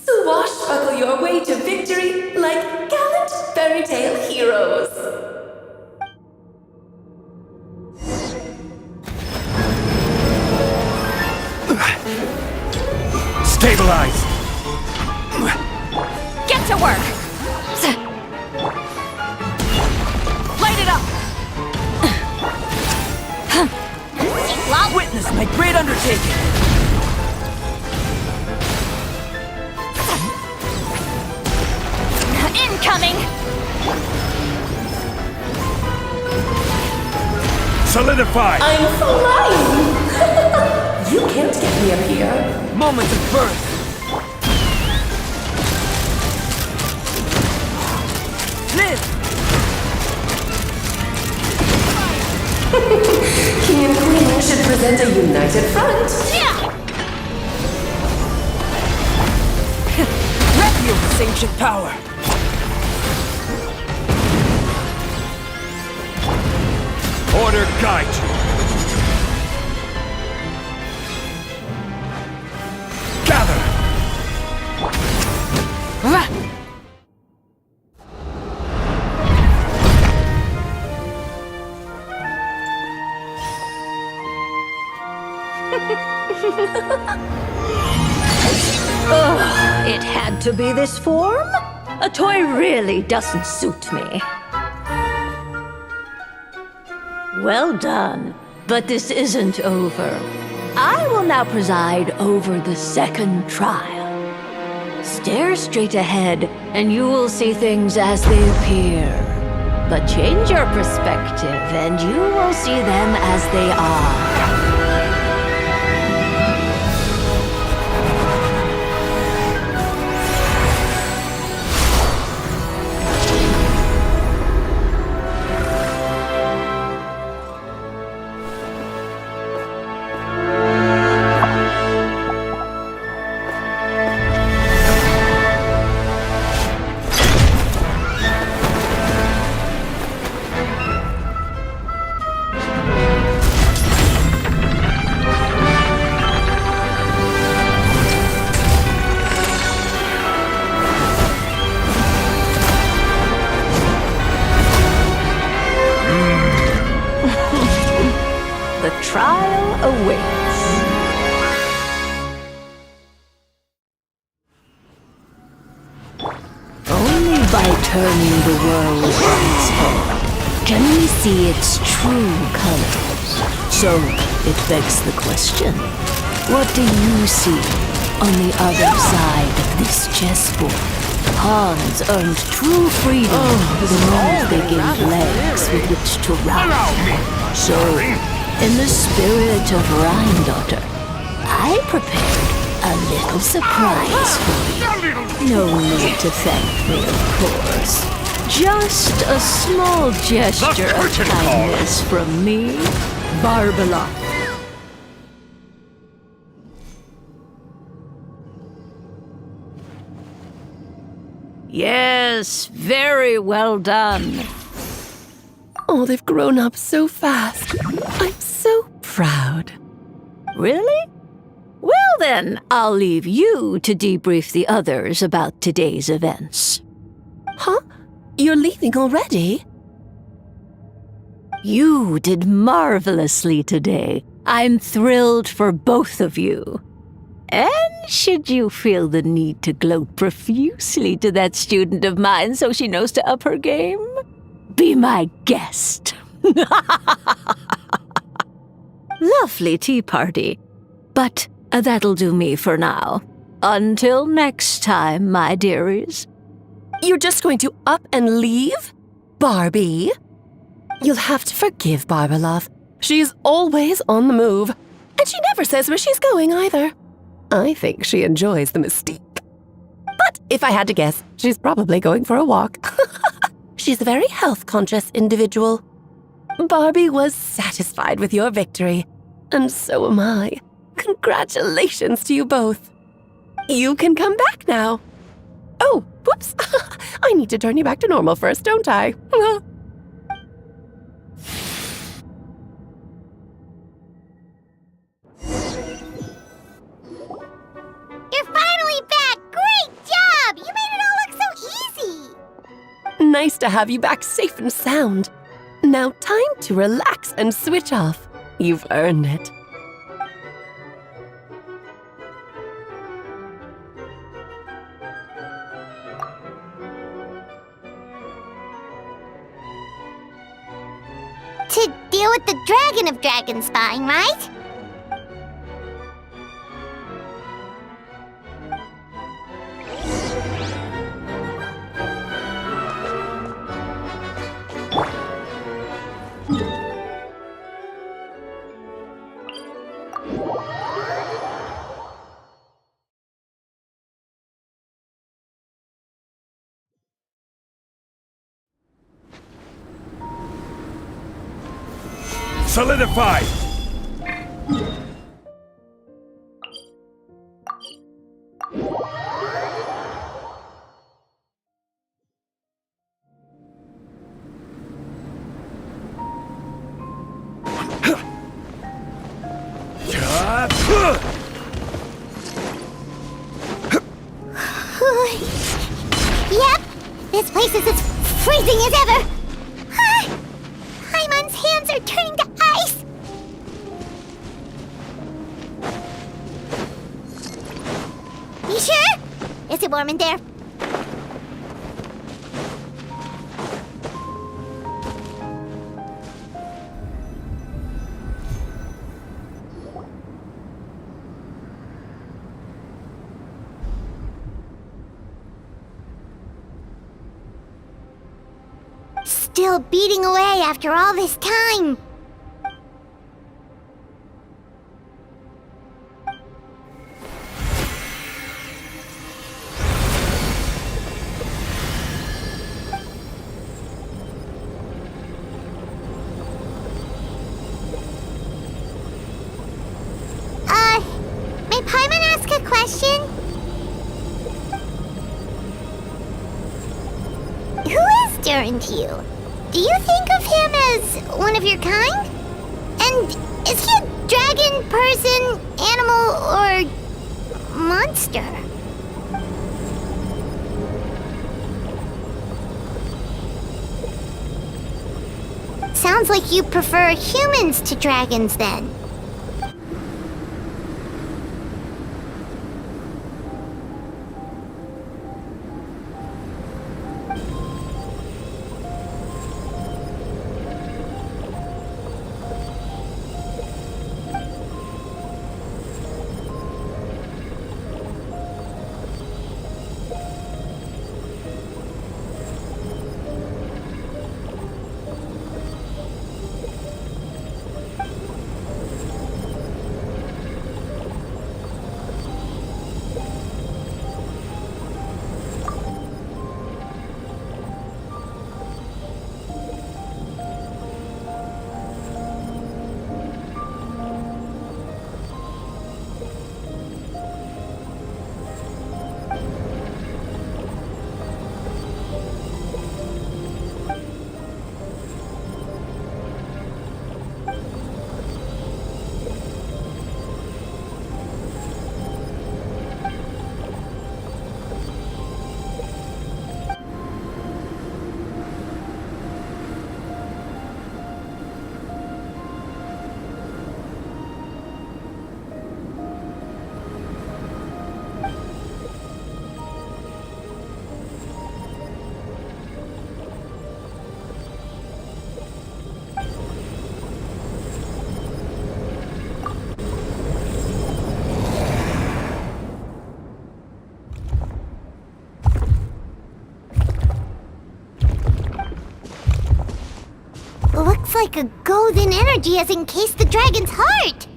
Swashbuckle your way to victory like gallant fairy tale heroes. Stabilize! Get to work! Light it up! Witness my great undertaking! Incoming! Solidify! I'm flying! You can't get me up here. Moment of birth! Live! King and Queen should present a united front. Yeah! Feel this ancient power! Order guide you! Gather! Ugh, it had to be this form? A toy really doesn't suit me. Well done, but this isn't over. I will now preside over the second trial. Stare straight ahead, and you will see things as they appear. But change your perspective, and you will see them as they are. The trial awaits. Only by turning the world on its head can we see its true colors. So, it begs the question, what do you see on the other side of this chessboard? Pawns earned true freedom the moment they gained legs with which to run. So, in the spirit of Rhine-Daughter, I prepared a little surprise for you. No need to thank me, of course. Just a small gesture of kindness from me, Barbala. Yes, very well done. Oh, they've grown up so fast. I'm so proud. Really? Well then, I'll leave you to debrief the others about today's events. Huh? You're leaving already? You did marvelously today. I'm thrilled for both of you. And should you feel the need to gloat profusely to that student of mine so she knows to up her game, be my guest. Lovely tea party. But that'll do me for now. Until next time, my dearies. You're just going to up and leave? Barbie? You'll have to forgive Barbalov. She's always on the move. And she never says where she's going either. I think she enjoys the mystique. But if I had to guess, she's probably going for a walk. She's a very health-conscious individual. Barbie was satisfied with your victory, and so am I. Congratulations to you both. You can come back now. Oh, whoops. I need to turn you back to normal first, don't I? You're finally back! Great job! You made it all look so easy! Nice to have you back safe and sound. Now time to relax and switch off. You've earned it. to deal with the Dragon of Dragonspine, right? Solidify! Yep, this place is as freezing as ever. Paimon's hands are turning to ice. You sure? Is it warm in there? Still beating away after all this time. May Paimon ask a question? Who is Durin to you? Do you think of him as one of your kind? And is he a dragon, person, animal, or monster? Sounds like you prefer humans to dragons then. Looks like a golden energy has encased the dragon's heart.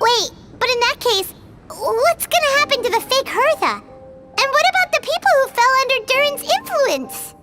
Wait, but in that case, what's gonna happen to the fake Hertha? And what about the people who fell under Durin's influence?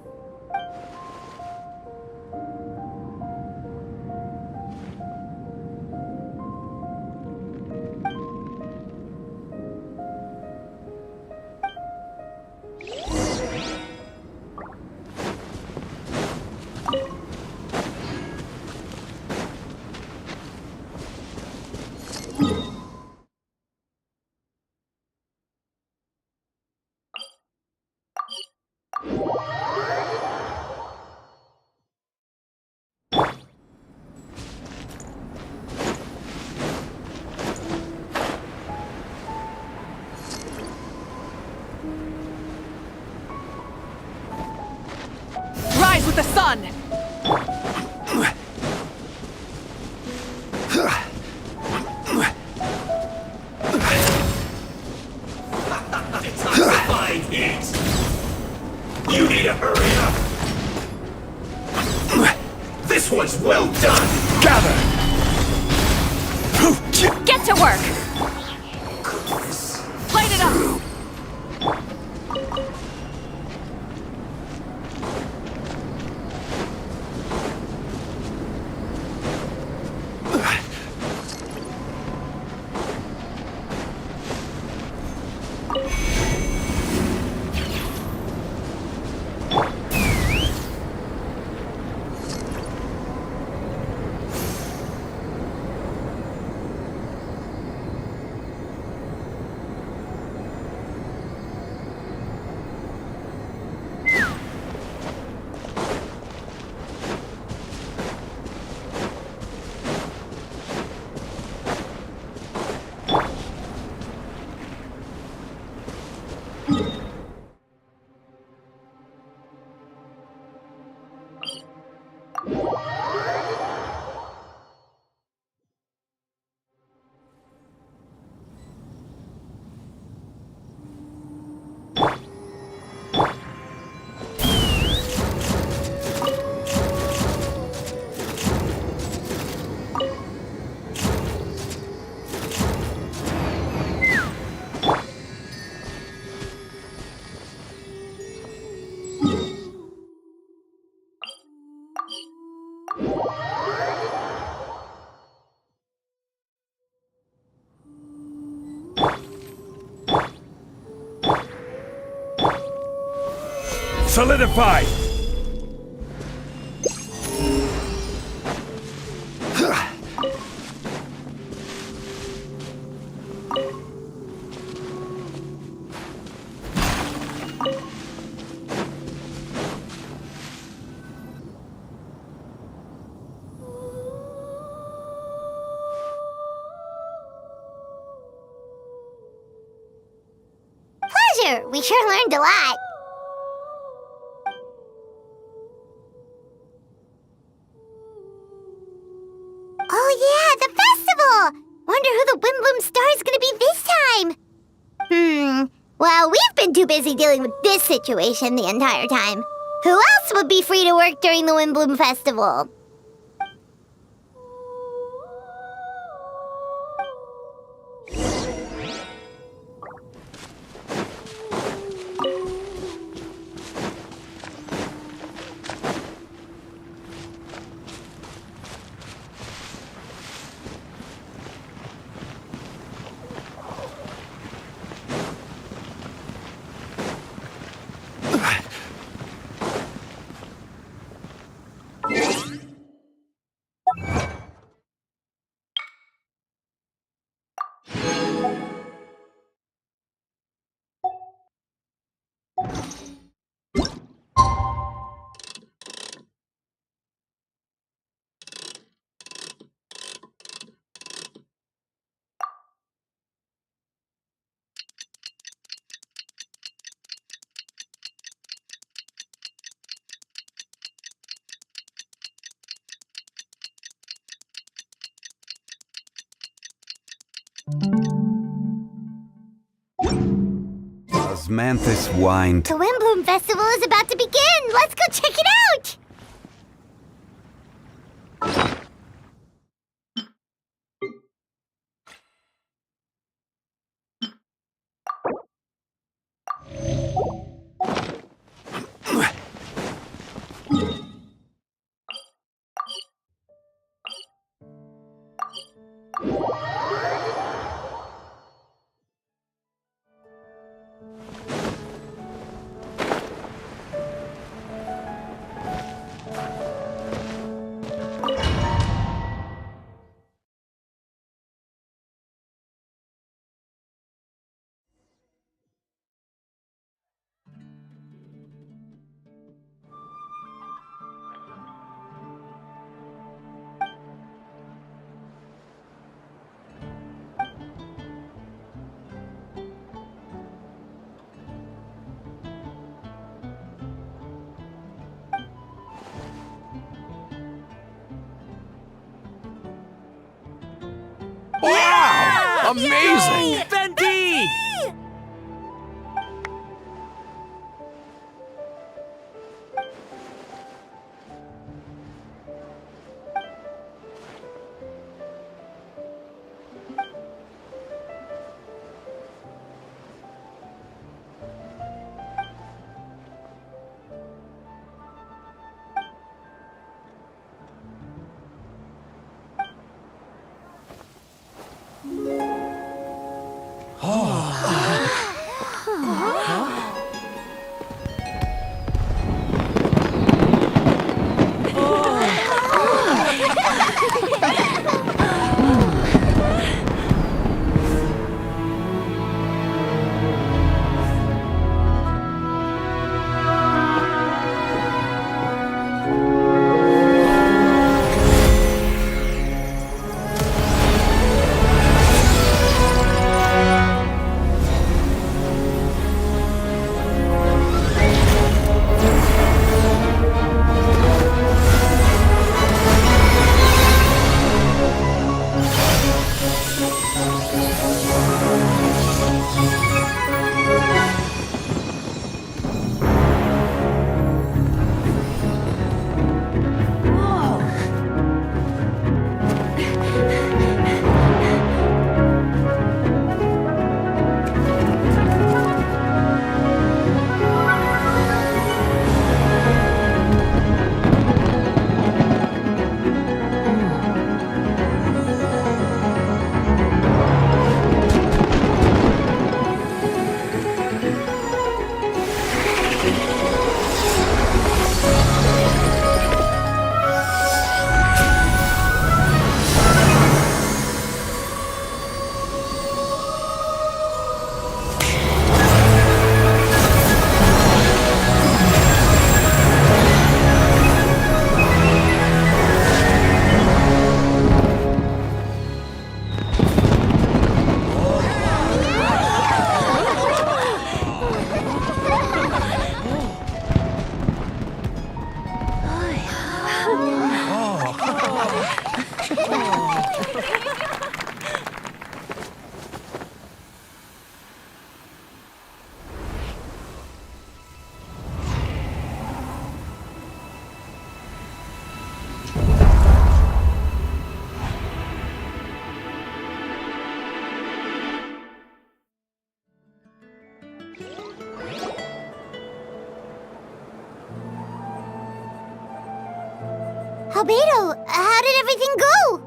Rise with the sun! Intensifying heat! You need to hurry up! This one's well done! Gather! Get to work! Light it up! Solidify! Pleasure! We sure learned a lot. Oh yeah, the festival! Wonder who the Windbloom Star is gonna be this time. Well, we've been too busy dealing with this situation the entire time. Who else would be free to work during the Windbloom Festival? Osmanthus whined. The Windbloom Festival is about to begin! Let's go check it out! Amazing! Venti! Albedo, how did everything go?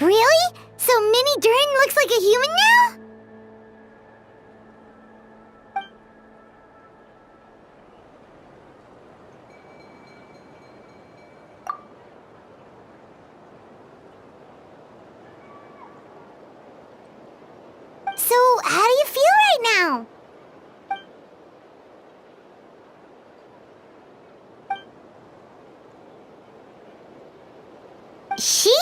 Really? So Mini Dern looks like a human now? So, how do you feel right now? She?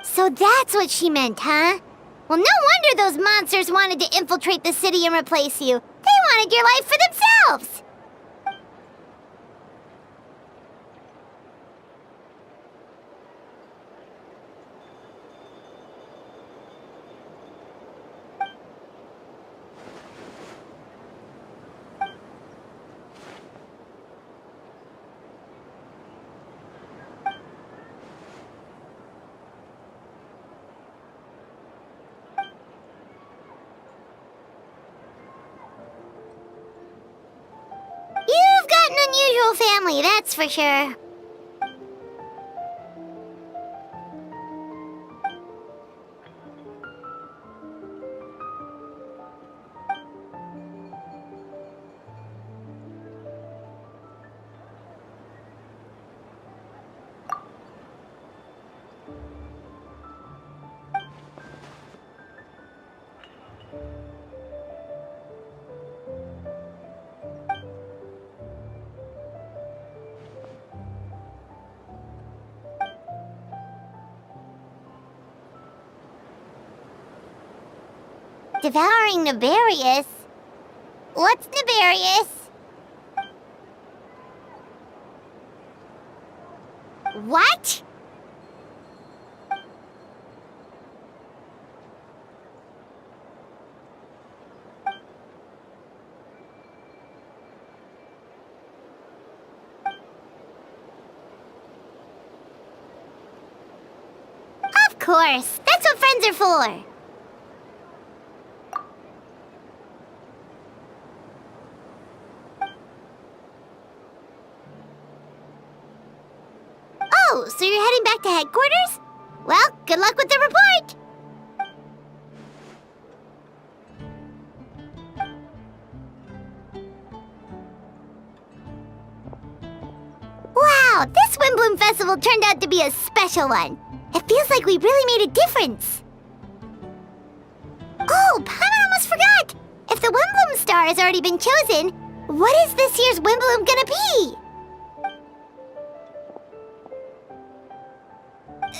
So that's what she meant, huh? Well, no wonder those monsters wanted to infiltrate the city and replace you. They wanted your life for themselves! You've got an unusual family, that's for sure. Devouring Nefarious? What's Nefarious? What? Of course, that's what friends are for. Oh, so you're heading back to headquarters? Well, good luck with the report! Wow, this Windbloom Festival turned out to be a special one. It feels like we really made a difference. Oh, Paimon almost forgot! If the Windbloom star has already been chosen, what is this year's Windbloom gonna be?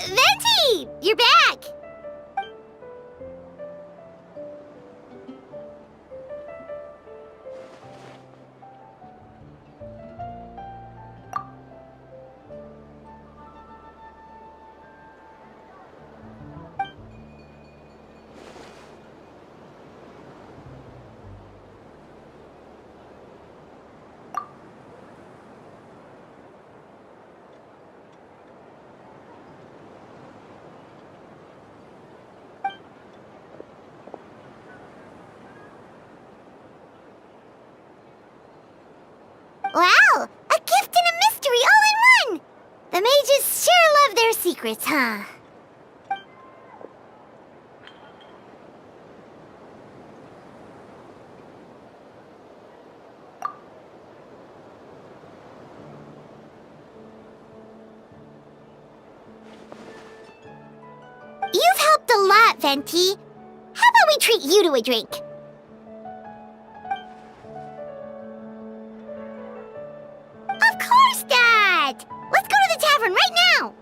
Venti! You're back! Wow! A gift and a mystery all in one! The mages sure love their secrets, huh? You've helped a lot, Venti. How about we treat you to a drink? Of course, Dad! Let's go to the tavern right now!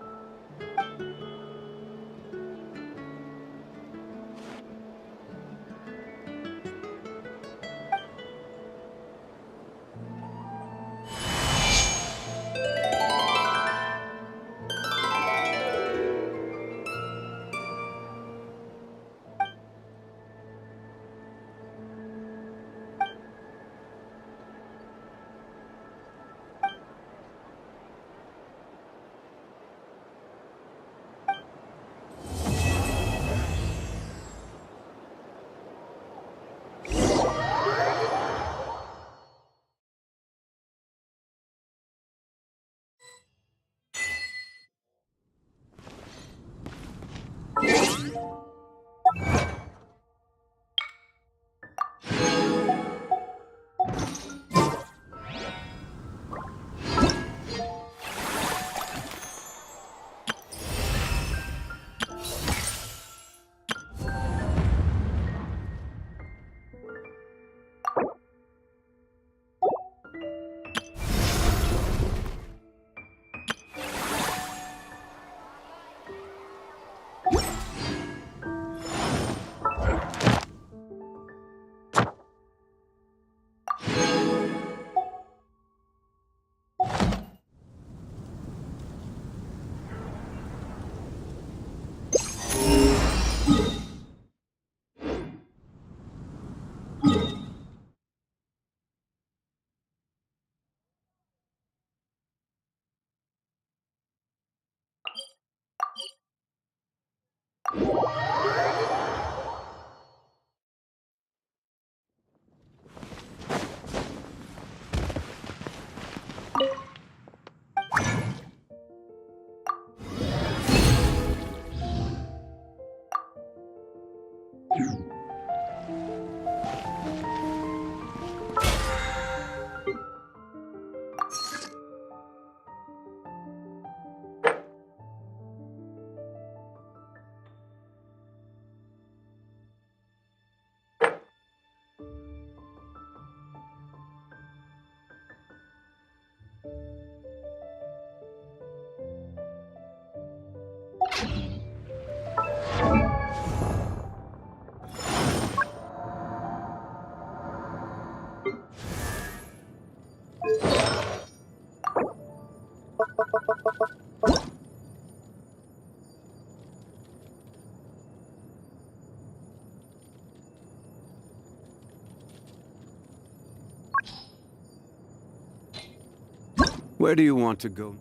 Where do you want to go?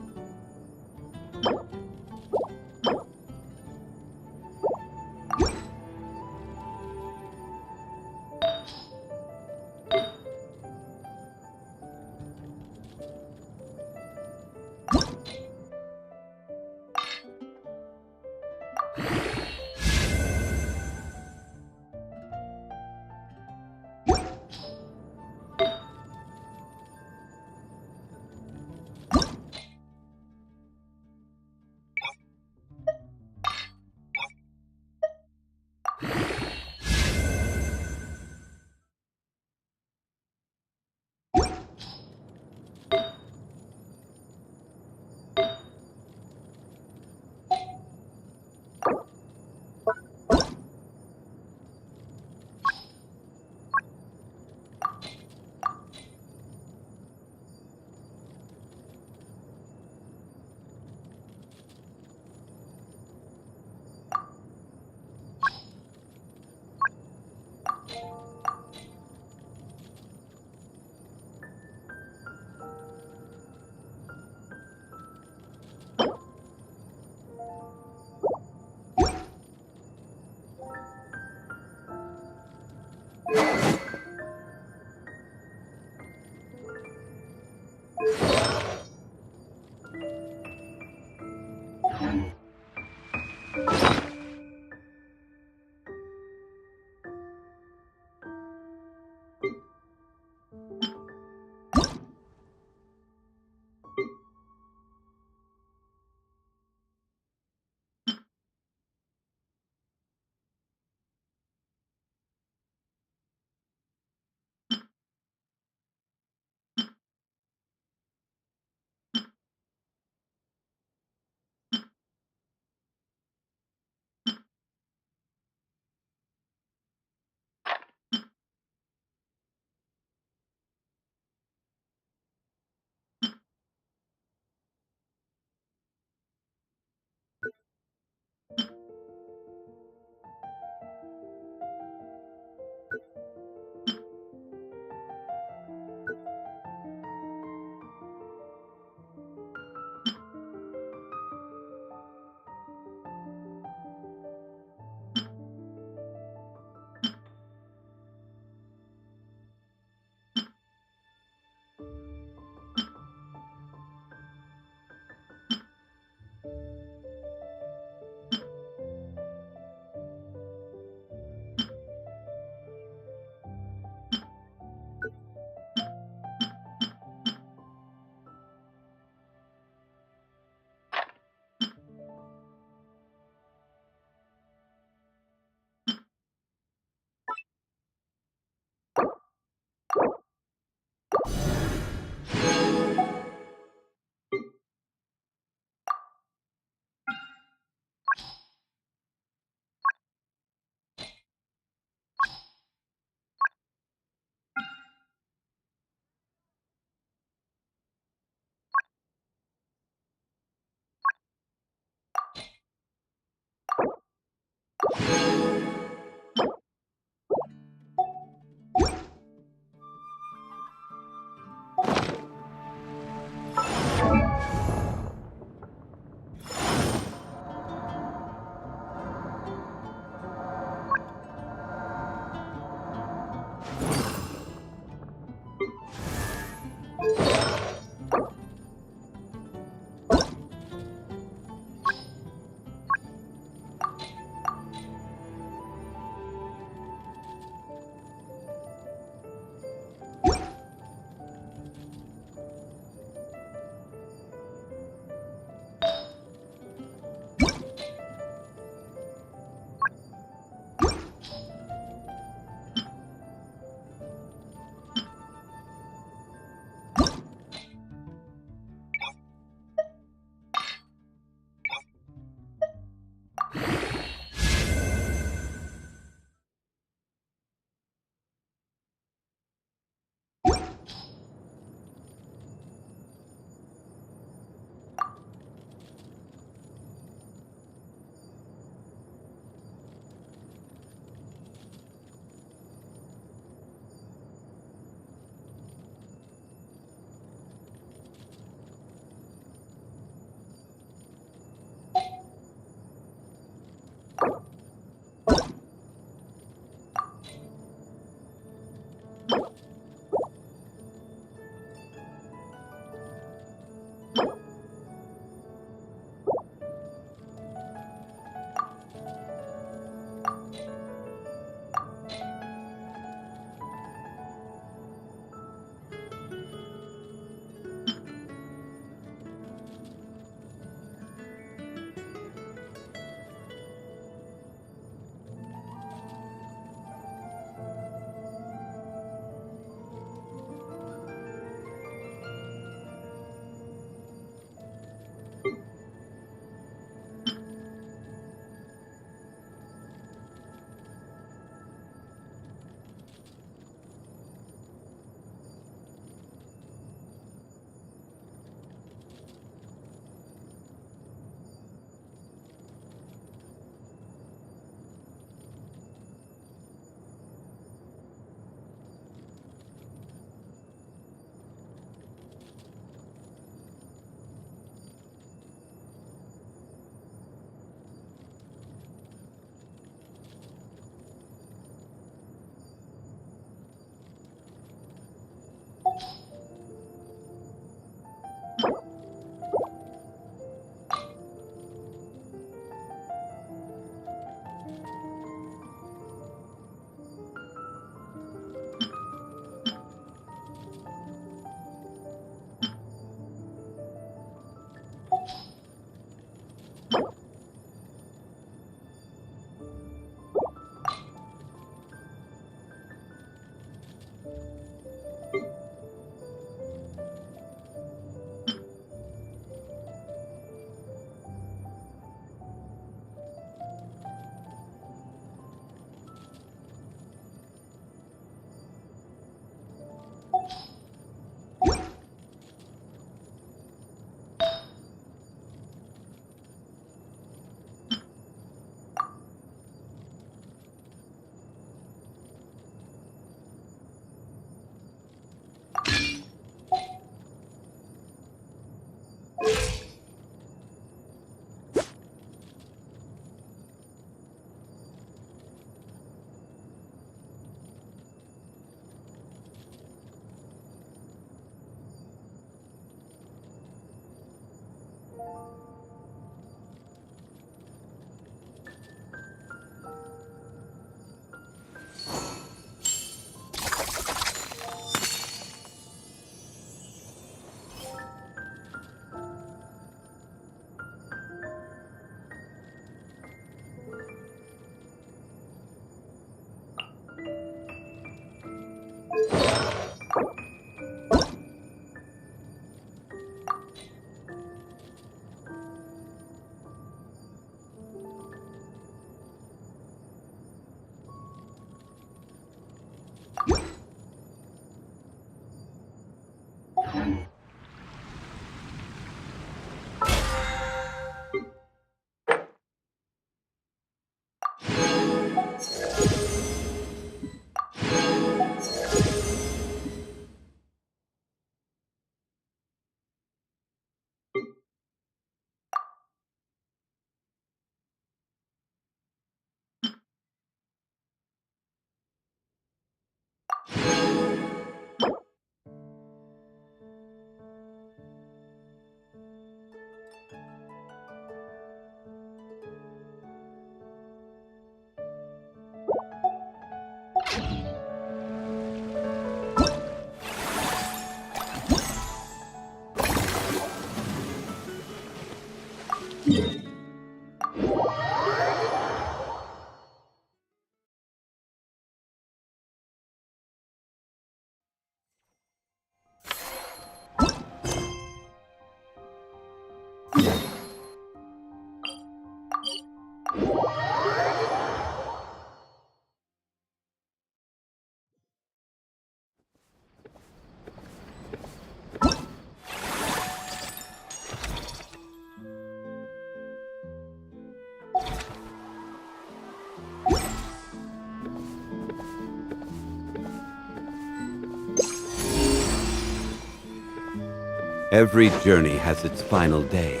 Every journey has its final day.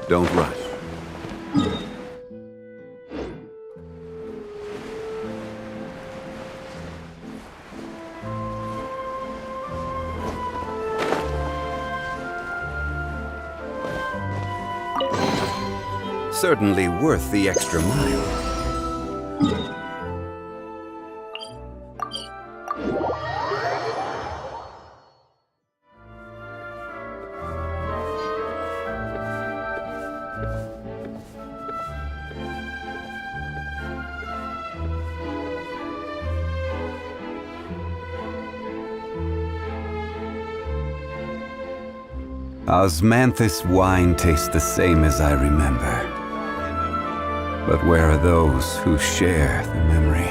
Don't rush. Certainly worth the extra mile. Osmanthus wine tastes the same as I remember. But where are those who share the memory?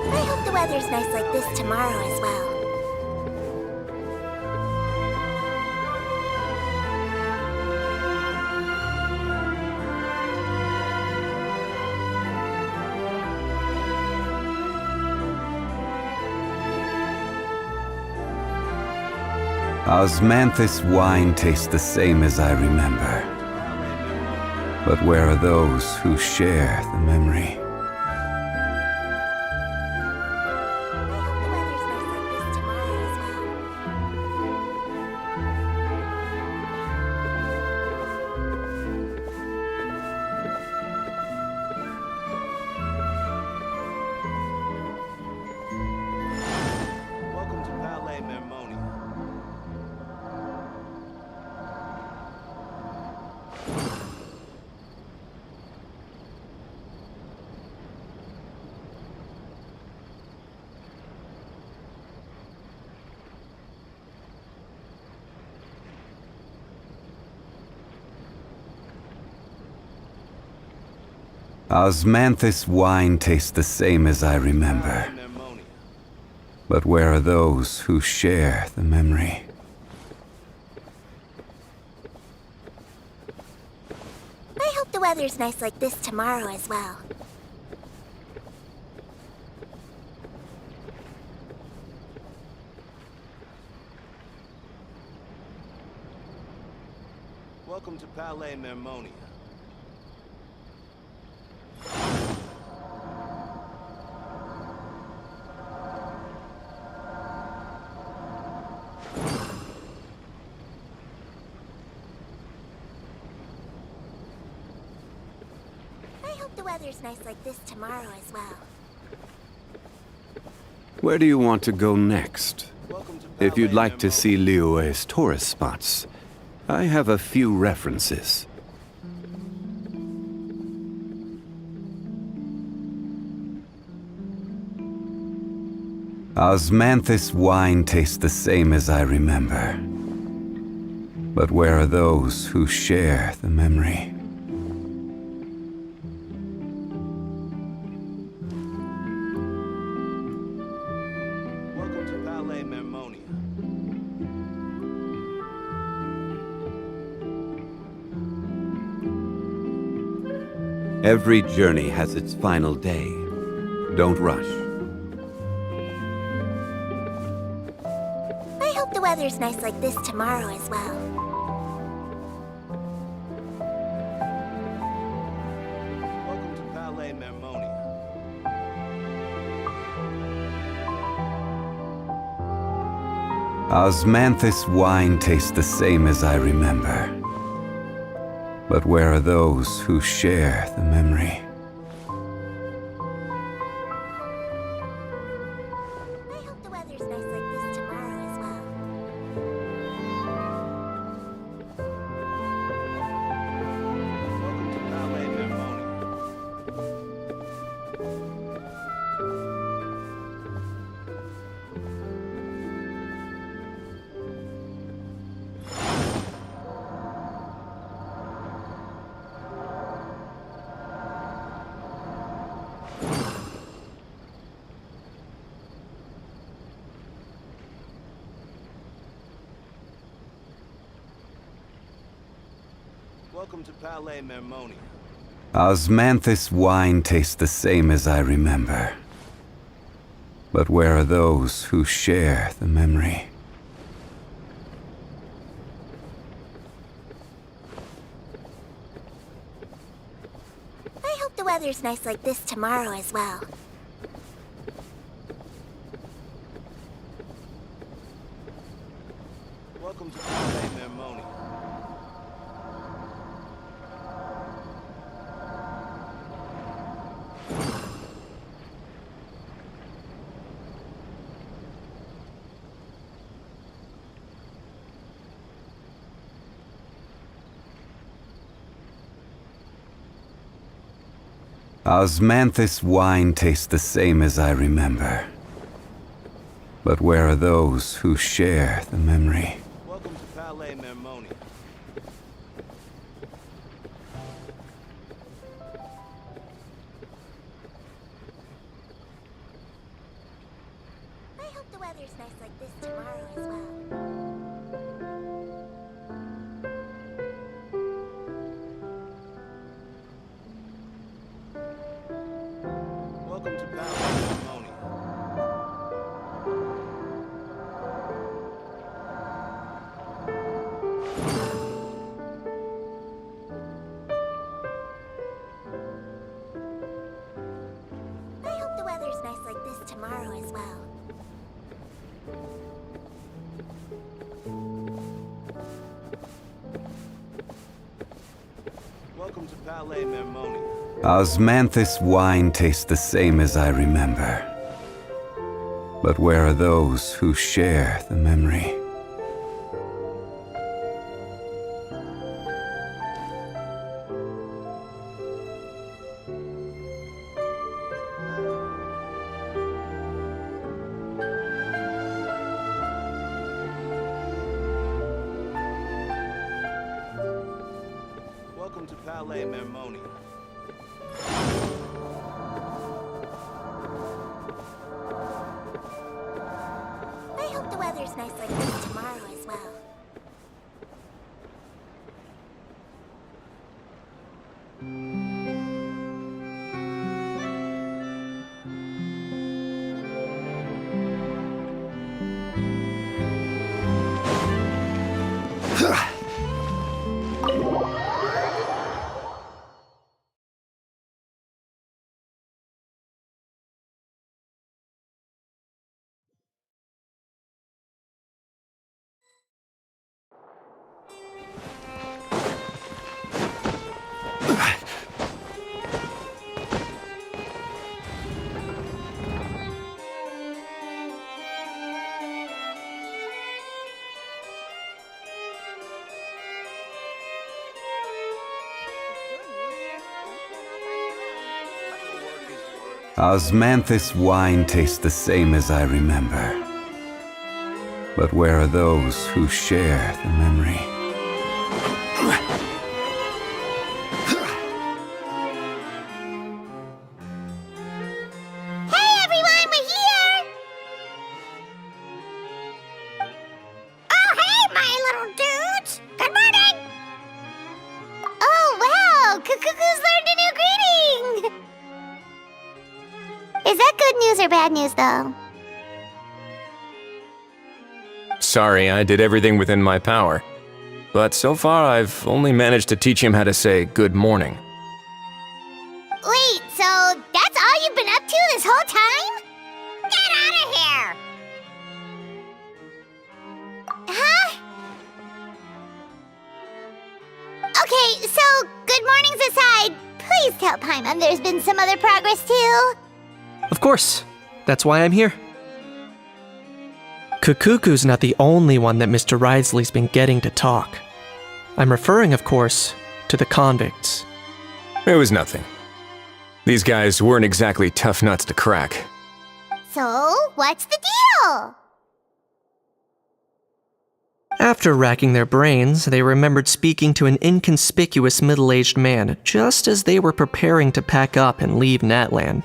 I hope the weather's nice like this tomorrow as well. Osmanthus wine tastes the same as I remember. But where are those who share the memory? Welcome to Palais Mermonia. Osmanthus wine tastes the same as I remember. But where are those who share the memory? I hope the weather's nice like this tomorrow as well. Welcome to Palais Mermonia. I hope the weather's nice like this tomorrow as well. Where do you want to go next? If you'd like to see Liyue's tourist spots, I have a few references. Osmanthus wine tastes the same as I remember. But where are those who share the memory? Welcome to Palais Mermonia. Every journey has its final day. Don't rush. I hope the weather's nice like this tomorrow as well. Welcome to Palais Mermonia. Osmanthus wine tastes the same as I remember. But where are those who share the memory? I hope the weather's nice like this tomorrow Welcome to Palais Mermonia. Osmanthus wine tastes the same as I remember. But where are those who share the memory? I hope the weather's nice like this tomorrow as well. Welcome to Palais Mermonia. Osmanthus wine tastes the same as I remember. But where are those who share the memory? Welcome to Palais Mermonia. I hope the weather's nice like this tomorrow as well. Welcome to Palais Mermonia. I hope the weather's nice like this tomorrow as well. Welcome to Palais Mermonia. Osmanthus wine tastes the same as I remember. But where are those who share the memory? Welcome to Palais Mermonia. I hope the weather's nice like this tomorrow as well. Osmanthus wine tastes the same as I remember. But where are those who share the memory? Hey everyone, we're here! Oh hey, my little dudes! Good morning! Oh wow, Cuckoo's learned a new greeting! Is that good news or bad news though? Sorry, I did everything within my power. But so far, I've only managed to teach him how to say good morning. Wait, so that's all you've been up to this whole time? Get out of here! Huh? Okay, so good mornings aside, please tell Paimon there's been some other progress too. Of course. That's why I'm here. Kukuku's not the only one that Mr. Ridesley's been getting to talk. I'm referring, of course, to the convicts. It was nothing. These guys weren't exactly tough nuts to crack. So, what's the deal? After racking their brains, they remembered speaking to an inconspicuous middle-aged man just as they were preparing to pack up and leave Natlan.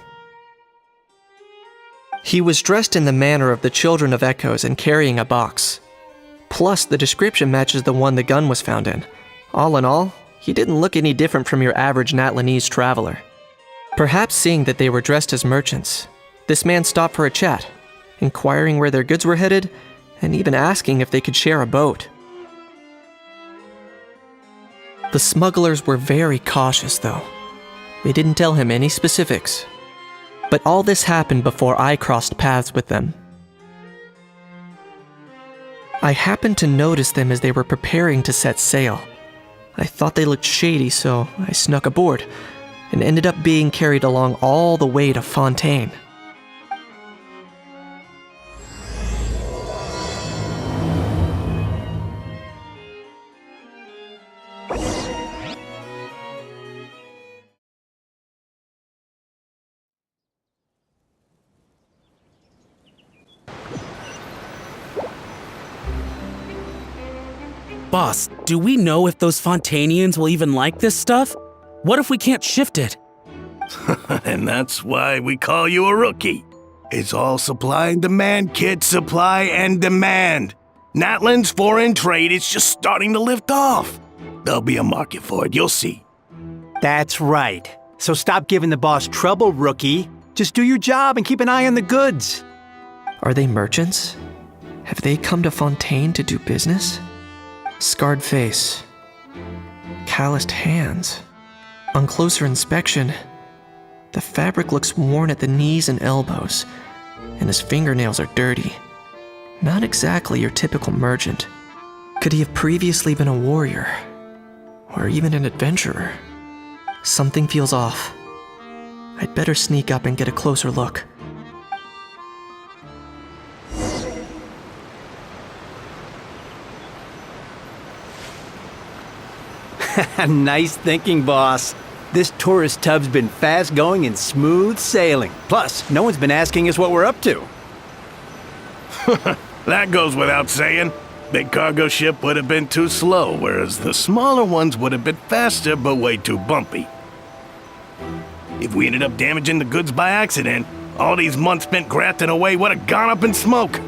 He was dressed in the manner of the Children of Echoes and carrying a box. Plus, the description matches the one the gun was found in. All in all, he didn't look any different from your average Natlanese traveler. Perhaps seeing that they were dressed as merchants, this man stopped for a chat, inquiring where their goods were headed, and even asking if they could share a boat. The smugglers were very cautious, though. They didn't tell him any specifics. But all this happened before I crossed paths with them. I happened to notice them as they were preparing to set sail. I thought they looked shady, so I snuck aboard, and ended up being carried along all the way to Fontaine. Boss, do we know if those Fontanians will even like this stuff? What if we can't shift it? And that's why we call you a rookie. It's all supply and demand, kid. Supply and demand. Natlan's foreign trade is just starting to lift off. There'll be a market for it, you'll see. That's right. So stop giving the boss trouble, rookie. Just do your job and keep an eye on the goods. Are they merchants? Have they come to Fontaine to do business? Scarred face. Calloused hands. On closer inspection, the fabric looks worn at the knees and elbows, and his fingernails are dirty. Not exactly your typical merchant. Could he have previously been a warrior? Or even an adventurer? Something feels off. I'd better sneak up and get a closer look. Nice thinking, boss. This tourist tub's been fast going and smooth sailing. Plus, no one's been asking us what we're up to. That goes without saying. Big cargo ship would have been too slow, whereas the smaller ones would have been faster but way too bumpy. If we ended up damaging the goods by accident, all these months spent grafting away would have gone up in smoke.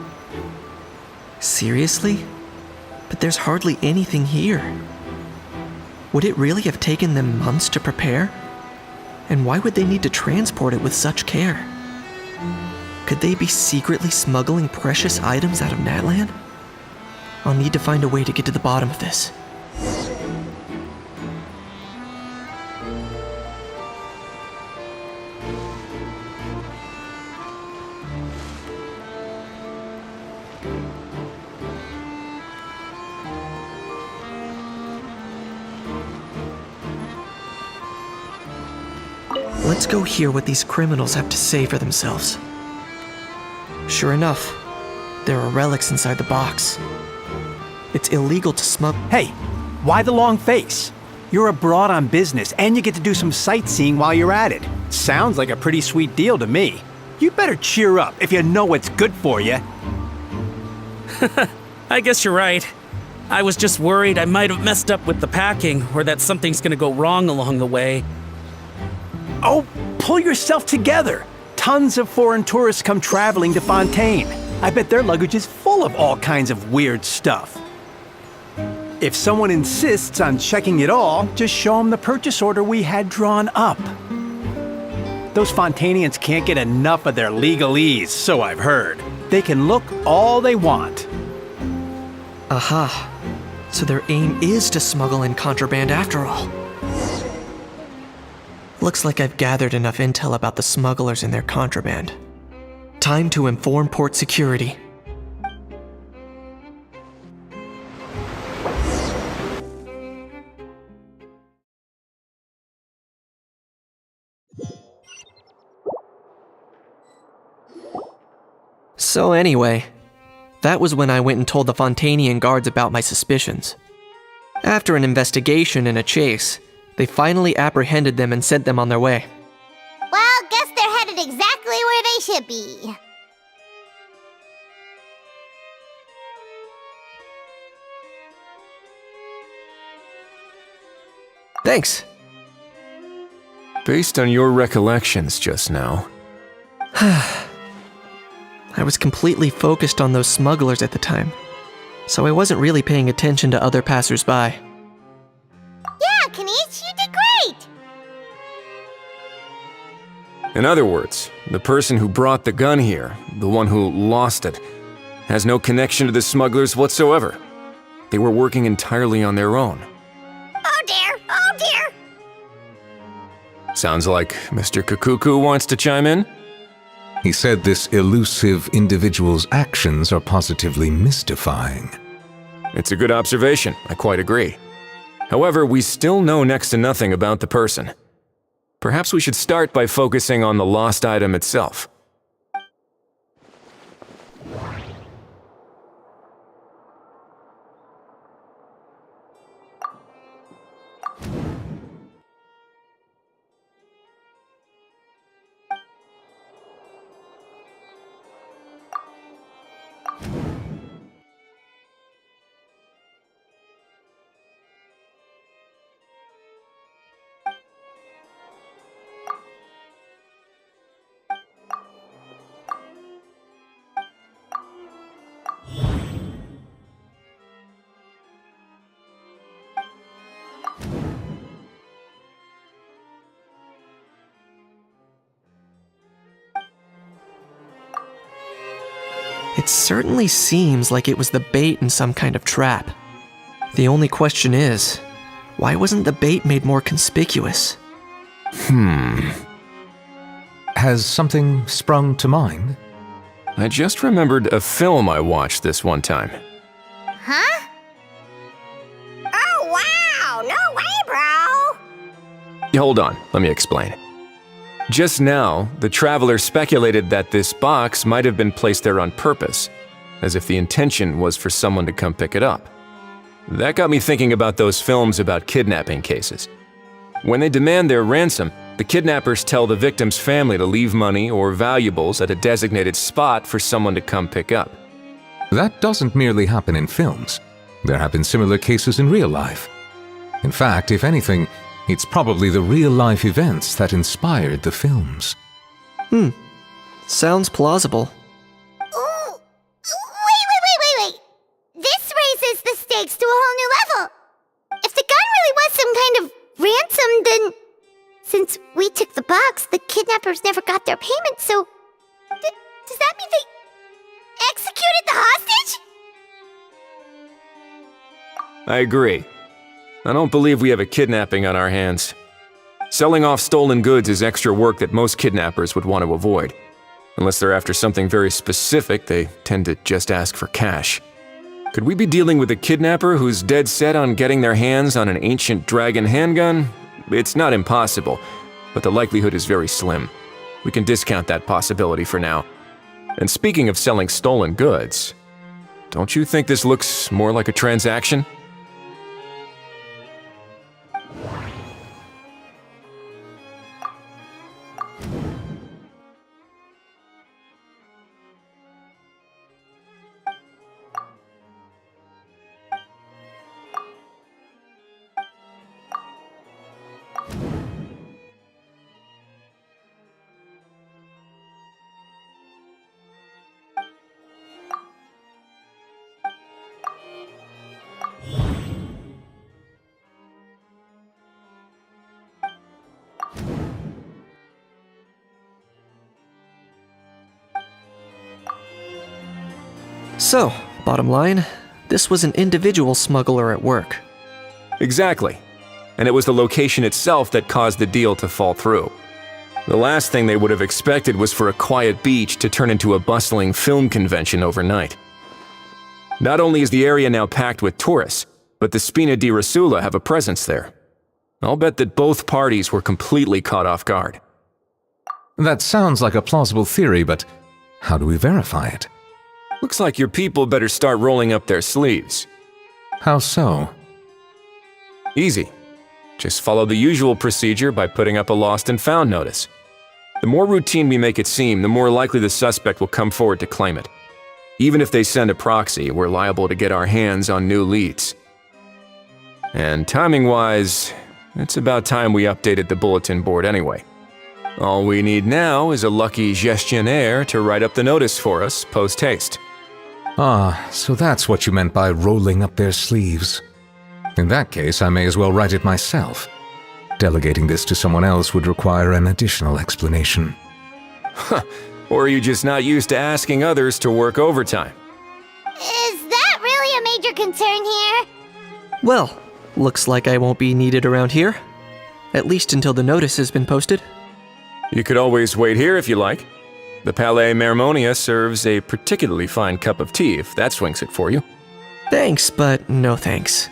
Seriously? But there's hardly anything here. Would it really have taken them months to prepare? And why would they need to transport it with such care? Could they be secretly smuggling precious items out of Natlan? I'll need to find a way to get to the bottom of this. Let's go hear what these criminals have to say for themselves. Sure enough, there are relics inside the box. It's illegal to smuggle. Hey, why the long face? You're abroad on business, and you get to do some sightseeing while you're at it. Sounds like a pretty sweet deal to me. You better cheer up if you know what's good for you. I guess you're right. I was just worried I might have messed up with the packing, or that something's gonna go wrong along the way. Oh, pull yourself together. Tons of foreign tourists come traveling to Fontaine. I bet their luggage is full of all kinds of weird stuff. If someone insists on checking it all, just show them the purchase order we had drawn up. Those Fontanians can't get enough of their legalese, so I've heard. They can look all they want. Aha. So their aim is to smuggle in contraband after all. Looks like I've gathered enough intel about the smugglers and their contraband. Time to inform port security. So anyway, that was when I went and told the Fontanian guards about my suspicions. After an investigation and a chase, they finally apprehended them and sent them on their way. Well, guess they're headed exactly where they should be. Thanks. Based on your recollections just now. I was completely focused on those smugglers at the time, so I wasn't really paying attention to other passersby. Yeah, can In other words, the person who brought the gun here, the one who lost it, has no connection to the smugglers whatsoever. They were working entirely on their own. Oh dear, oh dear. Sounds like Mr. Kakuku wants to chime in? He said this elusive individual's actions are positively mystifying. It's a good observation, I quite agree. However, we still know next to nothing about the person. Perhaps we should start by focusing on the lost item itself. It certainly seems like it was the bait in some kind of trap. The only question is, why wasn't the bait made more conspicuous? Has something sprung to mind? I just remembered a film I watched this one time. Huh? Oh, wow! No way, bro! Hold on, let me explain. Just now, the traveler speculated that this box might have been placed there on purpose, as if the intention was for someone to come pick it up. That got me thinking about those films about kidnapping cases. When they demand their ransom, the kidnappers tell the victim's family to leave money or valuables at a designated spot for someone to come pick up. That doesn't merely happen in films. There have been similar cases in real life. In fact, if anything, it's probably the real-life events that inspired the films. Sounds plausible. Ooh. Wait. This raises the stakes to a whole new level. If the gun really was some kind of ransom, then since we took the box, the kidnappers never got their payment, so does that mean they executed the hostage? I agree. I don't believe we have a kidnapping on our hands. Selling off stolen goods is extra work that most kidnappers would want to avoid. Unless they're after something very specific, they tend to just ask for cash. Could we be dealing with a kidnapper who's dead set on getting their hands on an ancient dragon handgun? It's not impossible, but the likelihood is very slim. We can discount that possibility for now. And speaking of selling stolen goods, don't you think this looks more like a transaction? So, bottom line, this was an individual smuggler at work. Exactly. And it was the location itself that caused the deal to fall through. The last thing they would have expected was for a quiet beach to turn into a bustling film convention overnight. Not only is the area now packed with tourists, but the Spina di Rosula have a presence there. I'll bet that both parties were completely caught off guard. That sounds like a plausible theory, but how do we verify it? Looks like your people better start rolling up their sleeves. How so? Easy. Just follow the usual procedure by putting up a lost and found notice. The more routine we make it seem, the more likely the suspect will come forward to claim it. Even if they send a proxy, we're liable to get our hands on new leads. And timing-wise, it's about time we updated the bulletin board anyway. All we need now is a lucky gestionnaire to write up the notice for us post-haste. Ah, so that's what you meant by rolling up their sleeves. In that case, I may as well write it myself. Delegating this to someone else would require an additional explanation. Or are you just not used to asking others to work overtime? Is that really a major concern here? Well, looks like I won't be needed around here. At least until the notice has been posted. You could always wait here if you like. The Palais Mermonia serves a particularly fine cup of tea if that swings it for you. Thanks, but no thanks.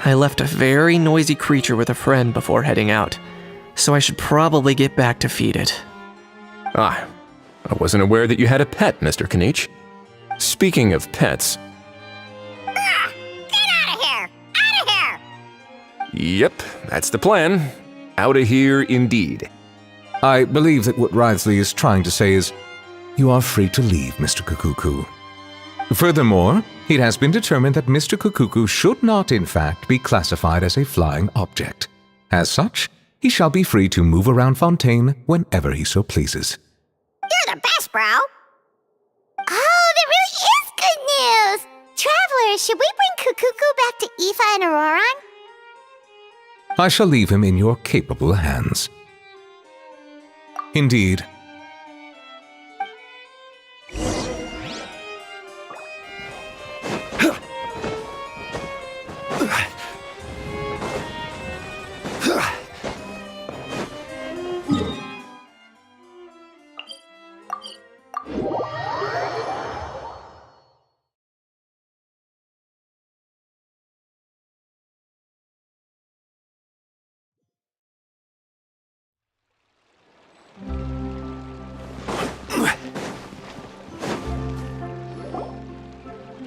I left a very noisy creature with a friend before heading out, so I should probably get back to feed it. Ah, I wasn't aware that you had a pet, Mr. Kanich. Speaking of pets... Get out of here! Out of here! Yep, that's the plan. Outta here indeed. I believe that what Wriothesley is trying to say is, you are free to leave, Mr. Kukuku. Furthermore, it has been determined that Mr. Kukuku should not, in fact, be classified as a flying object. As such, he shall be free to move around Fontaine whenever he so pleases. You're the best, bro! Oh, that really is good news! Travelers, should we bring Kukuku back to Aoife and Auroron? I shall leave him in your capable hands. Indeed.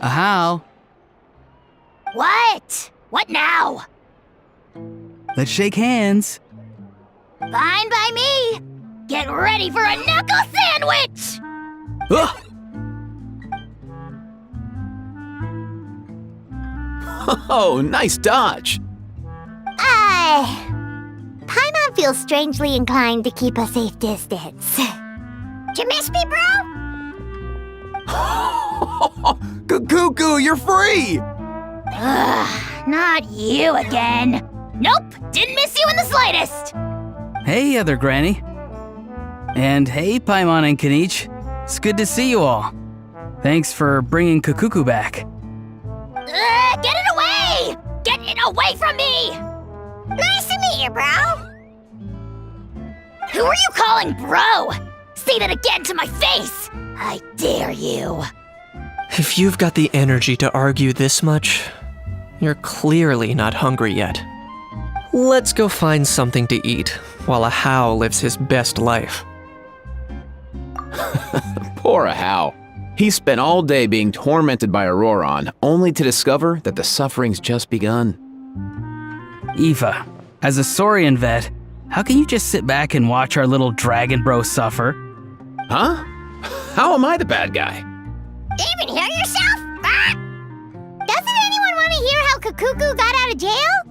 How? What? What now? Let's shake hands. Fine by me! Get ready for a knuckle sandwich! Ugh. Oh, nice dodge. Paimon feels strangely inclined to keep a safe distance. Did you miss me, bro? Kukuku, you're free! Ugh, not you again. Nope, didn't miss you in the slightest. Hey, other granny. And hey, Paimon and Kanich. It's good to see you all. Thanks for bringing Kukuku back. Get it away! Get it away from me! Nice to meet you, bro. Who are you calling bro? Say that again to my face! I dare you. If you've got the energy to argue this much, you're clearly not hungry yet. Let's go find something to eat while Ahau lives his best life. Poor Ahau. He spent all day being tormented by Auroron, only to discover that the suffering's just begun. Aoife, as a Saurian vet, how can you just sit back and watch our little dragon bro suffer? Huh? How am I the bad guy? Even hear yourself? Ah! Doesn't anyone want to hear how Kukuku got out of jail?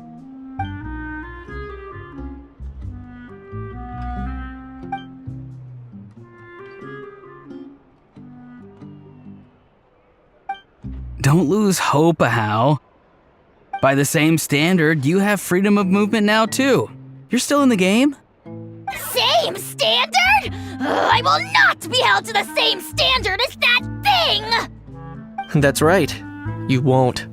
Don't lose hope, Ahau. By the same standard, you have freedom of movement now too. You're still in the game? Same standard? I will not be held to the same standard as that thing! That's right. You won't.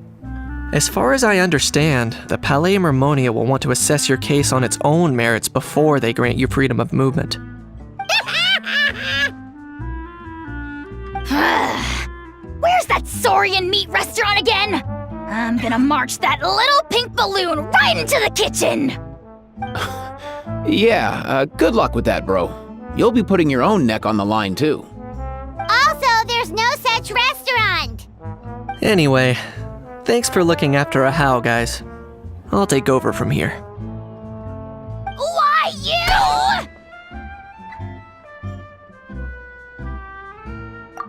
As far as I understand, the Palais Mermonia will want to assess your case on its own merits before they grant you freedom of movement. Where's that Saurian meat restaurant again? I'm gonna march that little pink balloon right into the kitchen! Yeah, good luck with that, bro. You'll be putting your own neck on the line, too. Also, there's no such restaurant! Anyway, thanks for looking after Ahau, guys. I'll take over from here. Why you?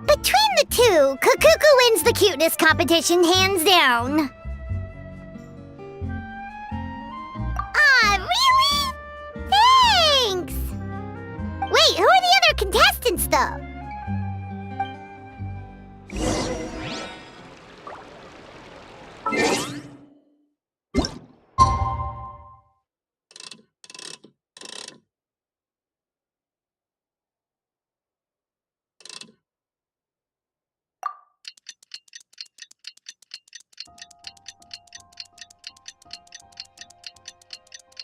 Between the two, Kukuku wins the cuteness competition hands down. Really? Thanks! Wait, who are the other contestants, though?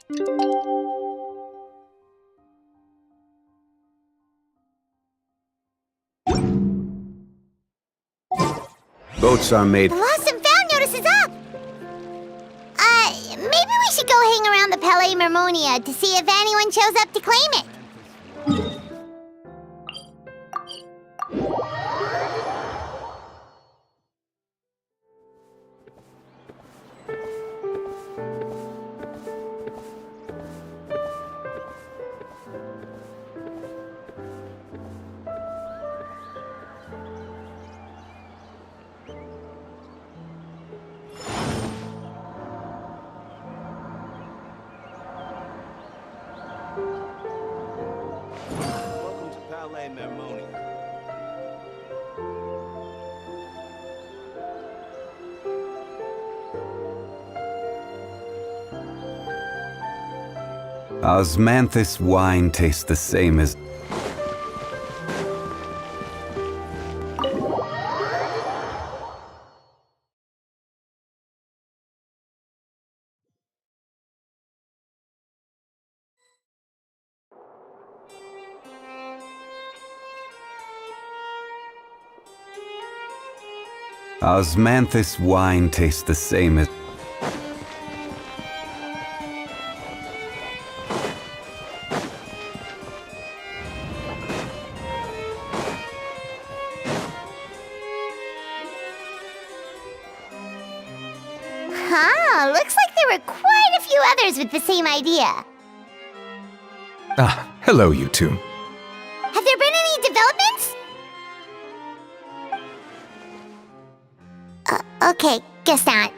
Boats are made. The lost and found notice is up! Maybe we should go hang around the Palais Mermonia to see if anyone shows up to claim it. Welcome to Palais Mermonia. Osmanthus wine tastes the same as... Osmanthus wine tastes the same as... Huh, looks like there were quite a few others with the same idea. Ah, hello, you two. Have there been any developments? Okay, guess not.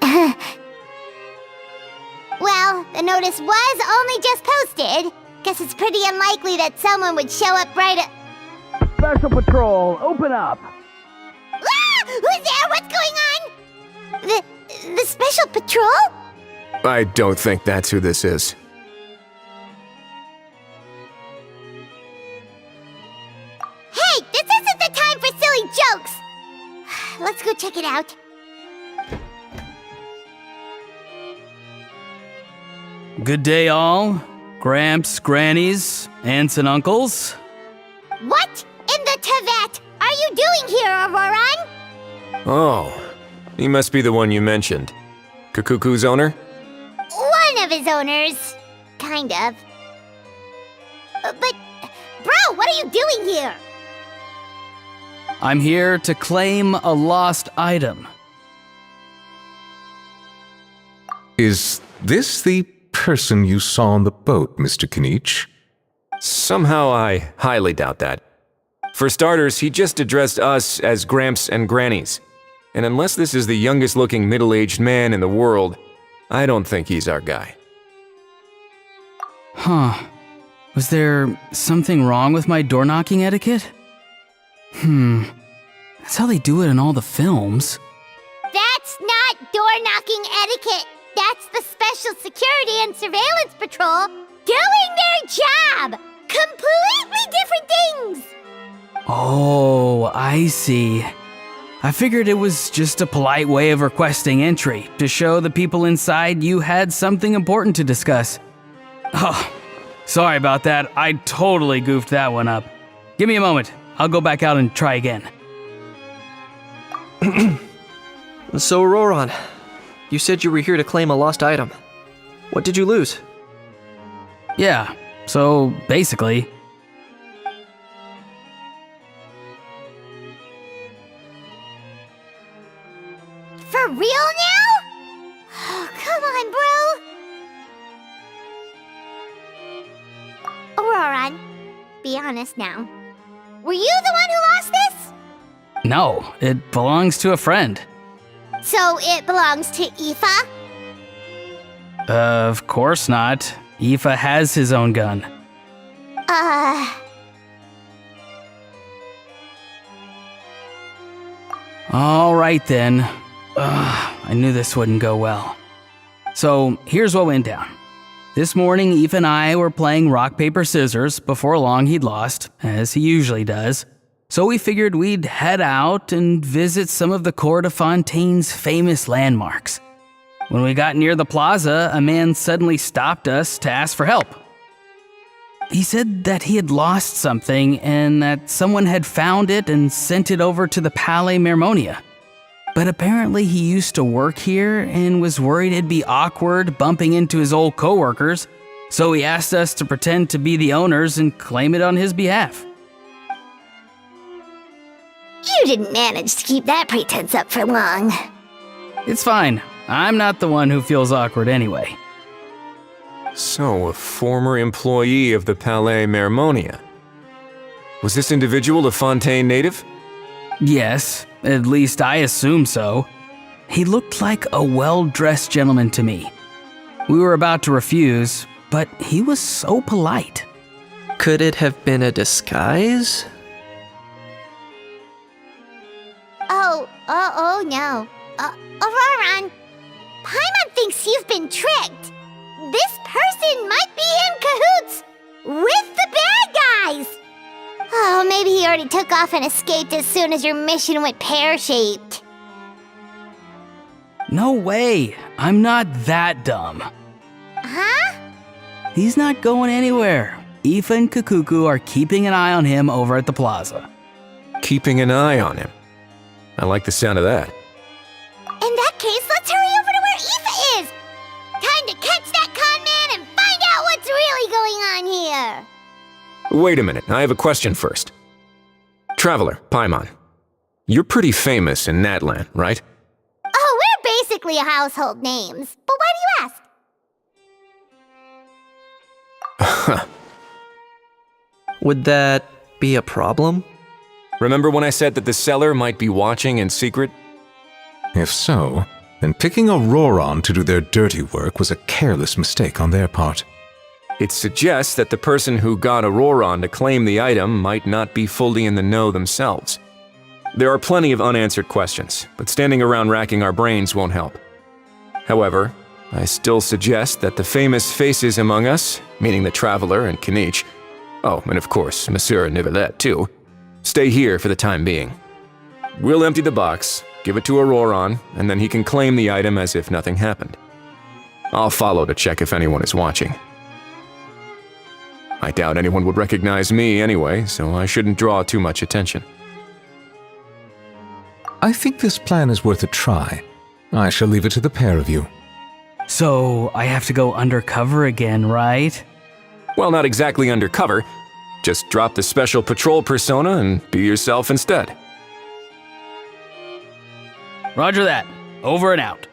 Well, the notice was only just posted. Guess it's pretty unlikely that someone would show up right at... Special Patrol, open up! Ah! Who's there? What's going on? The Special Patrol? I don't think that's who this is. Hey, this isn't the time for silly jokes! Let's go check it out. Good day, all. Gramps, grannies, aunts, and uncles. What in the Tevat are you doing here, Auroran? Oh, he must be the one you mentioned. Kakuku's owner? One of his owners. Kind of. But, bro, what are you doing here? I'm here to claim a lost item. Is this the person you saw on the boat, Mr. Kinich? Somehow I highly doubt that. For starters, he just addressed us as Gramps and Grannies. And unless this is the youngest looking middle-aged man in the world, I don't think he's our guy. Huh. Was there something wrong with my door-knocking etiquette? That's how they do it in all the films. That's not door-knocking etiquette. That's the Special Security and Surveillance Patrol doing their job! Completely different things! Oh, I see. I figured it was just a polite way of requesting entry to show the people inside you had something important to discuss. Oh, sorry about that. I totally goofed that one up. Give me a moment. I'll go back out and try again. So, Auroran, you said you were here to claim a lost item. What did you lose? Yeah, so basically... For real now? Oh, come on, bro. Auroran, be honest now. Were you the one who lost this? No, it belongs to a friend. So it belongs to Aoife? Of course not. Aoife has his own gun. All right then. I knew this wouldn't go well. So here's what went down. This morning, Aoife and I were playing rock, paper, scissors. Before long, he'd lost, as he usually does. So we figured we'd head out and visit some of the Cour de Fontaine's famous landmarks. When we got near the plaza, a man suddenly stopped us to ask for help. He said that he had lost something and that someone had found it and sent it over to the Palais Mermonia. But apparently he used to work here and was worried it'd be awkward bumping into his old coworkers, so he asked us to pretend to be the owners and claim it on his behalf. You didn't manage to keep that pretense up for long. It's fine. I'm not the one who feels awkward anyway. So, a former employee of the Palais Mermonia. Was this individual a Fontaine native? Yes, at least I assume so. He looked like a well-dressed gentleman to me. We were about to refuse, but he was so polite. Could it have been a disguise? Oh no. Auroron, Paimon thinks you've been tricked. This person might be in cahoots with the bad guys. Oh, maybe he already took off and escaped as soon as your mission went pear-shaped. No way. I'm not that dumb. Huh? He's not going anywhere. Aoife and Kakuku are keeping an eye on him over at the plaza. Keeping an eye on him. I like the sound of that. In that case, let's hurry over to where Aoife is. Time to catch that con man and find out what's really going on here. Wait a minute, I have a question first. Traveler, Paimon, you're pretty famous in Natlan, right? Oh, we're basically household names. But why do you ask? Would that be a problem? Remember when I said that the seller might be watching in secret? If so, then picking Auroron to do their dirty work was a careless mistake on their part. It suggests that the person who got Auroron to claim the item might not be fully in the know themselves. There are plenty of unanswered questions, but standing around racking our brains won't help. However, I still suggest that the famous faces among us, meaning the Traveler and Kinich, oh, and of course, Monsieur Nivelette too, stay here for the time being. We'll empty the box, give it to Auroron, and then he can claim the item as if nothing happened. I'll follow to check if anyone is watching. I doubt anyone would recognize me anyway, so I shouldn't draw too much attention. I think this plan is worth a try. I shall leave it to the pair of you. So, I have to go undercover again, right? Well, not exactly undercover. Just drop the special patrol persona and be yourself instead. Roger that. Over and out.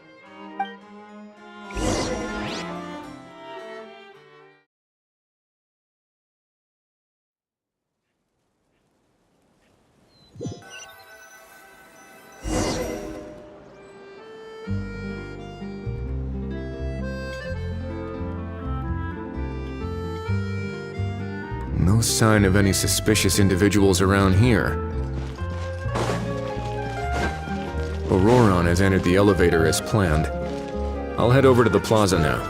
No sign of any suspicious individuals around here. Auroron has entered the elevator as planned. I'll head over to the plaza now.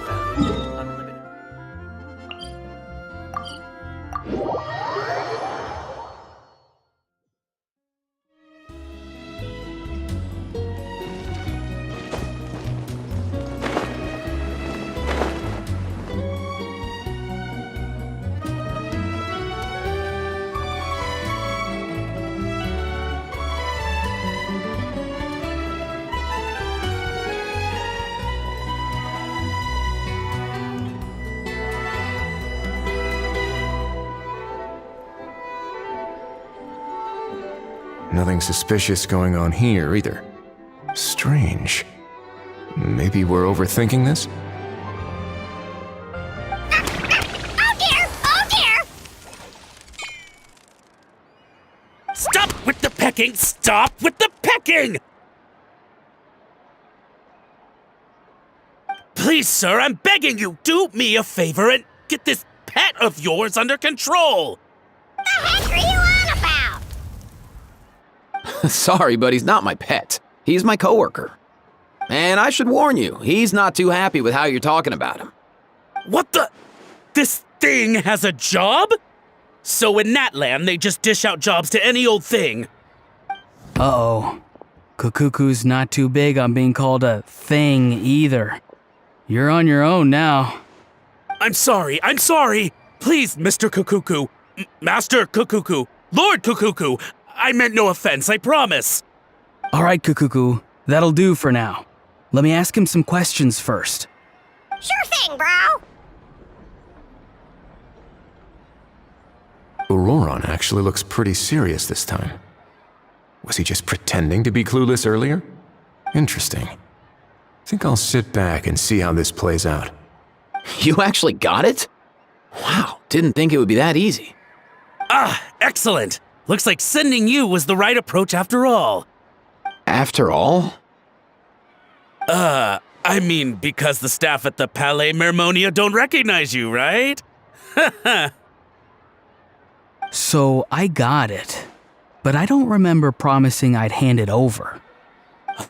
Nothing suspicious going on here, either. Strange. Maybe we're overthinking this? Oh dear! Oh dear! Stop with the pecking! Stop with the pecking! Please, sir, I'm begging you, do me a favor and get this pet of yours under control! The heck are you on about? Sorry, but he's not my pet. He's my coworker. And I should warn you, he's not too happy with how you're talking about him. What the? This thing has a job? So in Natlan, they just dish out jobs to any old thing. Uh-oh. Kukuku's not too big on being called a thing either. You're on your own now. I'm sorry. Please, Mr. Kukuku. Master Kukuku. Lord Kukuku. I meant no offense, I promise. All right, Kukuku. That'll do for now. Let me ask him some questions first. Sure thing, bro. Auroron actually looks pretty serious this time. Was he just pretending to be clueless earlier? Interesting. Think I'll sit back and see how this plays out. You actually got it? Wow, didn't think it would be that easy. Ah, excellent. Looks like sending you was the right approach after all. After all? I mean, because the staff at the Palais Mermonia don't recognize you, right? So I got it, but I don't remember promising I'd hand it over.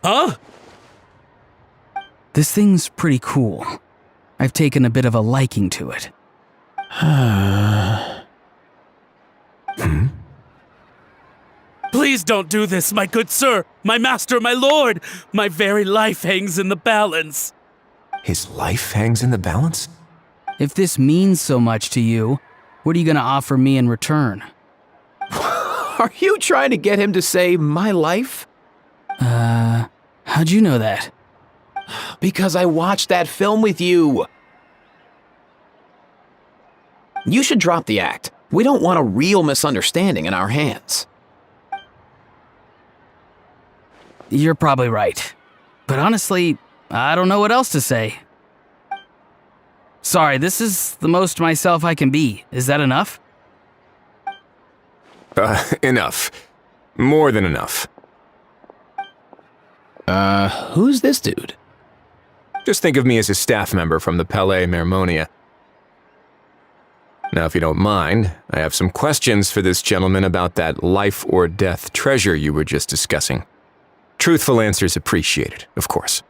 Huh? This thing's pretty cool. I've taken a bit of a liking to it. Please don't do this, my good sir, my master, my lord. My very life hangs in the balance. His life hangs in the balance? If this means so much to you, what are you gonna offer me in return? Are you trying to get him to say my life? How'd you know that? Because I watched that film with you. You should drop the act. We don't want a real misunderstanding in our hands. You're probably right. But honestly, I don't know what else to say. Sorry, this is the most myself I can be. Is that enough? Enough. More than enough. Who's this dude? Just think of me as a staff member from the Palais Mermonia. Now, if you don't mind, I have some questions for this gentleman about that life or death treasure you were just discussing. Truthful answers appreciated, of course.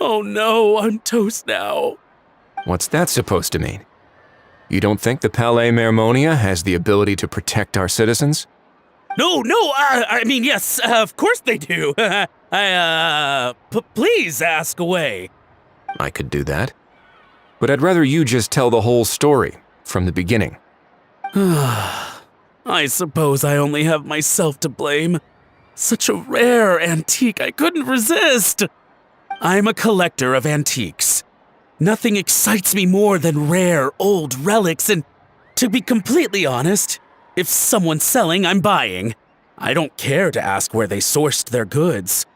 Oh no, I'm toast now. What's that supposed to mean? You don't think the Palais Mermonia has the ability to protect our citizens? No, I mean, yes, of course they do. Please ask away. I could do that. But I'd rather you just tell the whole story, from the beginning. I suppose I only have myself to blame. Such a rare antique, I couldn't resist. I'm a collector of antiques. Nothing excites me more than rare, old relics, and to be completely honest, if someone's selling, I'm buying. I don't care to ask where they sourced their goods.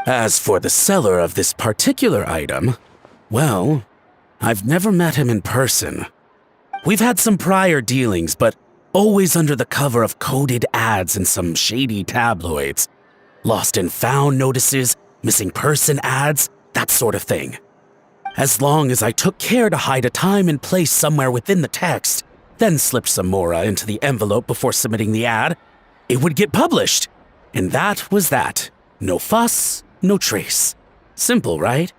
As for the seller of this particular item, well, I've never met him in person. We've had some prior dealings, but always under the cover of coded ads in some shady tabloids. Lost and found notices, missing person ads, that sort of thing. As long as I took care to hide a time and place somewhere within the text, then slipped some mora into the envelope before submitting the ad, it would get published. And that was that. No fuss, no trace. Simple, right?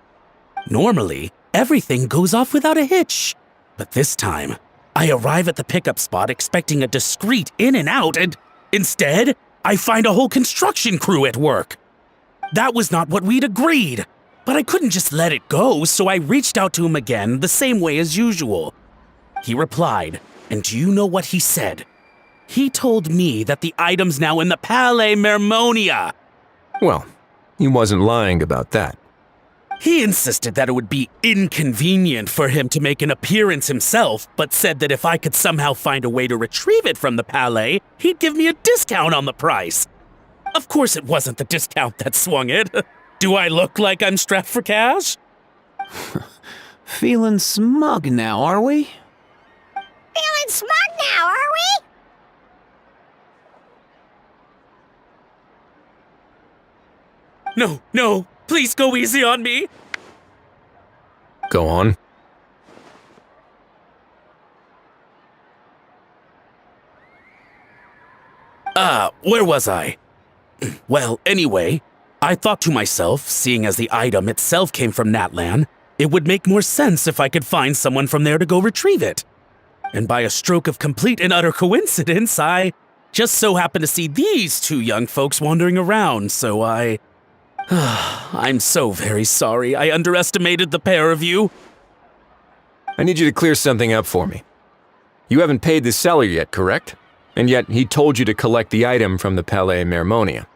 Normally, everything goes off without a hitch. But this time, I arrive at the pickup spot expecting a discreet in and out, and instead, I find a whole construction crew at work. That was not what we'd agreed, but I couldn't just let it go, so I reached out to him again the same way as usual. He replied, and do you know what he said? He told me that the item's now in the Palais Mermonia. Well, he wasn't lying about that. He insisted that it would be inconvenient for him to make an appearance himself, but said that if I could somehow find a way to retrieve it from the Palais, he'd give me a discount on the price. Of course it wasn't the discount that swung it. Do I look like I'm strapped for cash? Feeling smug now, are we? Feeling smug now, are we? No, please go easy on me. Go on. Where was I? Well, anyway, I thought to myself, seeing as the item itself came from Natlan, it would make more sense if I could find someone from there to go retrieve it. And by a stroke of complete and utter coincidence, I just so happened to see these two young folks wandering around, so I I'm so very sorry. I underestimated the pair of you. I need you to clear something up for me. You haven't paid the seller yet, correct? And yet he told you to collect the item from the Palais Mermonia.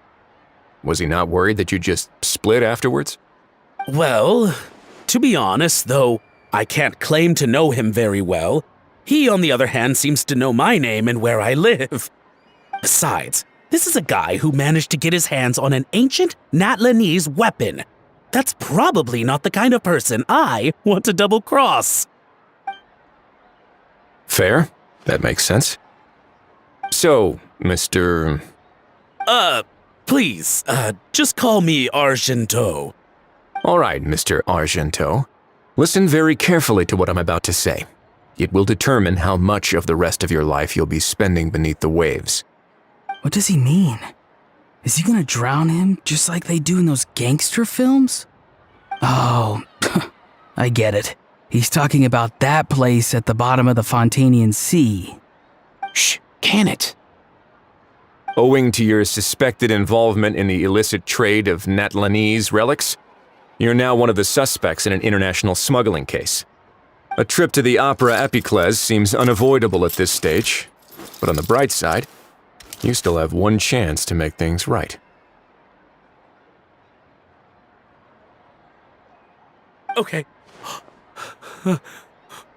Was he not worried that you just split afterwards? Well, to be honest, though I can't claim to know him very well, he, on the other hand, seems to know my name and where I live. Besides, this is a guy who managed to get his hands on an ancient Natlanese weapon. That's probably not the kind of person I want to double-cross. Fair. That makes sense. So, Mr. Please, just call me Argento. All right, Mr. Argento. Listen very carefully to what I'm about to say. It will determine how much of the rest of your life you'll be spending beneath the waves. What does he mean? Is he gonna drown him just like they do in those gangster films? Oh, I get it. He's talking about that place at the bottom of the Fontanian Sea. Shh, can it? Owing to your suspected involvement in the illicit trade of Natlanese relics, you're now one of the suspects in an international smuggling case. A trip to the Opera Epiclese seems unavoidable at this stage, but on the bright side, you still have one chance to make things right. Okay.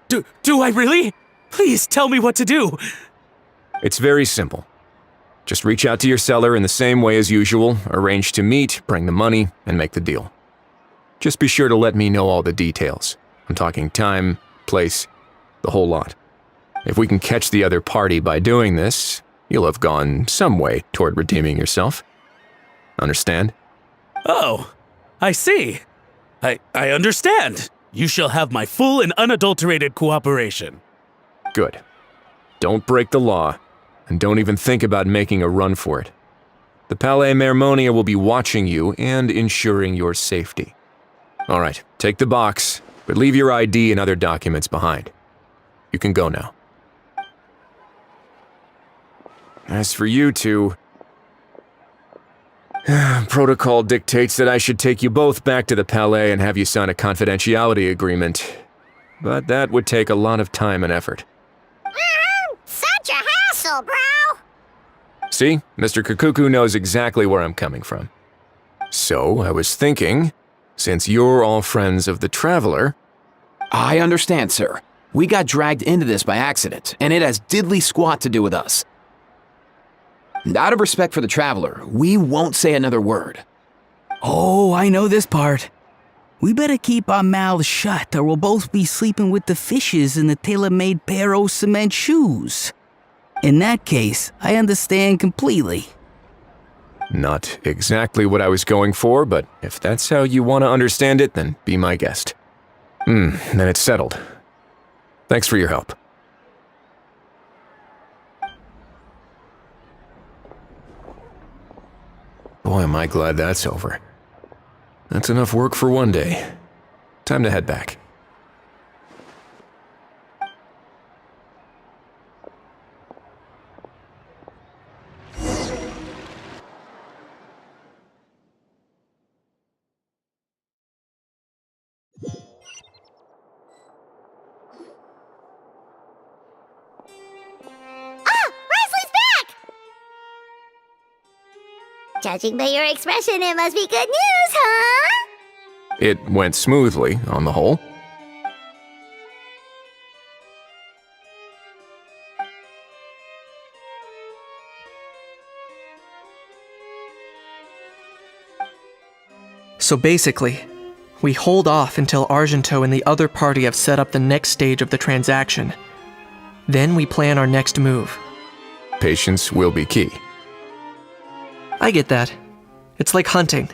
Do I really? Please tell me what to do. It's very simple. Just reach out to your seller in the same way as usual, arrange to meet, bring the money, and make the deal. Just be sure to let me know all the details. I'm talking time, place, the whole lot. If we can catch the other party by doing this, you'll have gone some way toward redeeming yourself. Understand? Oh, I see. I understand. You shall have my full and unadulterated cooperation. Good. Don't break the law, and don't even think about making a run for it. The Palais Mermonia will be watching you and ensuring your safety. All right, take the box, but leave your ID and other documents behind. You can go now. As for you two, protocol dictates that I should take you both back to the Palais and have you sign a confidentiality agreement. But that would take a lot of time and effort. Such a hassle, bro! See, Mr. Kakuku knows exactly where I'm coming from. So, I was thinking, since you're all friends of the Traveler... I understand, sir. We got dragged into this by accident, and it has diddly squat to do with us. And out of respect for the Traveler, we won't say another word. Oh, I know this part. We better keep our mouths shut or we'll both be sleeping with the fishes in the tailor-made pair of cement shoes. In that case, I understand completely. Not exactly what I was going for, but if that's how you want to understand it, then be my guest. Then it's settled. Thanks for your help. Boy, am I glad that's over. That's enough work for one day. Time to head back. Judging by your expression, it must be good news, huh? It went smoothly, on the whole. So basically, we hold off until Argento and the other party have set up the next stage of the transaction. Then we plan our next move. Patience will be key. I get that. It's like hunting.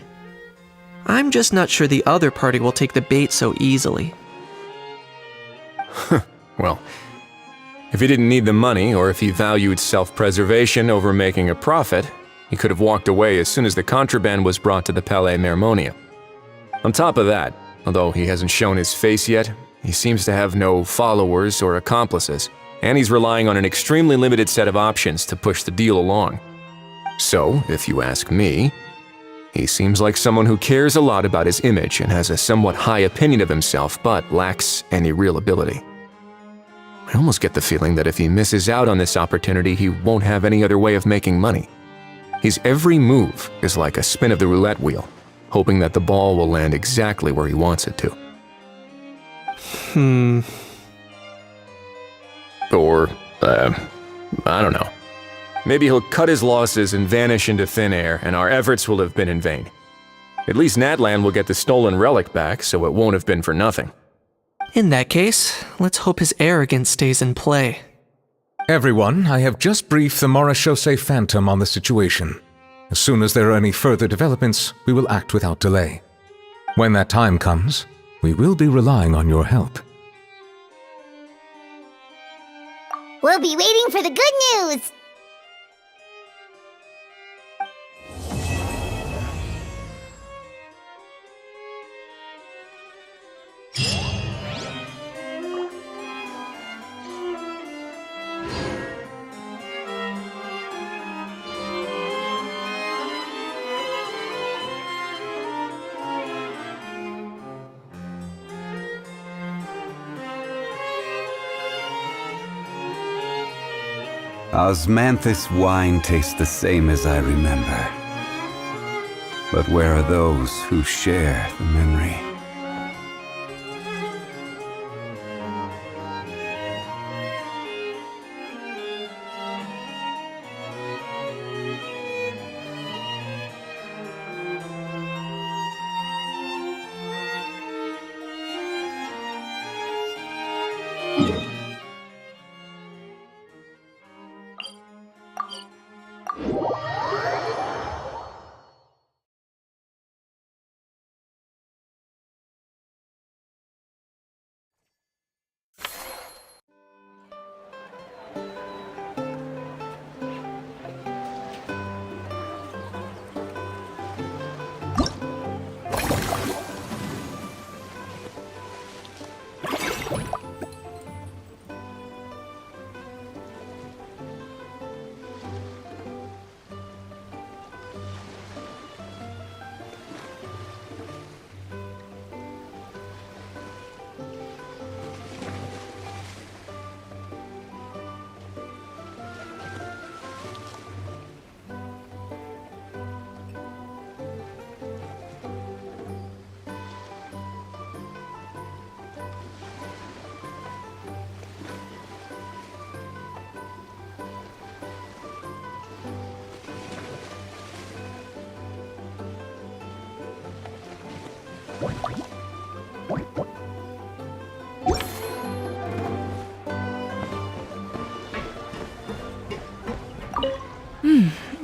I'm just not sure the other party will take the bait so easily. Well, if he didn't need the money, or if he valued self-preservation over making a profit, he could have walked away as soon as the contraband was brought to the Palais Mermonia. On top of that, although he hasn't shown his face yet, he seems to have no followers or accomplices, and he's relying on an extremely limited set of options to push the deal along. So, if you ask me, He seems like someone who cares a lot about his image and has a somewhat high opinion of himself, but lacks any real ability. I almost get the feeling that if he misses out on this opportunity, he won't have any other way of making money. His every move is like a spin of the roulette wheel, hoping that the ball will land exactly where he wants it to. Or, I don't know. Maybe he'll cut his losses and vanish into thin air, and our efforts will have been in vain. At least Natlan will get the stolen relic back, so it won't have been for nothing. In that case, let's hope his arrogance stays in play. Everyone, I have just briefed the Morishose Phantom on the situation. As soon as there are any further developments, we will act without delay. When that time comes, we will be relying on your help. We'll be waiting for the good news! Osmanthus wine tastes the same as I remember. But where are those who share the memory?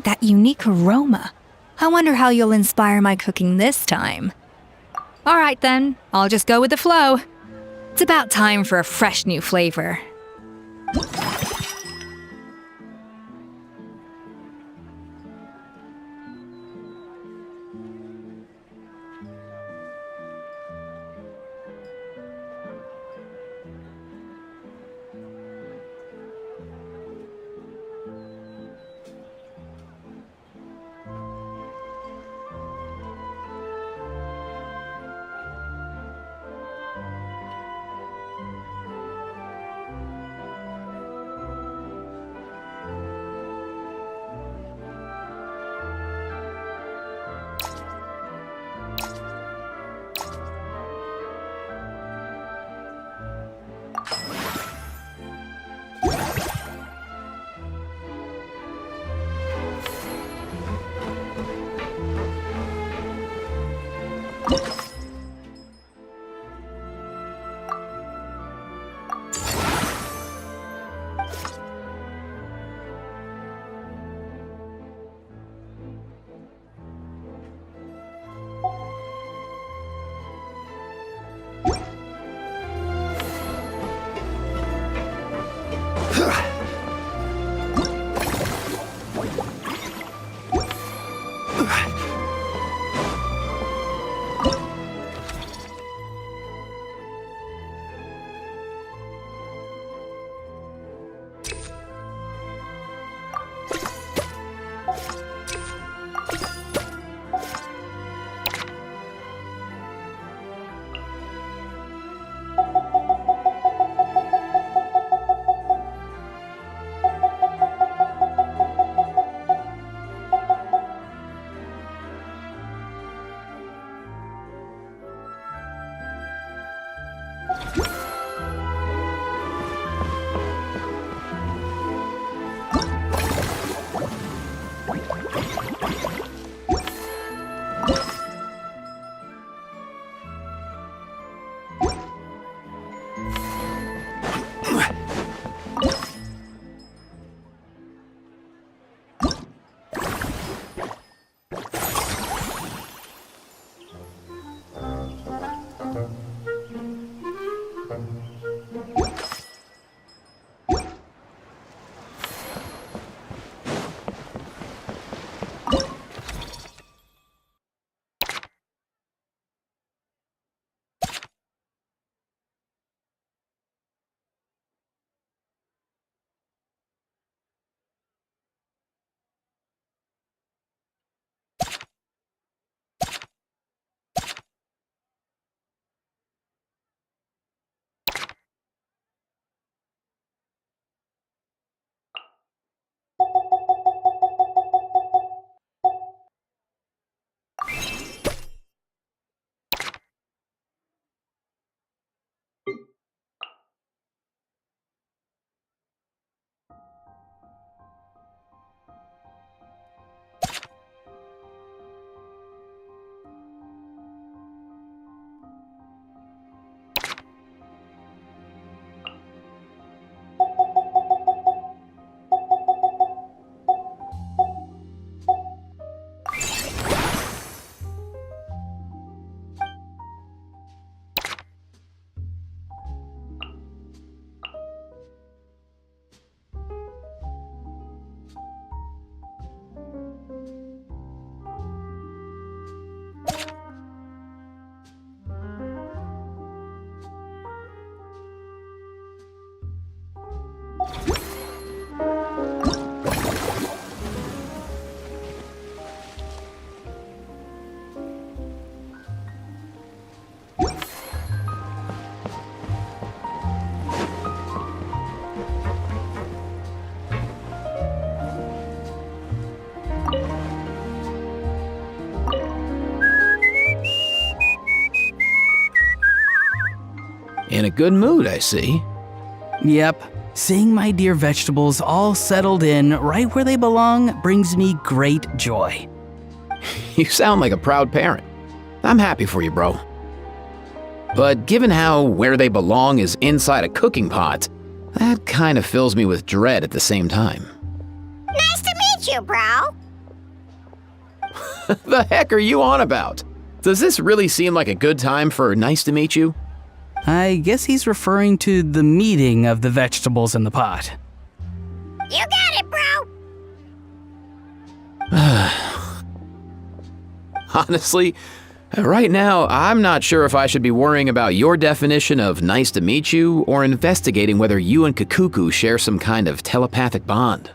That unique aroma. I wonder how you'll inspire my cooking this time. All right then, I'll just go with the flow. It's about time for a fresh new flavor. In a good mood, I see. Yep. Seeing my dear vegetables all settled in right where they belong brings me great joy. You sound like a proud parent. I'm happy for you, bro. But given how where they belong is inside a cooking pot, that kind of fills me with dread at the same time. Nice to meet you, bro. The heck are you on about? Does this really seem like a good time for nice to meet you? I guess he's referring to the meeting of the vegetables in the pot. You got it, bro. Honestly, right now, I'm not sure if I should be worrying about your definition of nice to meet you or investigating whether you and Kakuku share some kind of telepathic bond.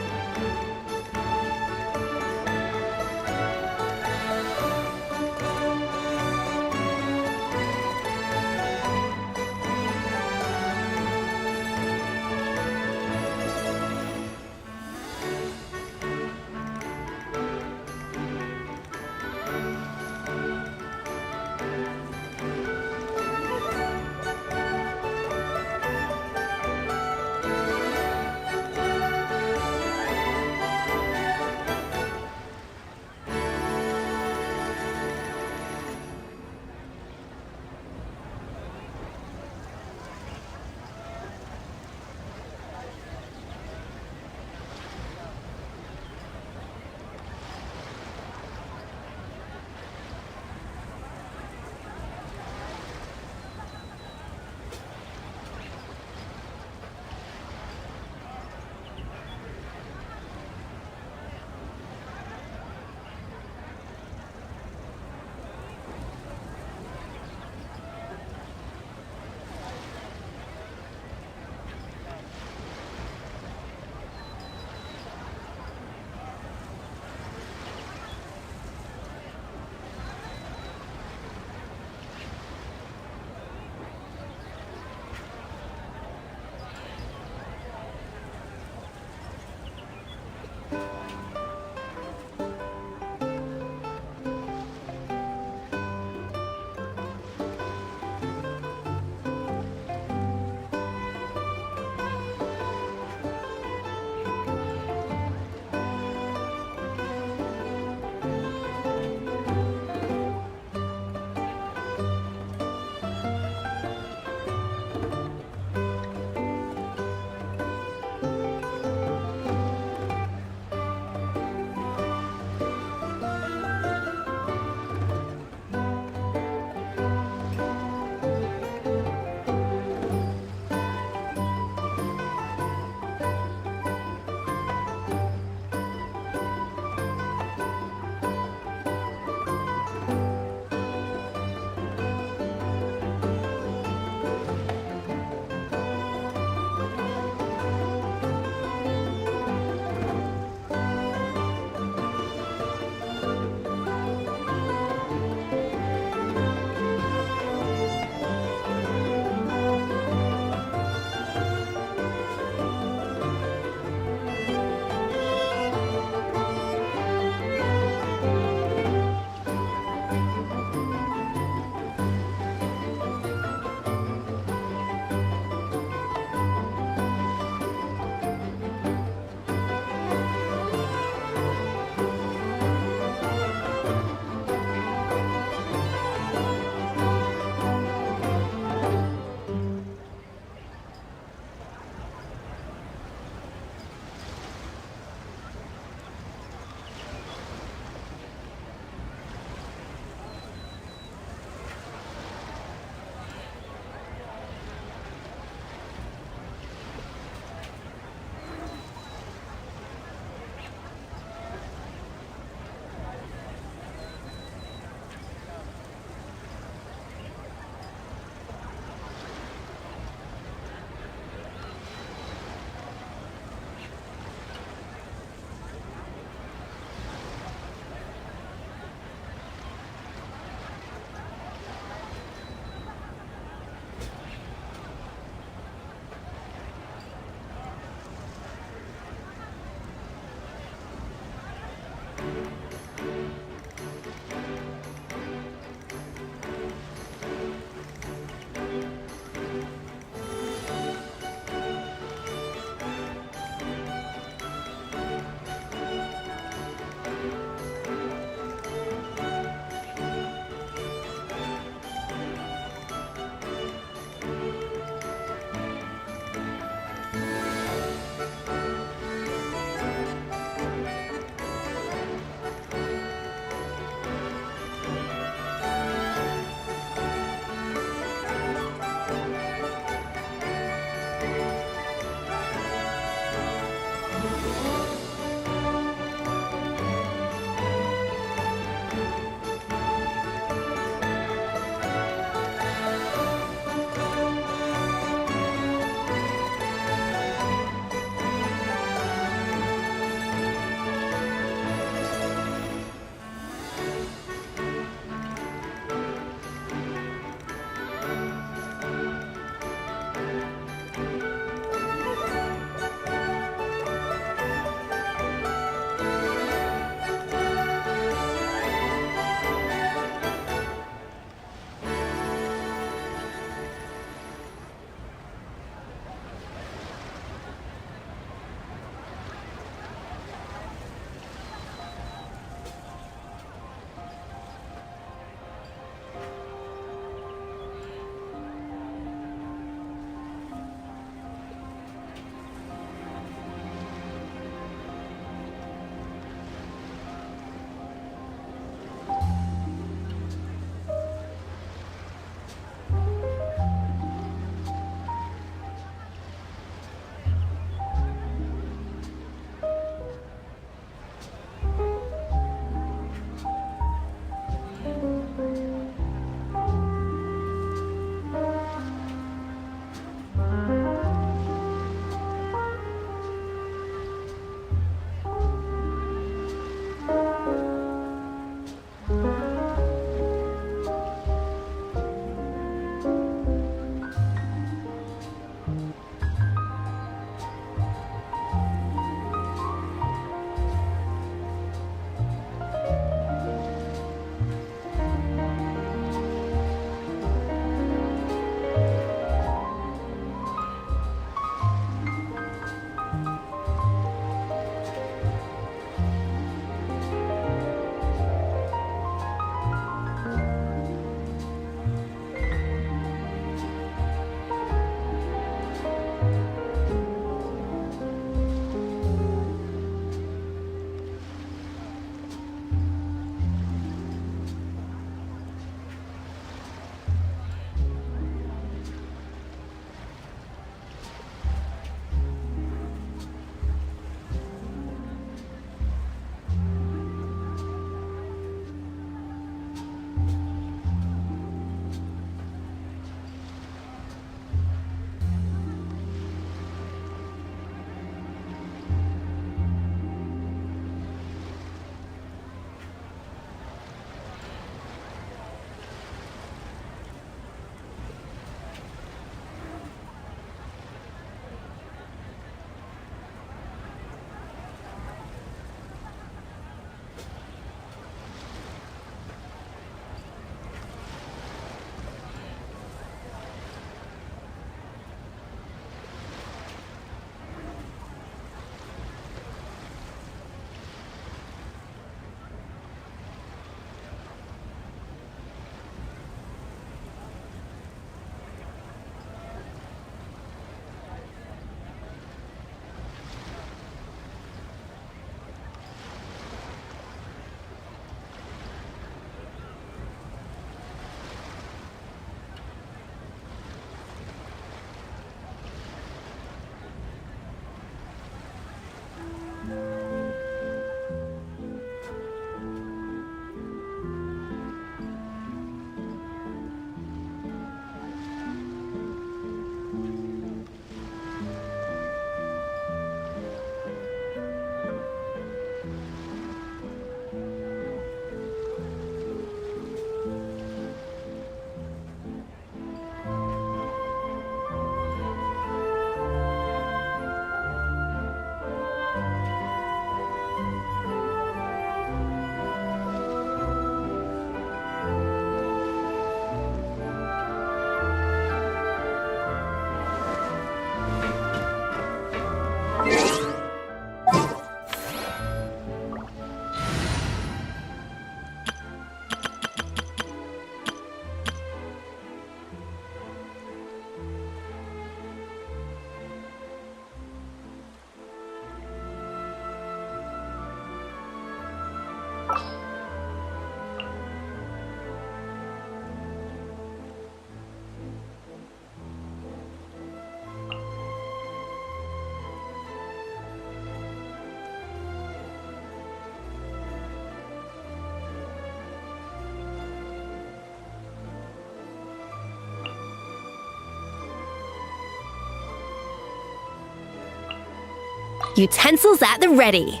Utensils at the ready.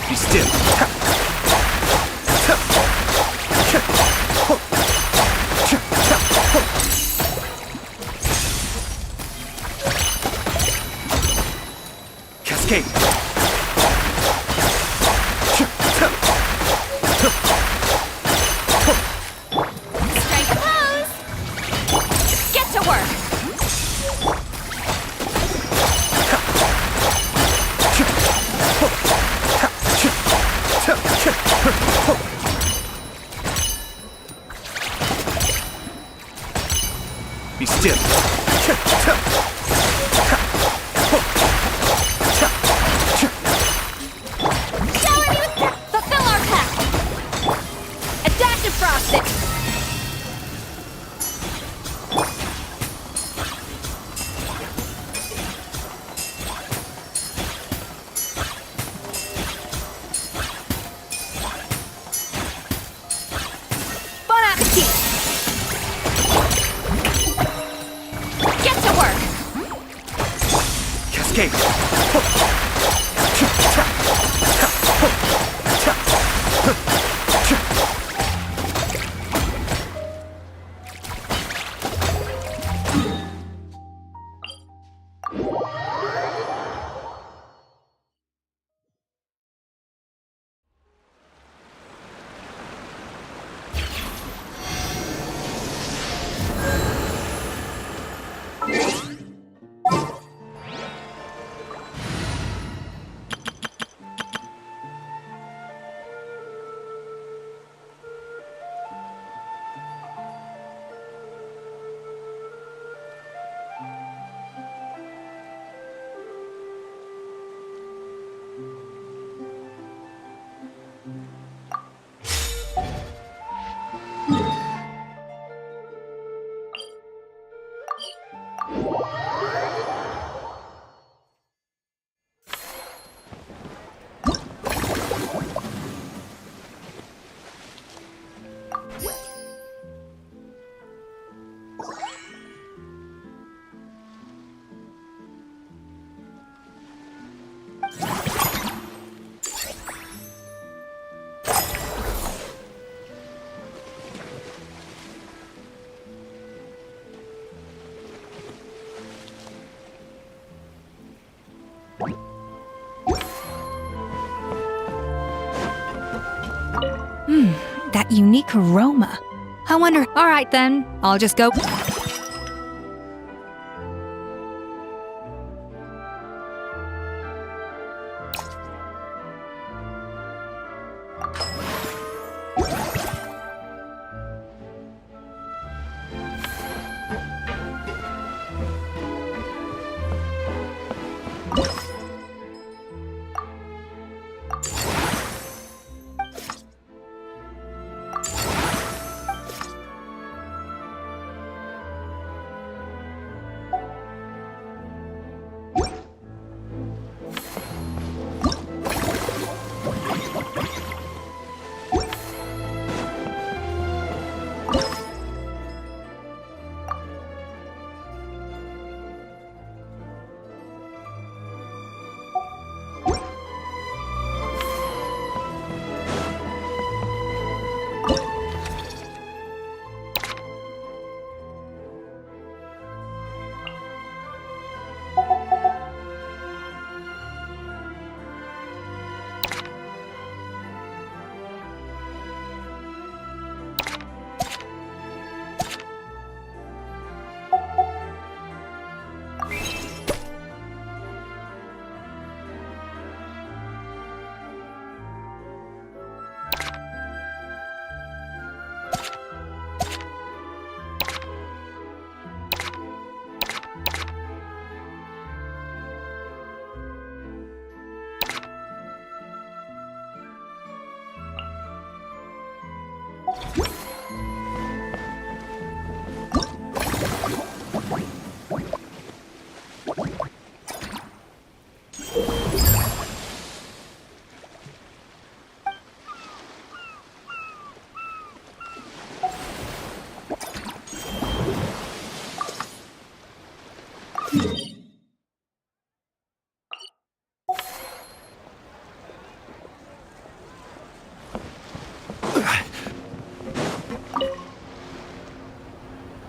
Be still. Cascade. Strike a pose! Get to work! Be still. Shower me with fulfill our path! A dash of frosting! Bon appetit! Get to work! Cascade. That unique aroma. I wonder. All right then, I'll just go.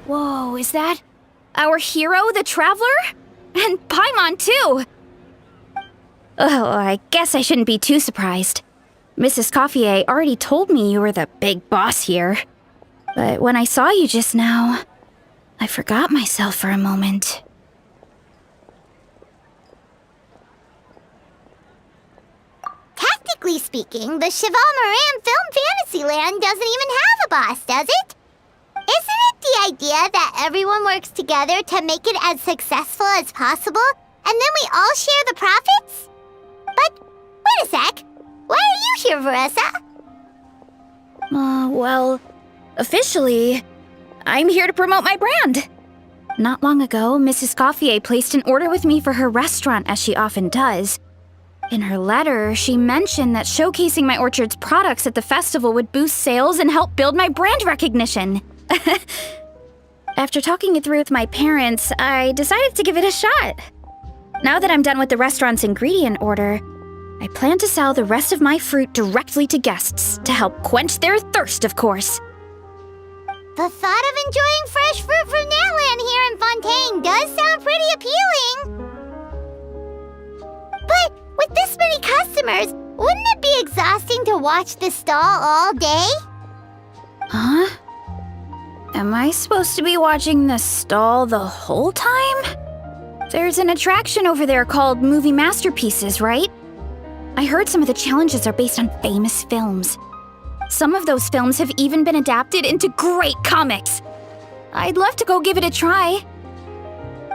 Whoa, is that our hero, the Traveler? And Paimon, too! Oh, I guess I shouldn't be too surprised. Mrs. Coiffier already told me you were the big boss here. But when I saw you just now, I forgot myself for a moment. Technically speaking, the Cheval Moran Film Fantasyland doesn't even have a boss, does it? Isn't it the idea that everyone works together to make it as successful as possible, and then we all share the profits? But, wait a sec. Why are you here, Veressa? Well, officially, I'm here to promote my brand. Not long ago, Mrs. Coiffier placed an order with me for her restaurant, as she often does. In her letter, she mentioned that showcasing my orchard's products at the festival would boost sales and help build my brand recognition. After talking it through with my parents, I decided to give it a shot. Now that I'm done with the restaurant's ingredient order, I plan to sell the rest of my fruit directly to guests to help quench their thirst, of course. The thought of enjoying fresh fruit from Natland here in Fontaine does sound pretty appealing. But with this many customers, wouldn't it be exhausting to watch the stall all day? Huh? Am I supposed to be watching the stall the whole time? There's an attraction over there called Movie Masterpieces, right? I heard some of the challenges are based on famous films. Some of those films have even been adapted into great comics. I'd love to go give it a try.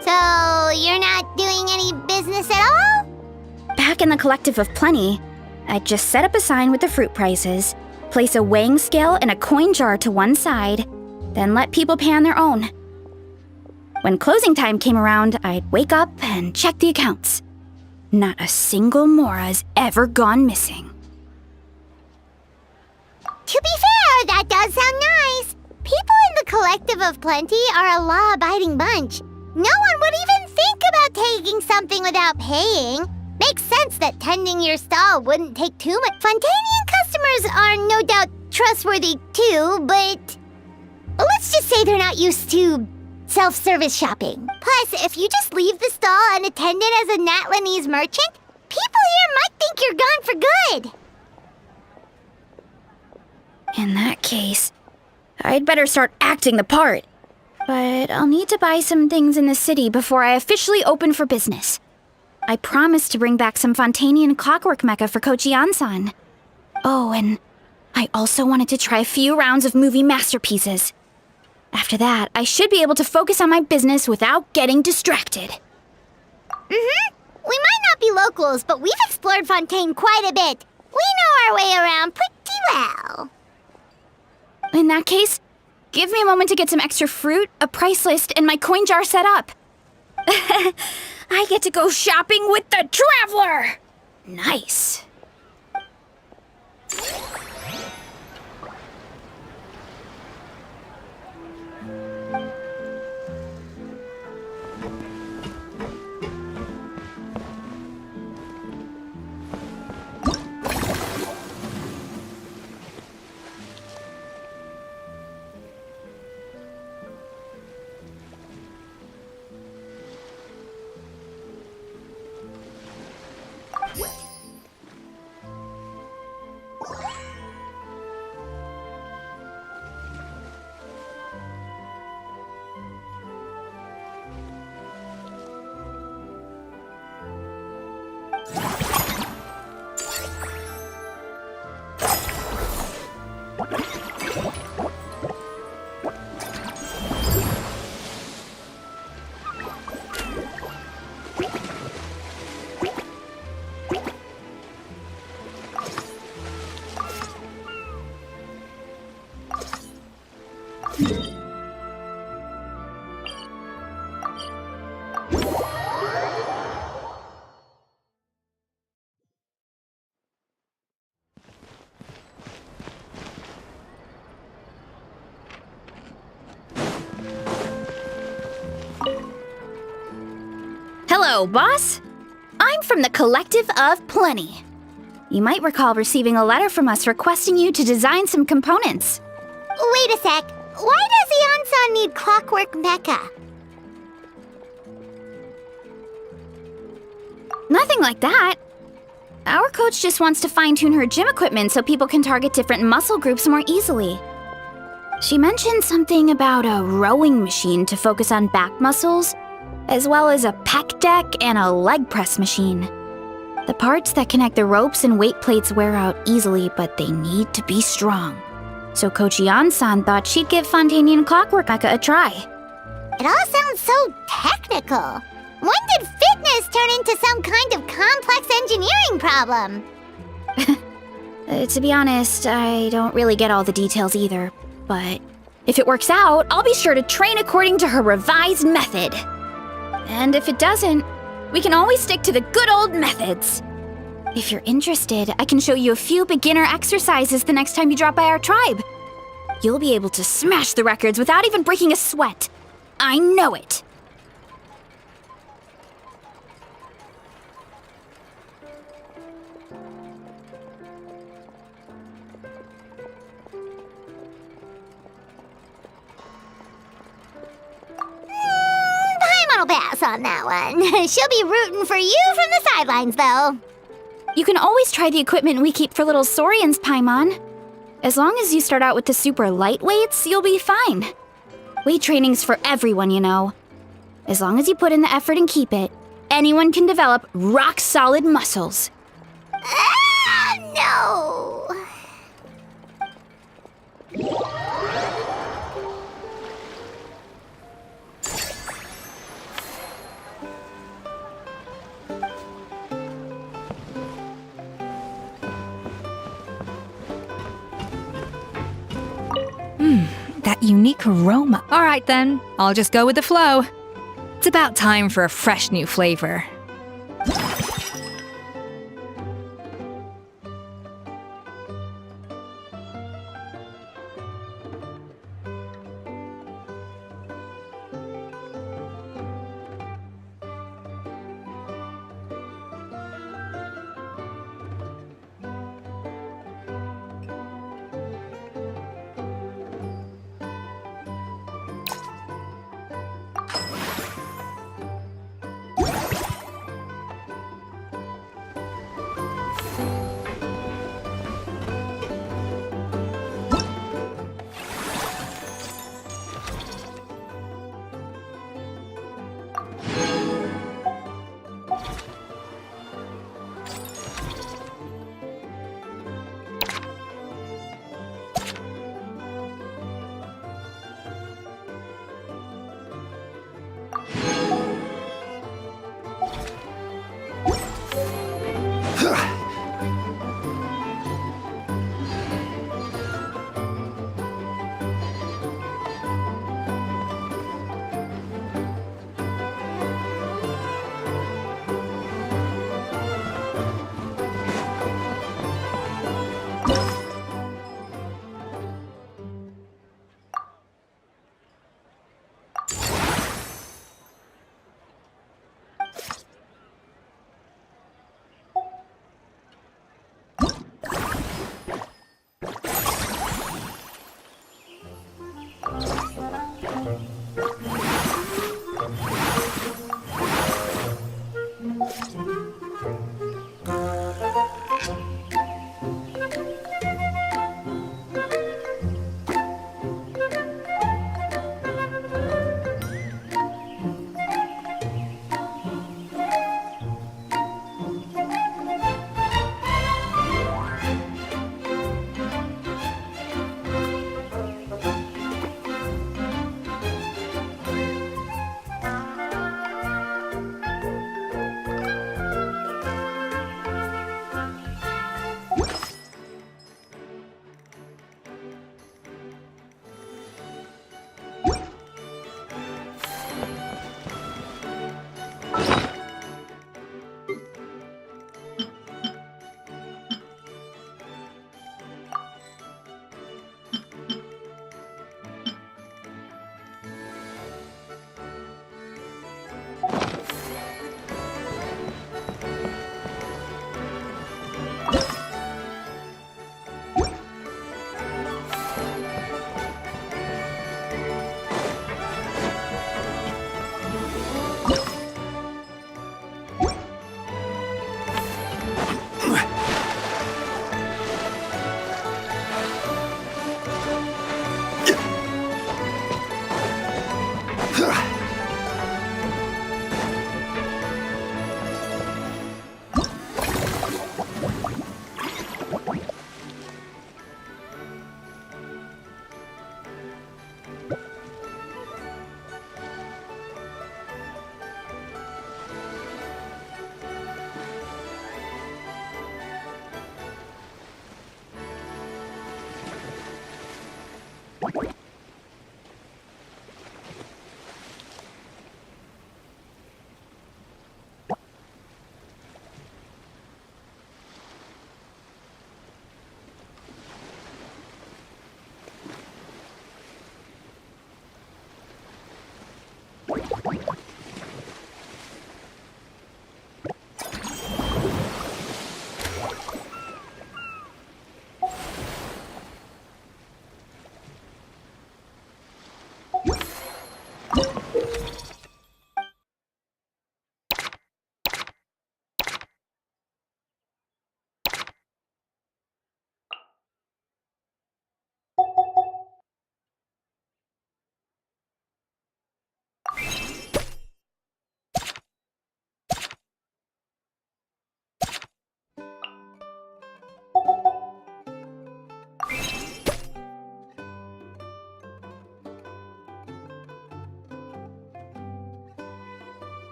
So, you're not doing any business at all? Back in the Collective of Plenty, I'd just set up a sign with the fruit prices, place a weighing scale and a coin jar to one side, then let people pay on their own. When closing time came around, I'd wake up and check the accounts. Not a single Mora's ever gone missing. To be fair, that does sound nice. People in the Collective of Plenty are a law-abiding bunch. No one would even think about taking something without paying. Makes sense that tending your stall wouldn't take too much. Fontanian customers are no doubt trustworthy too, but let's just say they're not used to self-service shopping. Plus, if you just leave the stall unattended as a Natlanese merchant, people here might think you're gone for good. In that case, I'd better start acting the part. But I'll need to buy some things in the city before I officially open for business. I promised to bring back some Fontanian clockwork mecha for Kochi-an-san. Oh, and I also wanted to try a few rounds of movie masterpieces. After that, I should be able to focus on my business without getting distracted. Mm-hmm. We might not be locals, but we've explored Fontaine quite a bit. We know our way around pretty well. In that case, give me a moment to get some extra fruit, a price list, and my coin jar set up. I get to go shopping with the Traveler! Nice. Hello, boss. I'm from the Collective of Plenty. You might recall receiving a letter from us requesting you to design some components. Wait a sec. Why does Iansan need Clockwork Mecha? Nothing like that. Our coach just wants to fine-tune her gym equipment so people can target different muscle groups more easily. She mentioned something about a rowing machine to focus on back muscles, as well as a pec deck and a leg press machine. The parts that connect the ropes and weight plates wear out easily, but they need to be strong. So Coach Ian-san thought she'd give Fontanian Clockwork Mecha a try. It all sounds so technical. When did fitness turn into some kind of complex engineering problem? To be honest, I don't really get all the details either. But if it works out, I'll be sure to train according to her revised method. And if it doesn't, we can always stick to the good old methods. If you're interested, I can show you a few beginner exercises the next time you drop by our tribe. You'll be able to smash the records without even breaking a sweat. I know it. I'll pass on that one. She'll be rooting for you from the sidelines, though. You can always try the equipment we keep for little Saurians, Paimon. As long as you start out with the super lightweights, you'll be fine. Weight training's for everyone, you know. As long as you put in the effort and keep it, anyone can develop rock-solid muscles. No! That unique aroma. All right then, I'll just go with the flow. It's about time for a fresh new flavor.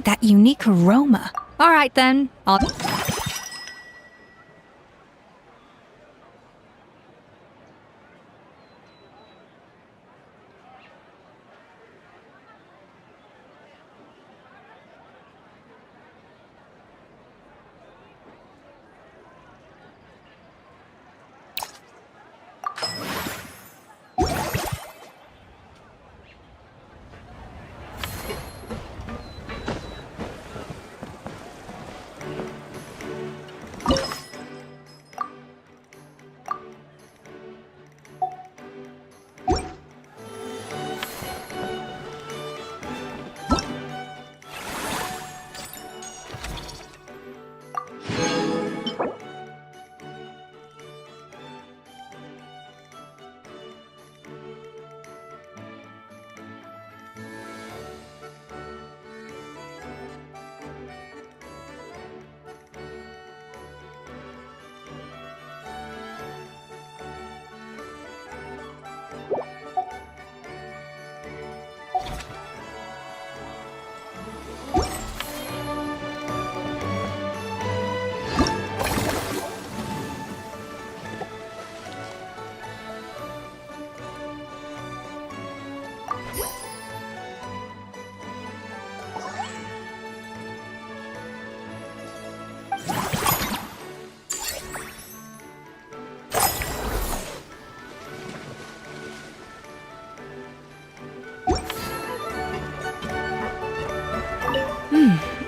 That unique aroma. All right then, I'll...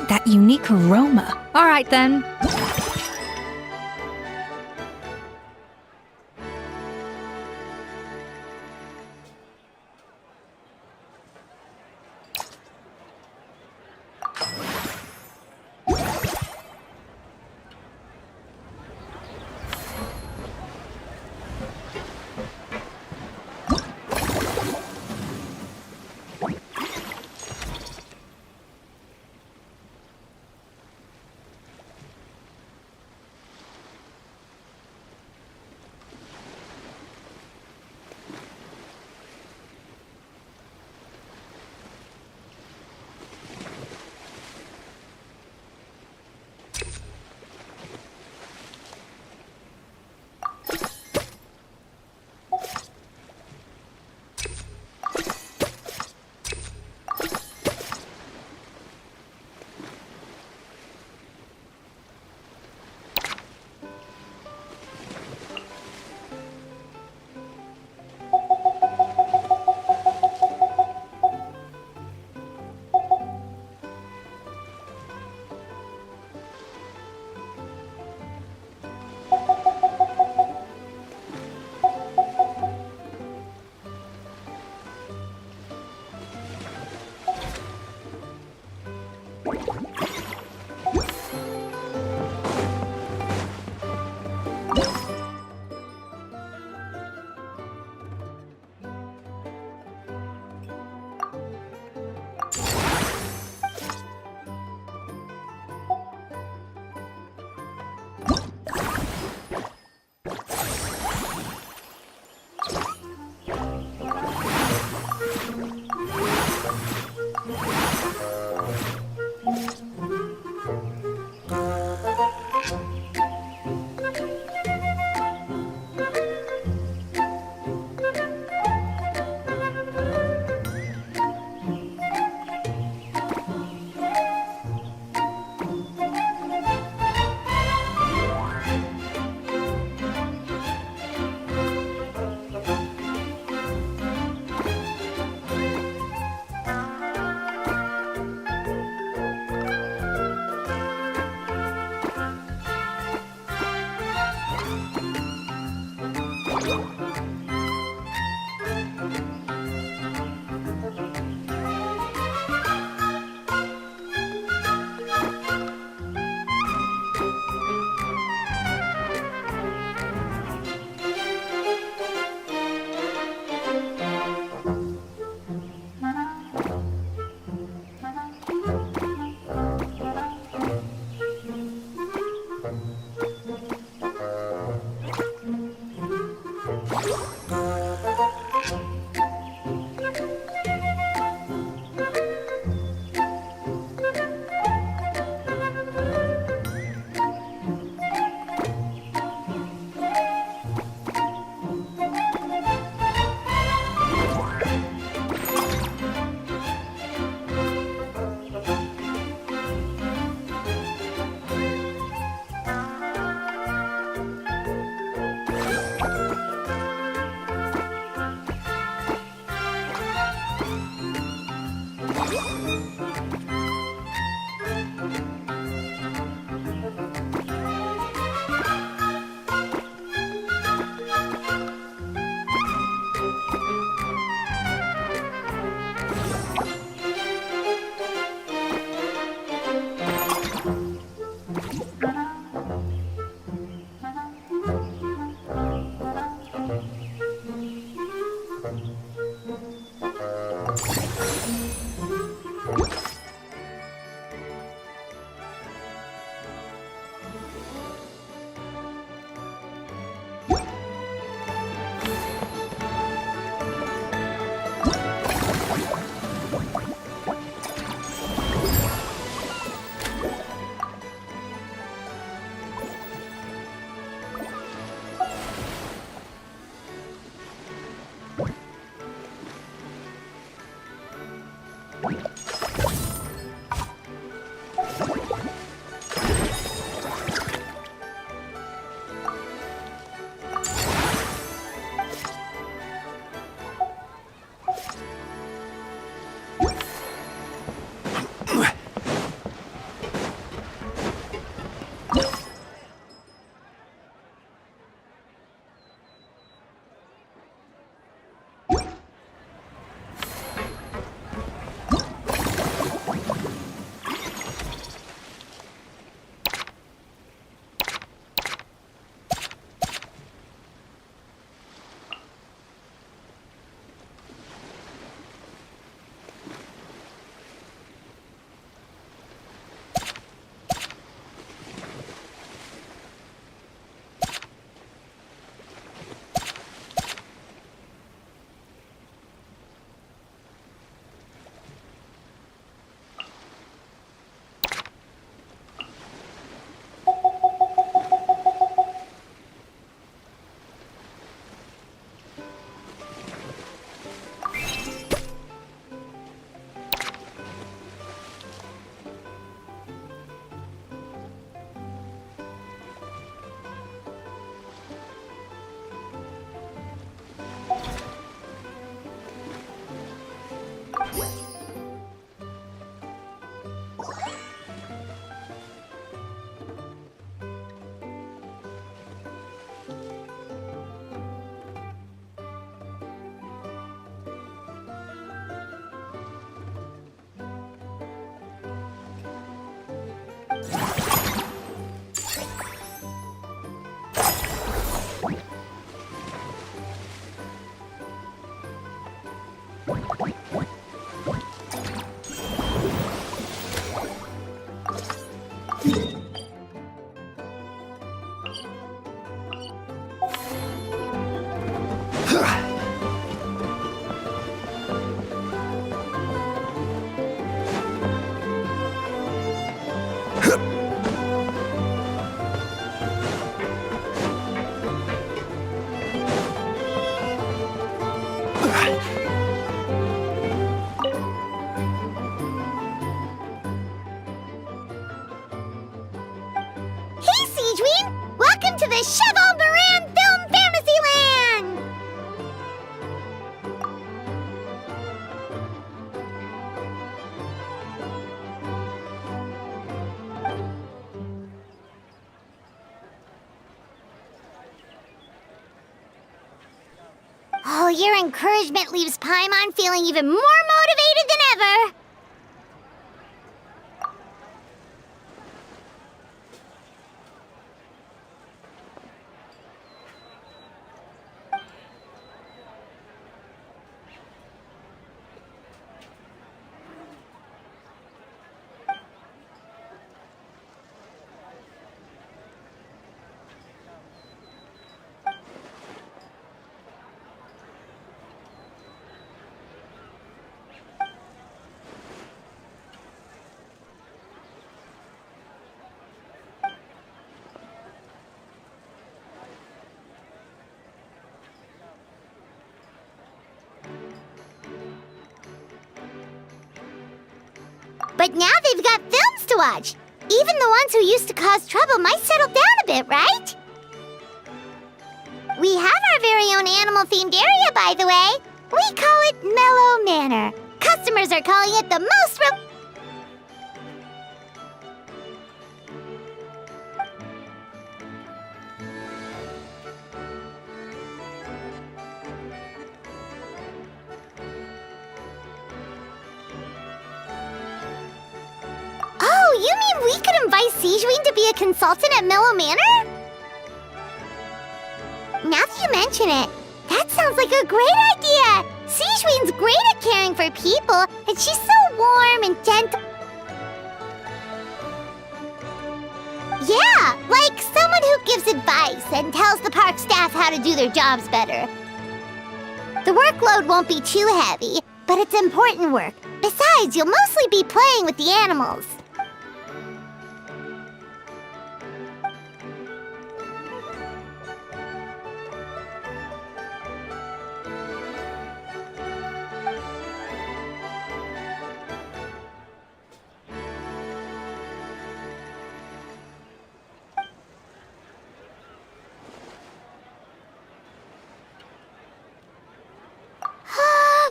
That unique aroma. All right then. Cheval Moran Film Fantasyland! Oh, your encouragement leaves Paimon feeling even more motivated than ever! But now they've got films to watch. Even the ones who used to cause trouble might settle down a bit, right? We have our very own animal-themed area, by the way. We call it Mellow Manor. Customers are calling it the most Oh, you mean we could invite Sigewinne to be a consultant at Mellow Manor? Now that you mention it, that sounds like a great idea! Sigewinne's great at caring for people, and she's so warm and gentle. Yeah, like someone who gives advice and tells the park staff how to do their jobs better. The workload won't be too heavy, but it's important work. Besides, you'll mostly be playing with the animals.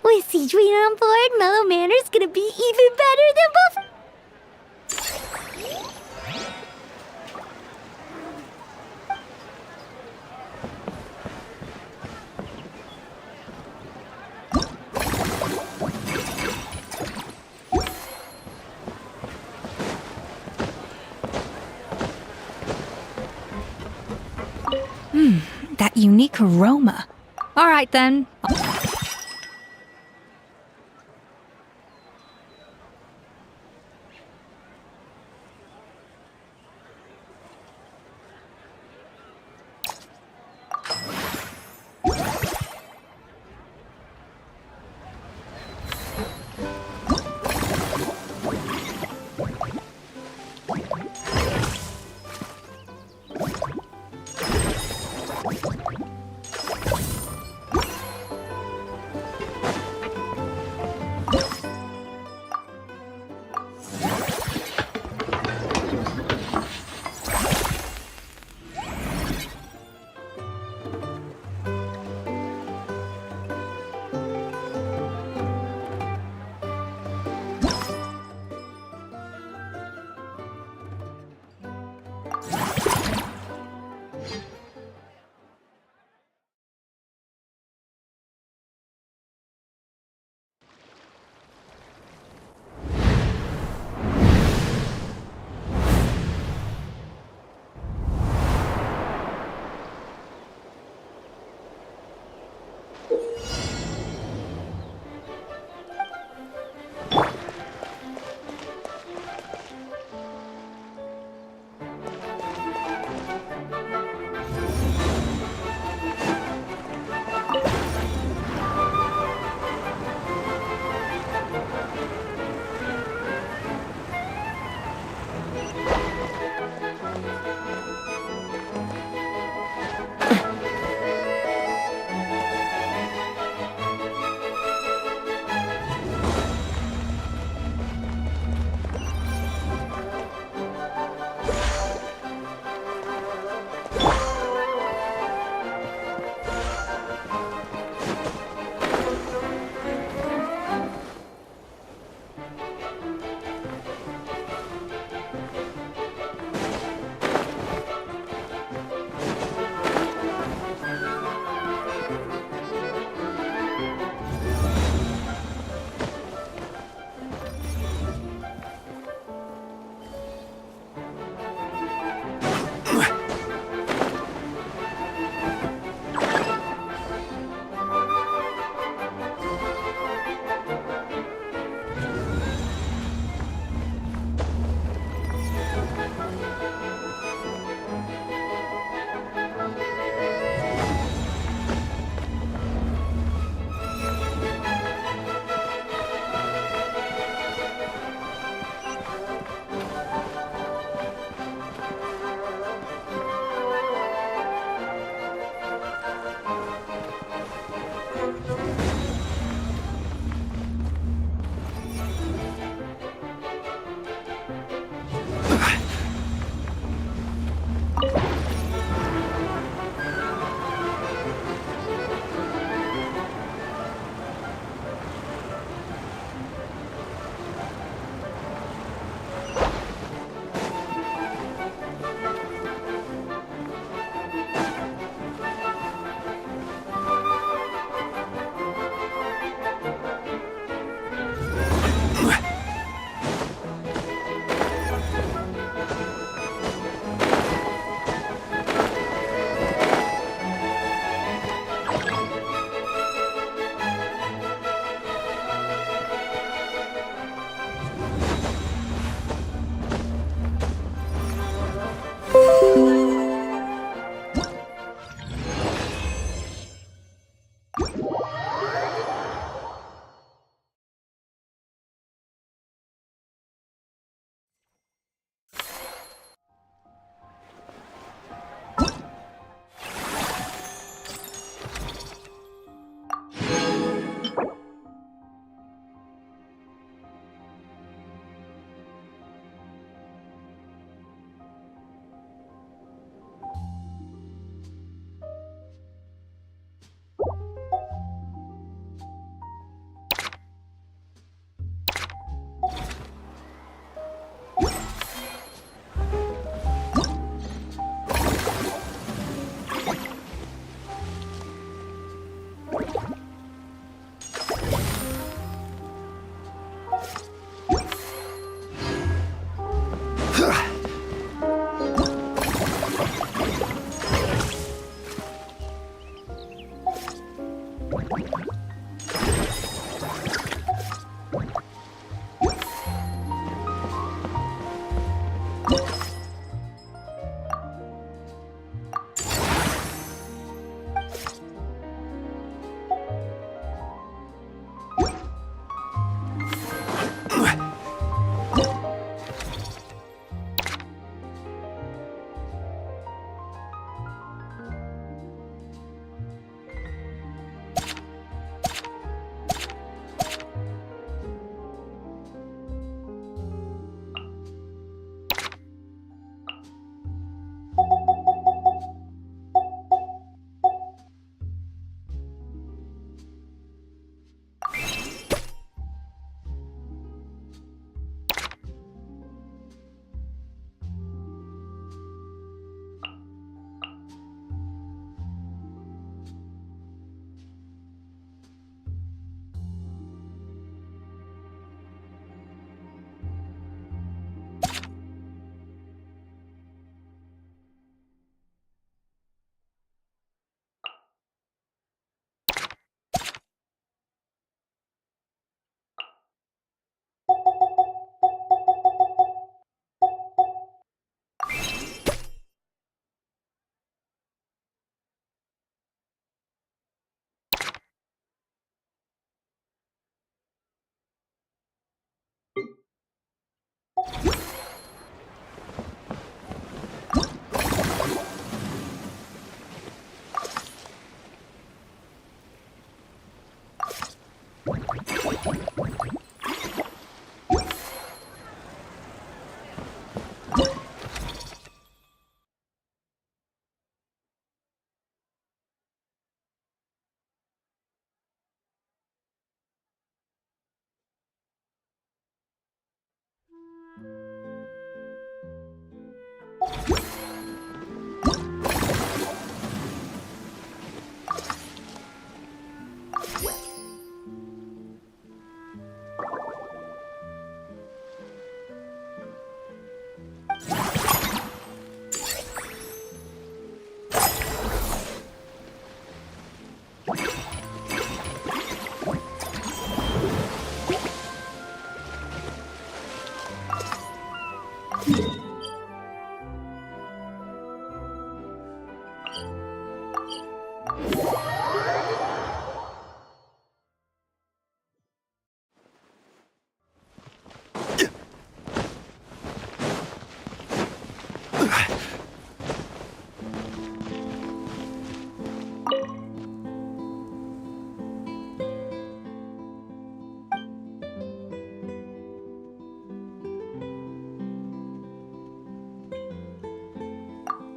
With Sigewinne on board, Mellow Manor's gonna be even better than That unique aroma. All right then.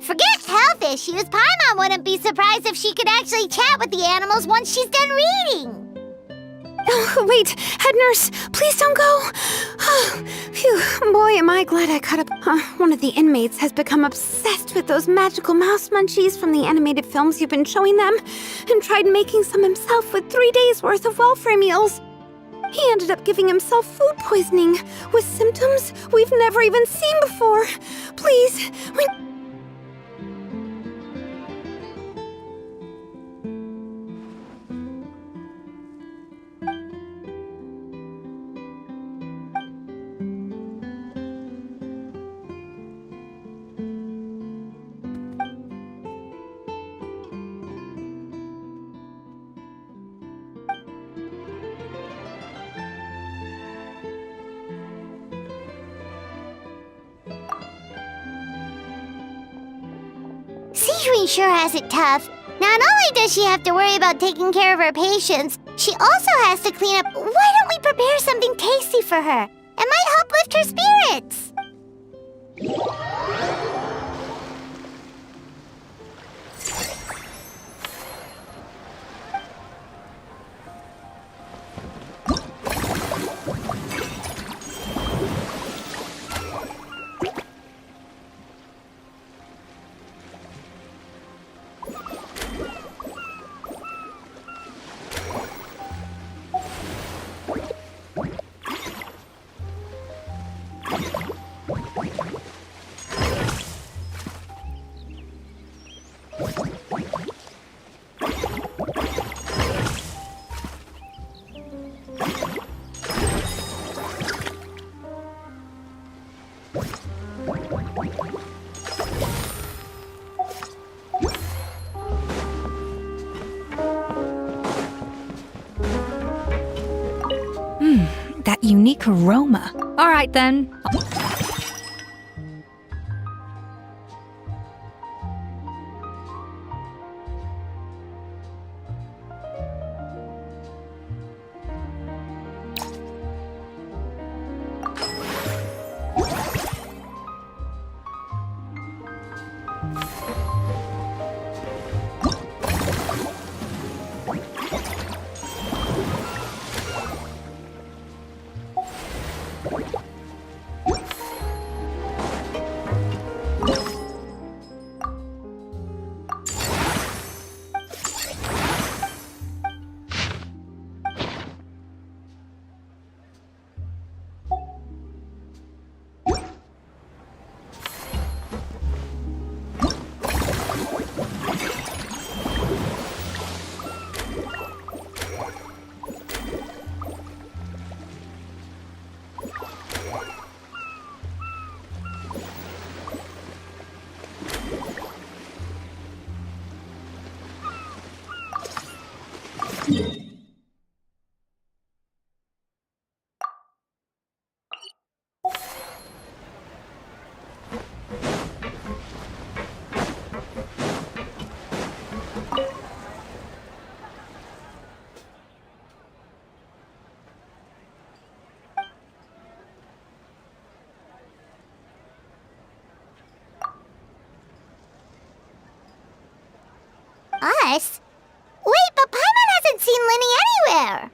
Forget health issues. Paimon wouldn't be surprised if she could actually chat with the animals once she's done reading. Oh, wait, head nurse, please don't go. Phew, boy, am I glad I caught up. One of the inmates has become obsessed with those magical mouse munchies from the animated films you've been showing them, and tried making some himself with 3 days' worth of welfare meals. He ended up giving himself food poisoning, with symptoms we've never even seen before. Please, Sijui sure has it tough. Not only does she have to worry about taking care of her patients, she also has to clean up. Why don't we prepare something tasty for her? It might help lift her spirits. That unique aroma. All right, then. Us? Wait, but Paimon hasn't seen Linny anywhere!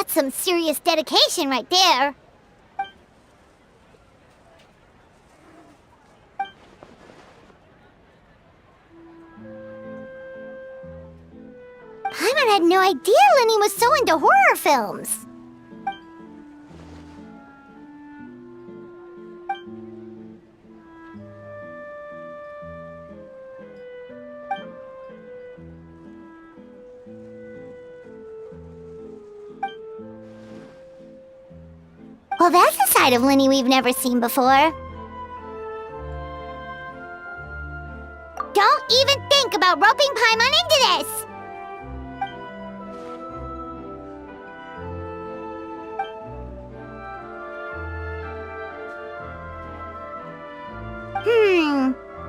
That's some serious dedication right there. Paimon had no idea Lenny was so into horror films. Well, that's a side of Lenny we've never seen before. Don't even think about roping Paimon into this!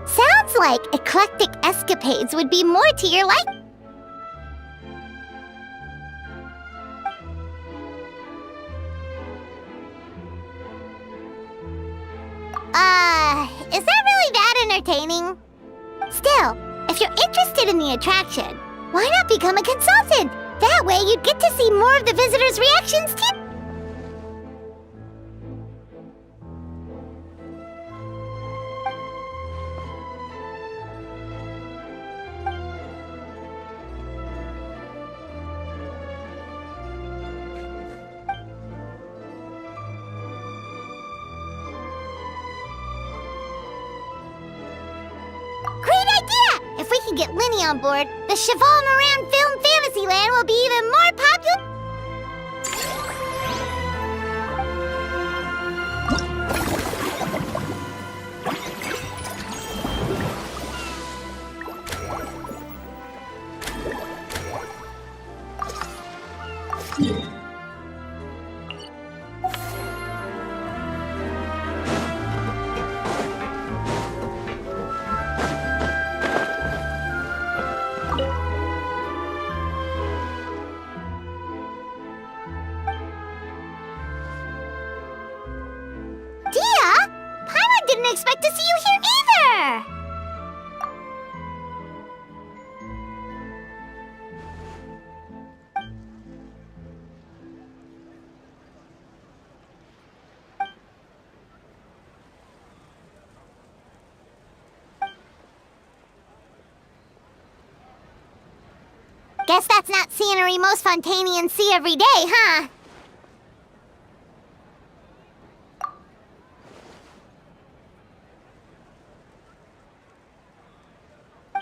Sounds like eclectic escapades would be more to your liking. Is that really that entertaining? Still, if you're interested in the attraction, why not become a consultant? That way you'd get to see more of the visitors' reactions too. If we can get Lenny on board, the Cheval Moran Film Fantasyland will be even more popular. Didn't expect to see you here either! Guess that's not scenery most Fontainians see every day, huh?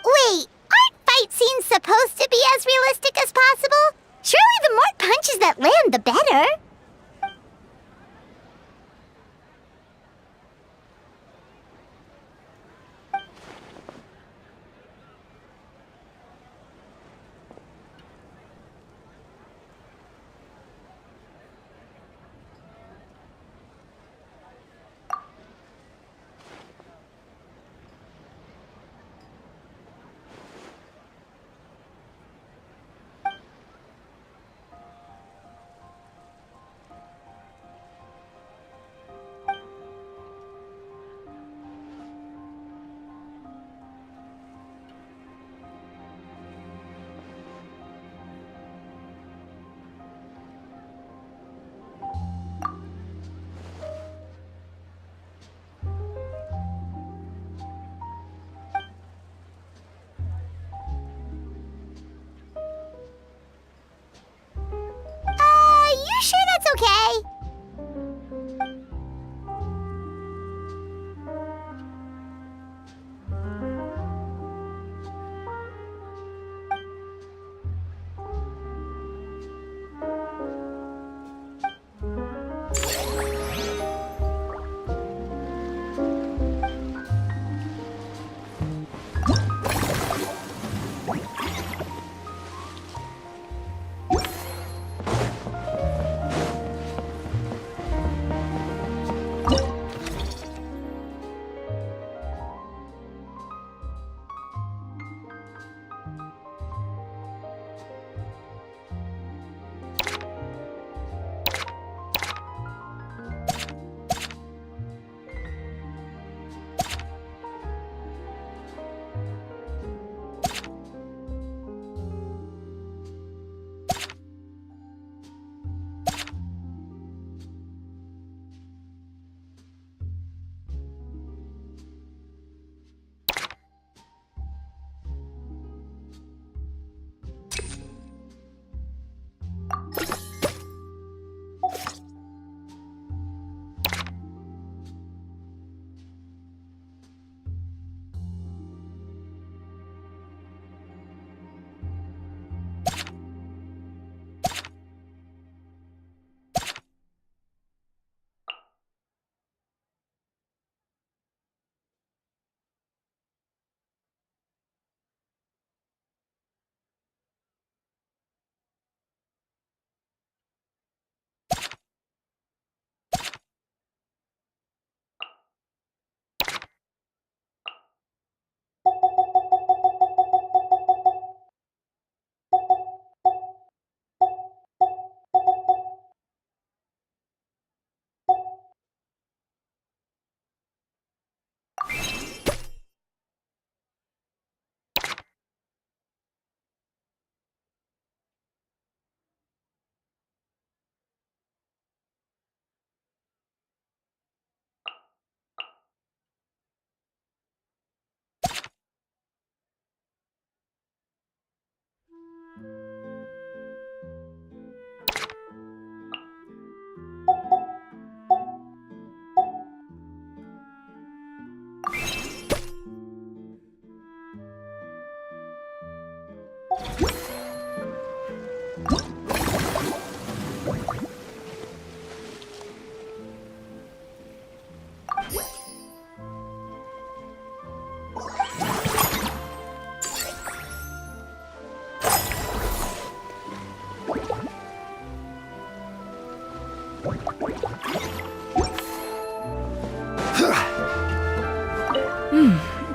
Wait, aren't fight scenes supposed to be as realistic as possible? Surely the more punches that land, the better.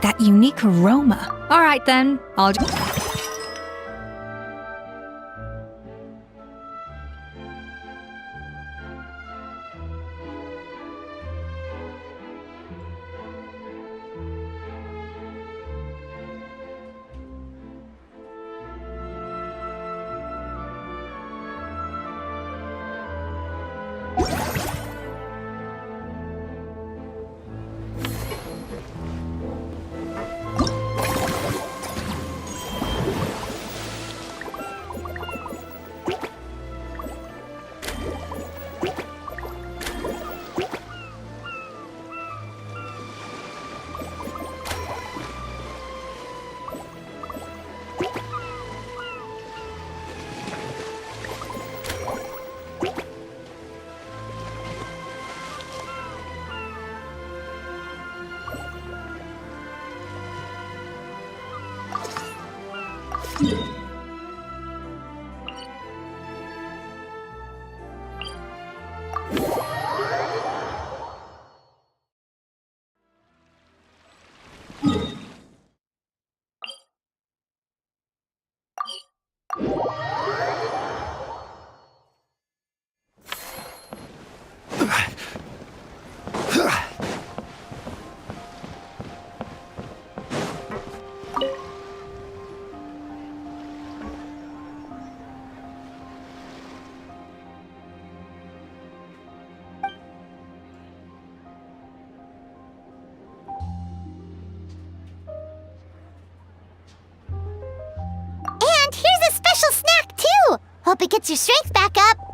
That unique aroma. All right then, I'll And here's a special snack, too! Hope it gets your strength back up.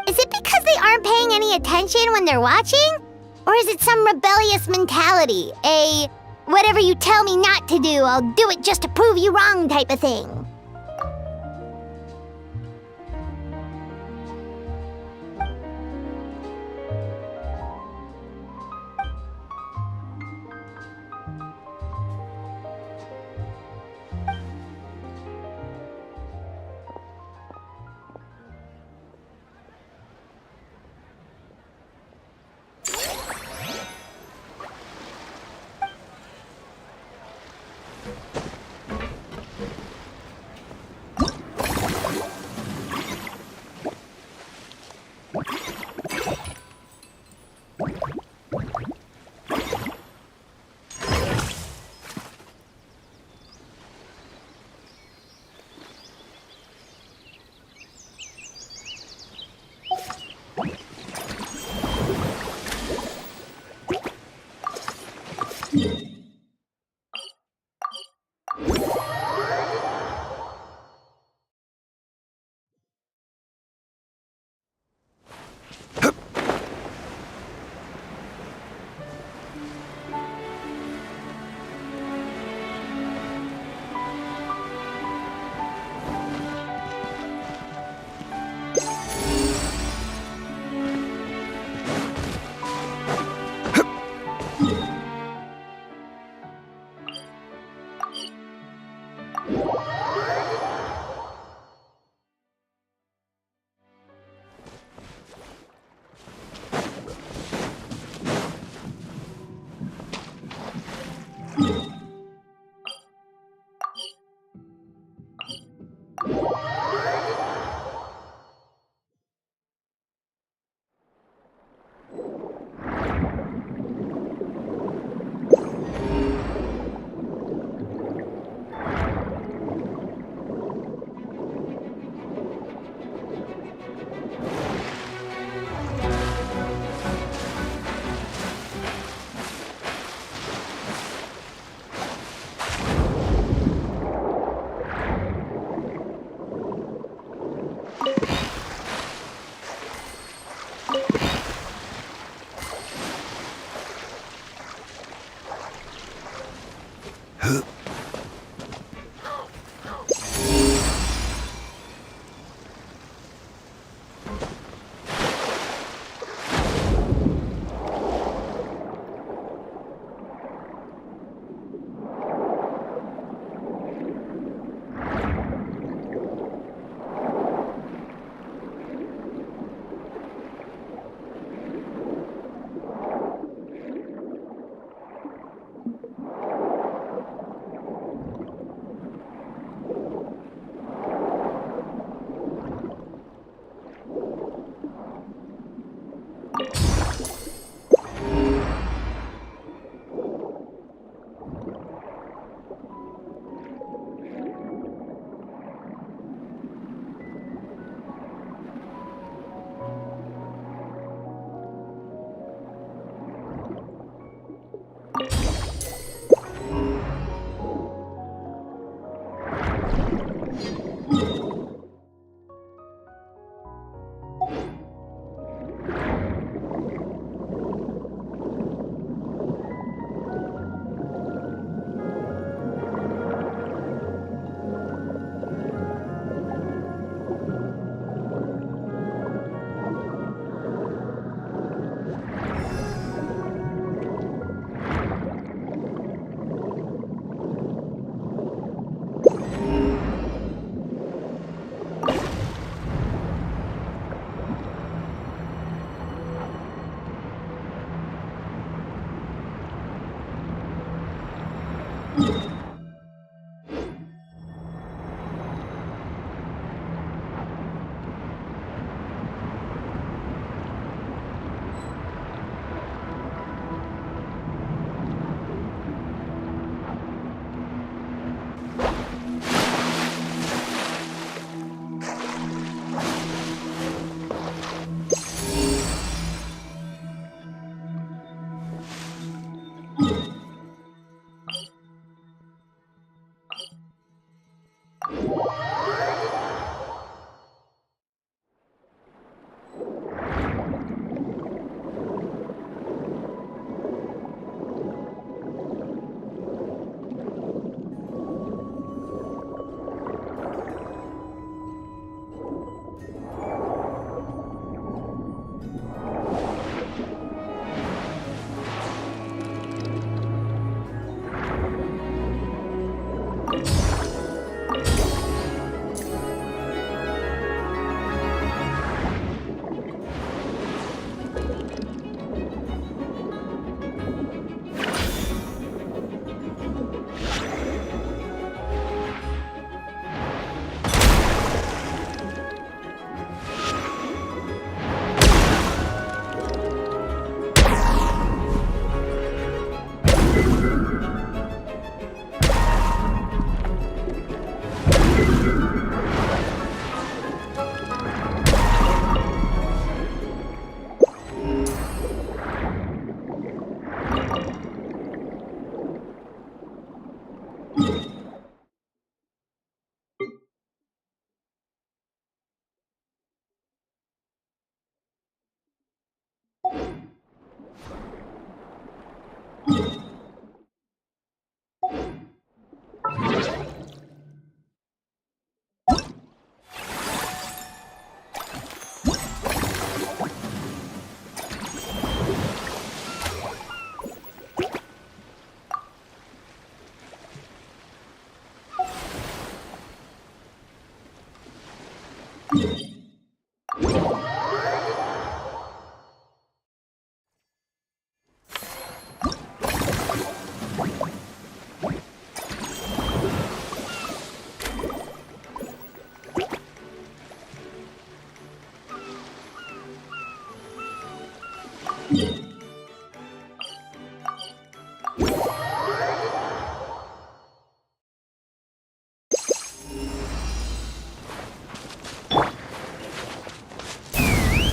Is it because they aren't paying any attention when they're watching? Or is it some rebellious mentality? A whatever you tell me not to do, I'll do it just to prove you wrong type of thing?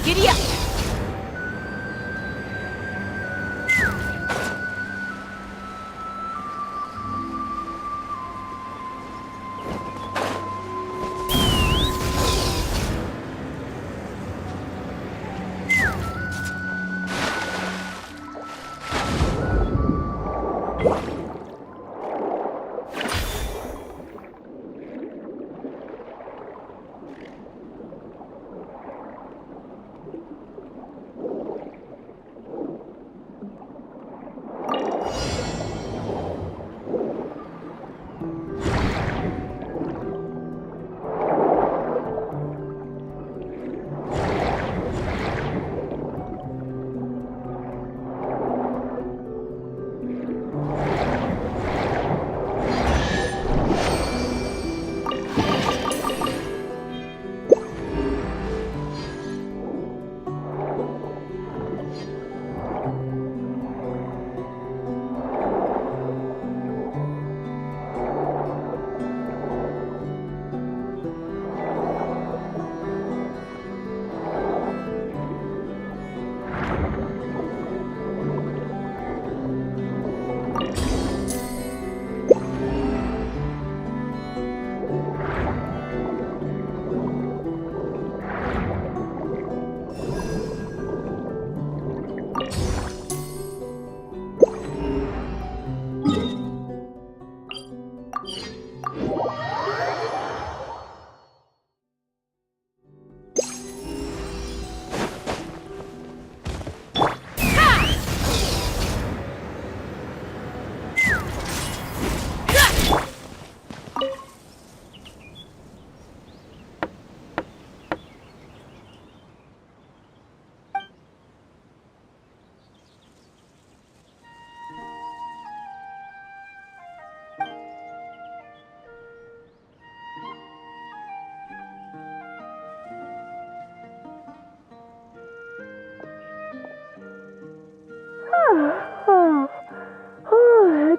Giddy up!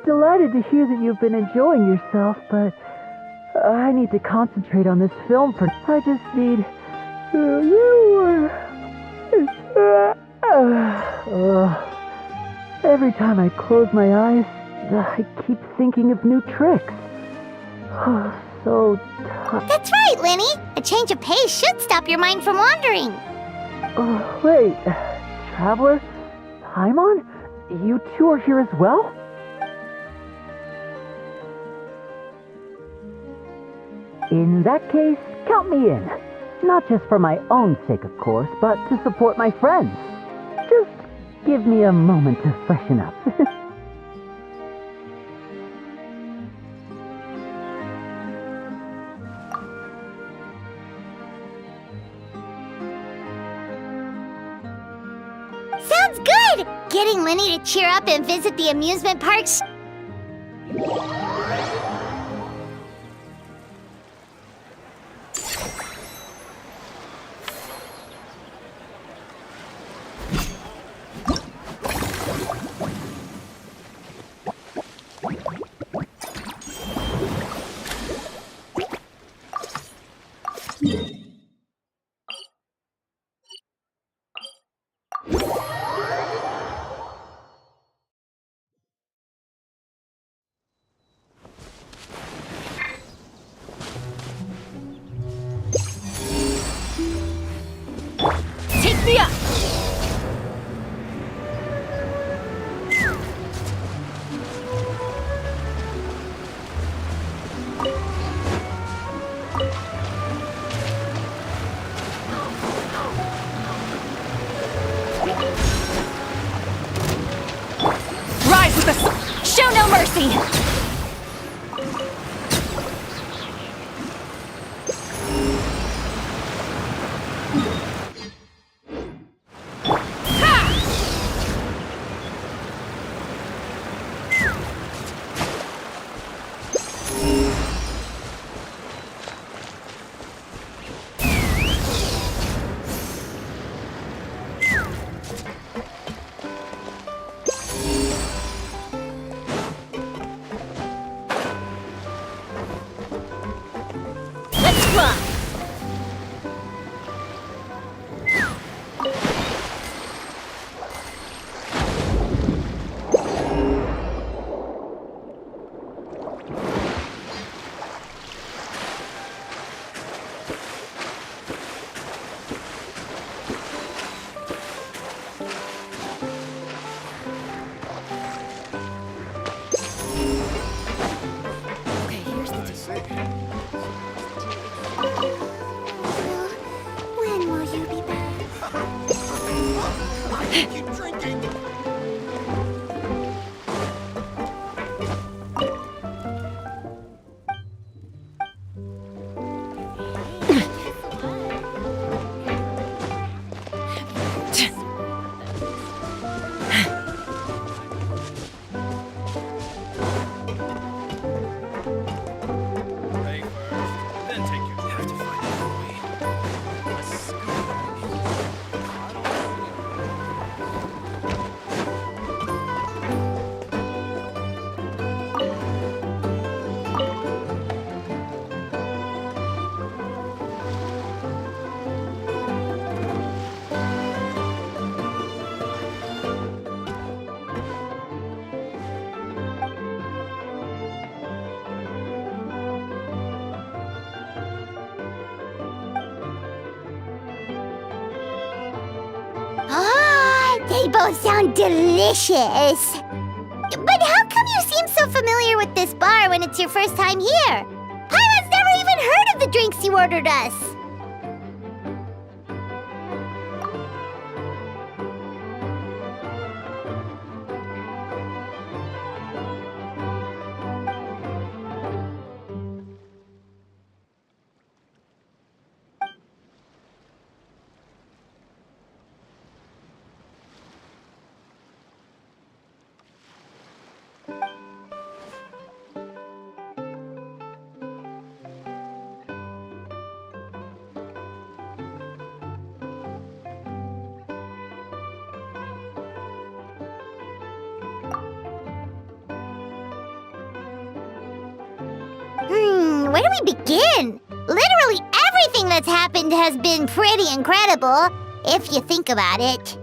Delighted to hear that you've been enjoying yourself, but I need to concentrate on this film for. I just need. Every time I close my eyes, I keep thinking of new tricks. So tired. That's right, Lenny. A change of pace should stop your mind from wandering. Wait, Traveler? Paimon? You two are here as well? In that case, count me in. Not just for my own sake, of course, but to support my friends. Just give me a moment to freshen up. getting Linny to cheer up and visit the amusement parks? Take me up! Rise with the show no mercy! Let's fly! When will you be back? Keep drinking. They both sound delicious. But how come you seem so familiar with this bar when it's your first time here? Paimon never even heard of the drinks you ordered us. Where do we begin? Literally everything that's happened has been pretty incredible, if you think about it.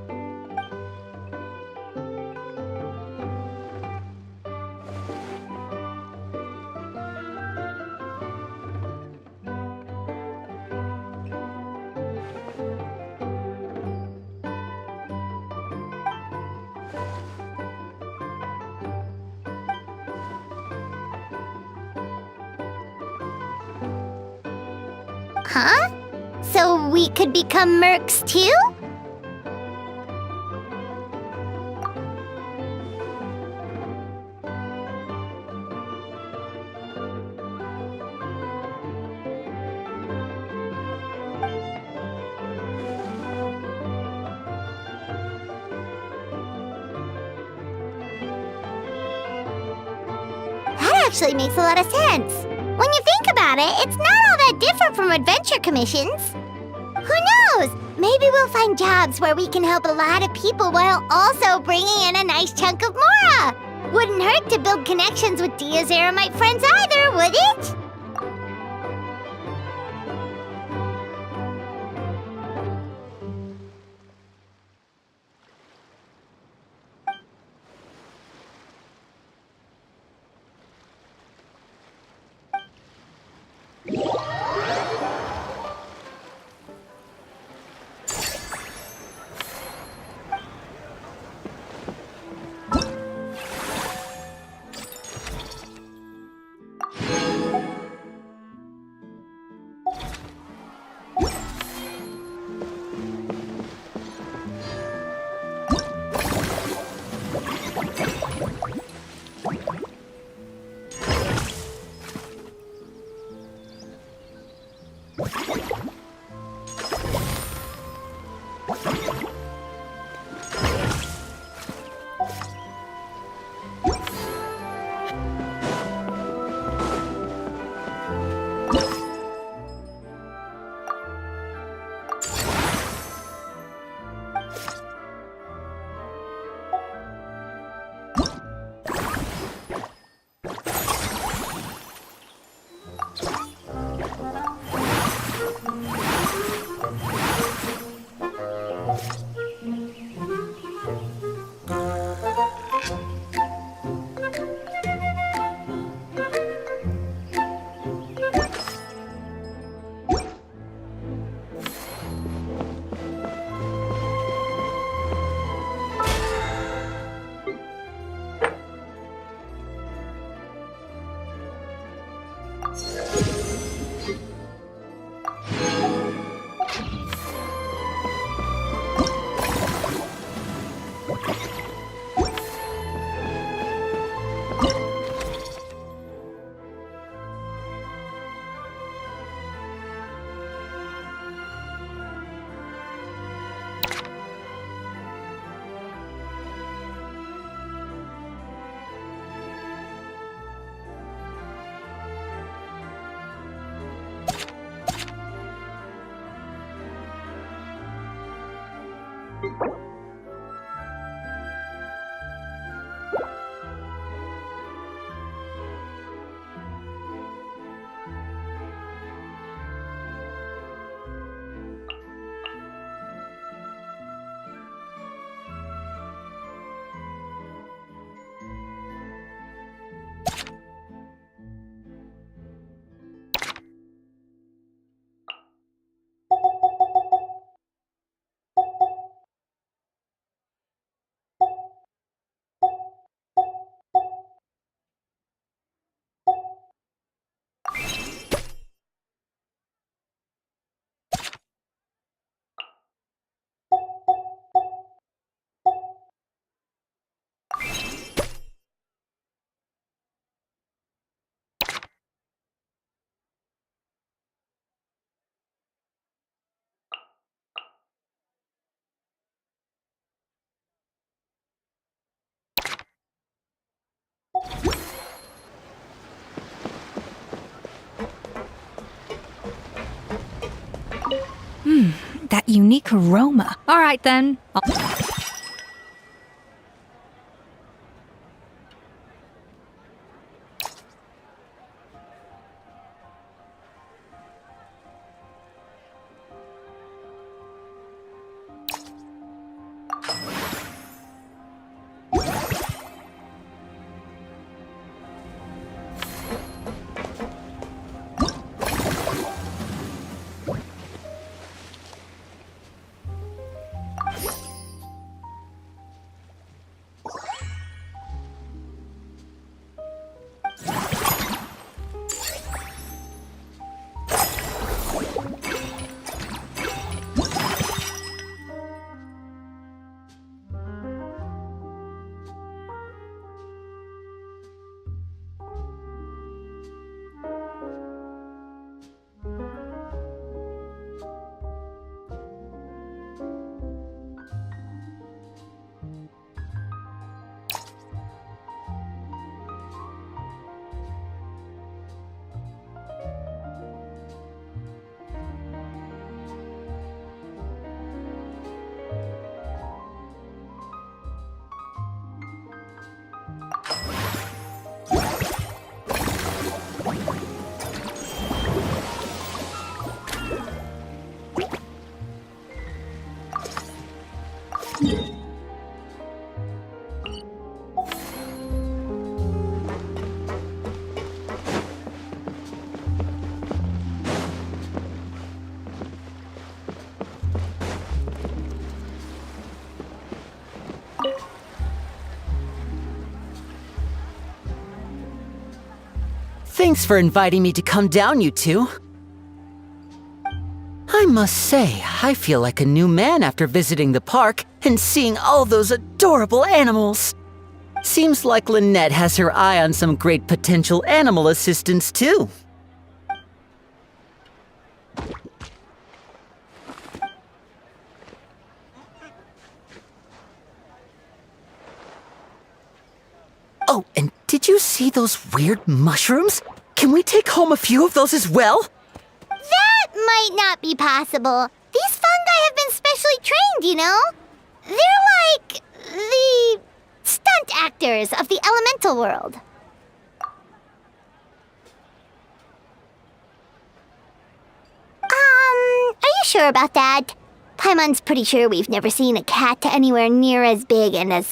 Huh? So we could become mercs too? actually makes a lot of sense. When you think about it, it's not all that different from adventure commissions. Who knows? Maybe we'll find jobs where we can help a lot of people while also bringing in a nice chunk of Mora. Wouldn't hurt to build connections with Dia's Eremite friends either, would it? That unique aroma. All right then. Thanks for inviting me to come down, you two. I must say, I feel like a new man after visiting the park and seeing all those adorable animals. Seems like Lynette has her eye on some great potential animal assistants, too. Oh, and did you see those weird mushrooms? Can we take home a few of those as well? That might not be possible. These fungi have been specially trained, you know? They're like the stunt actors of the elemental world. Are you sure about that? Paimon's pretty sure we've never seen a cat anywhere near as big and as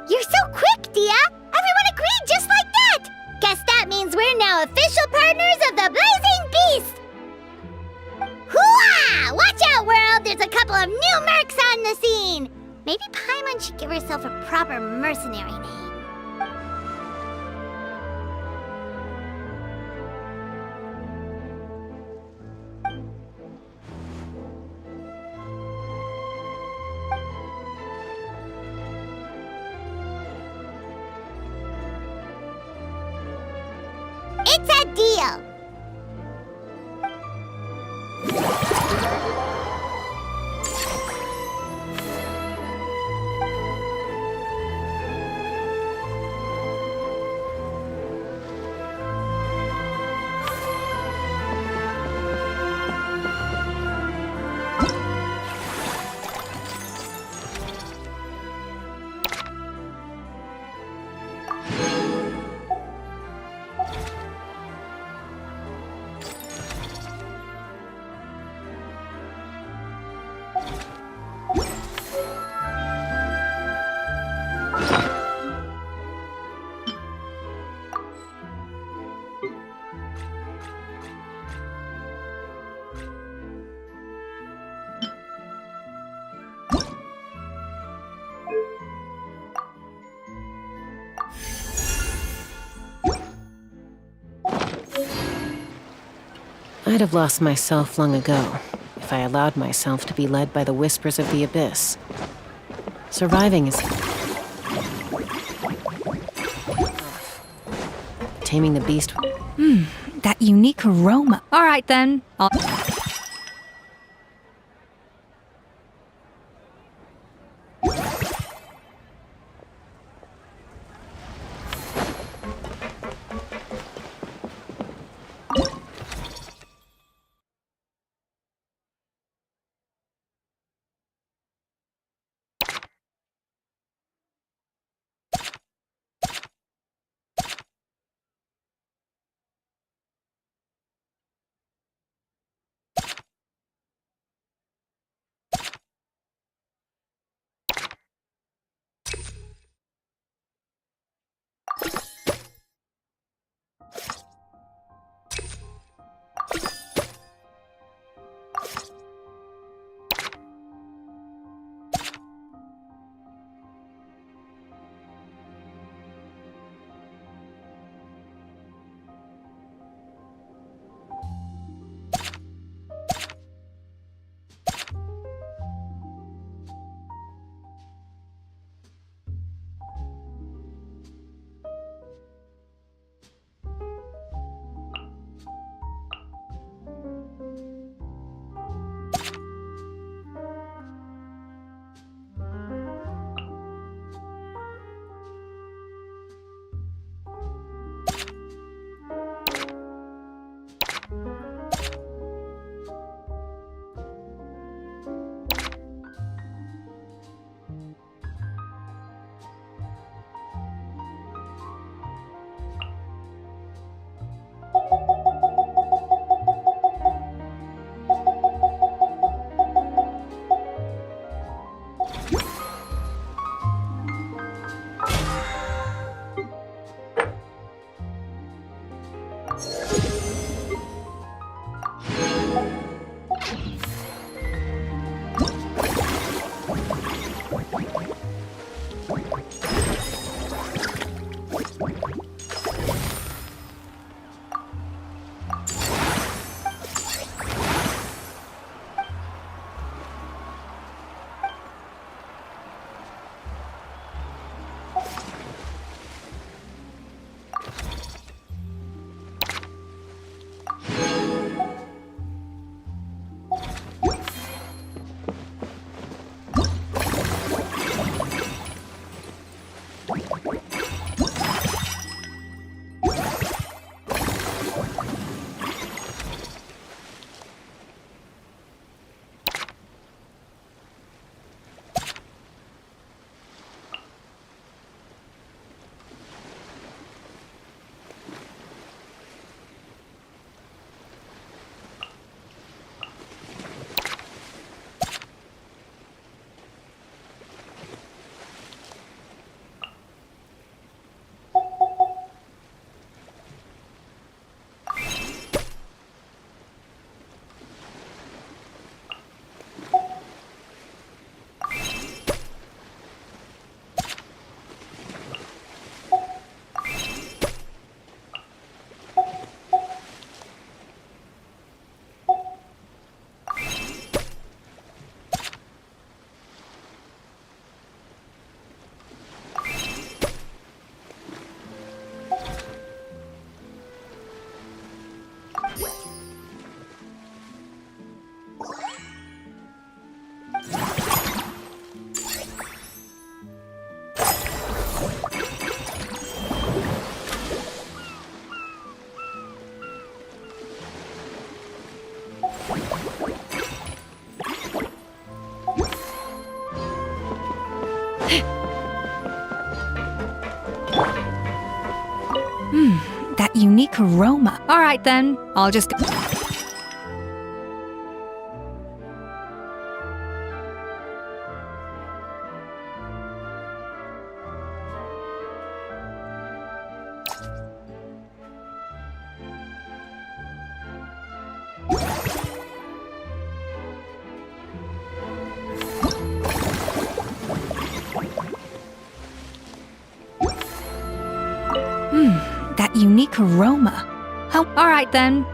You're so quick, Dia! Everyone agreed just like that! Guess that means we're now official partners of the Blazing Beast! Hooah! Watch out, world! There's a couple of new mercs on the scene! Maybe Paimon should give herself a proper mercenary name. It's a deal! I'd have lost myself long ago if I allowed myself to be led by the whispers of the abyss. Surviving is... Taming the beast... That unique aroma. All right then, I'll... That unique aroma. All right then, I'll just go. That unique aroma. Oh, all right then.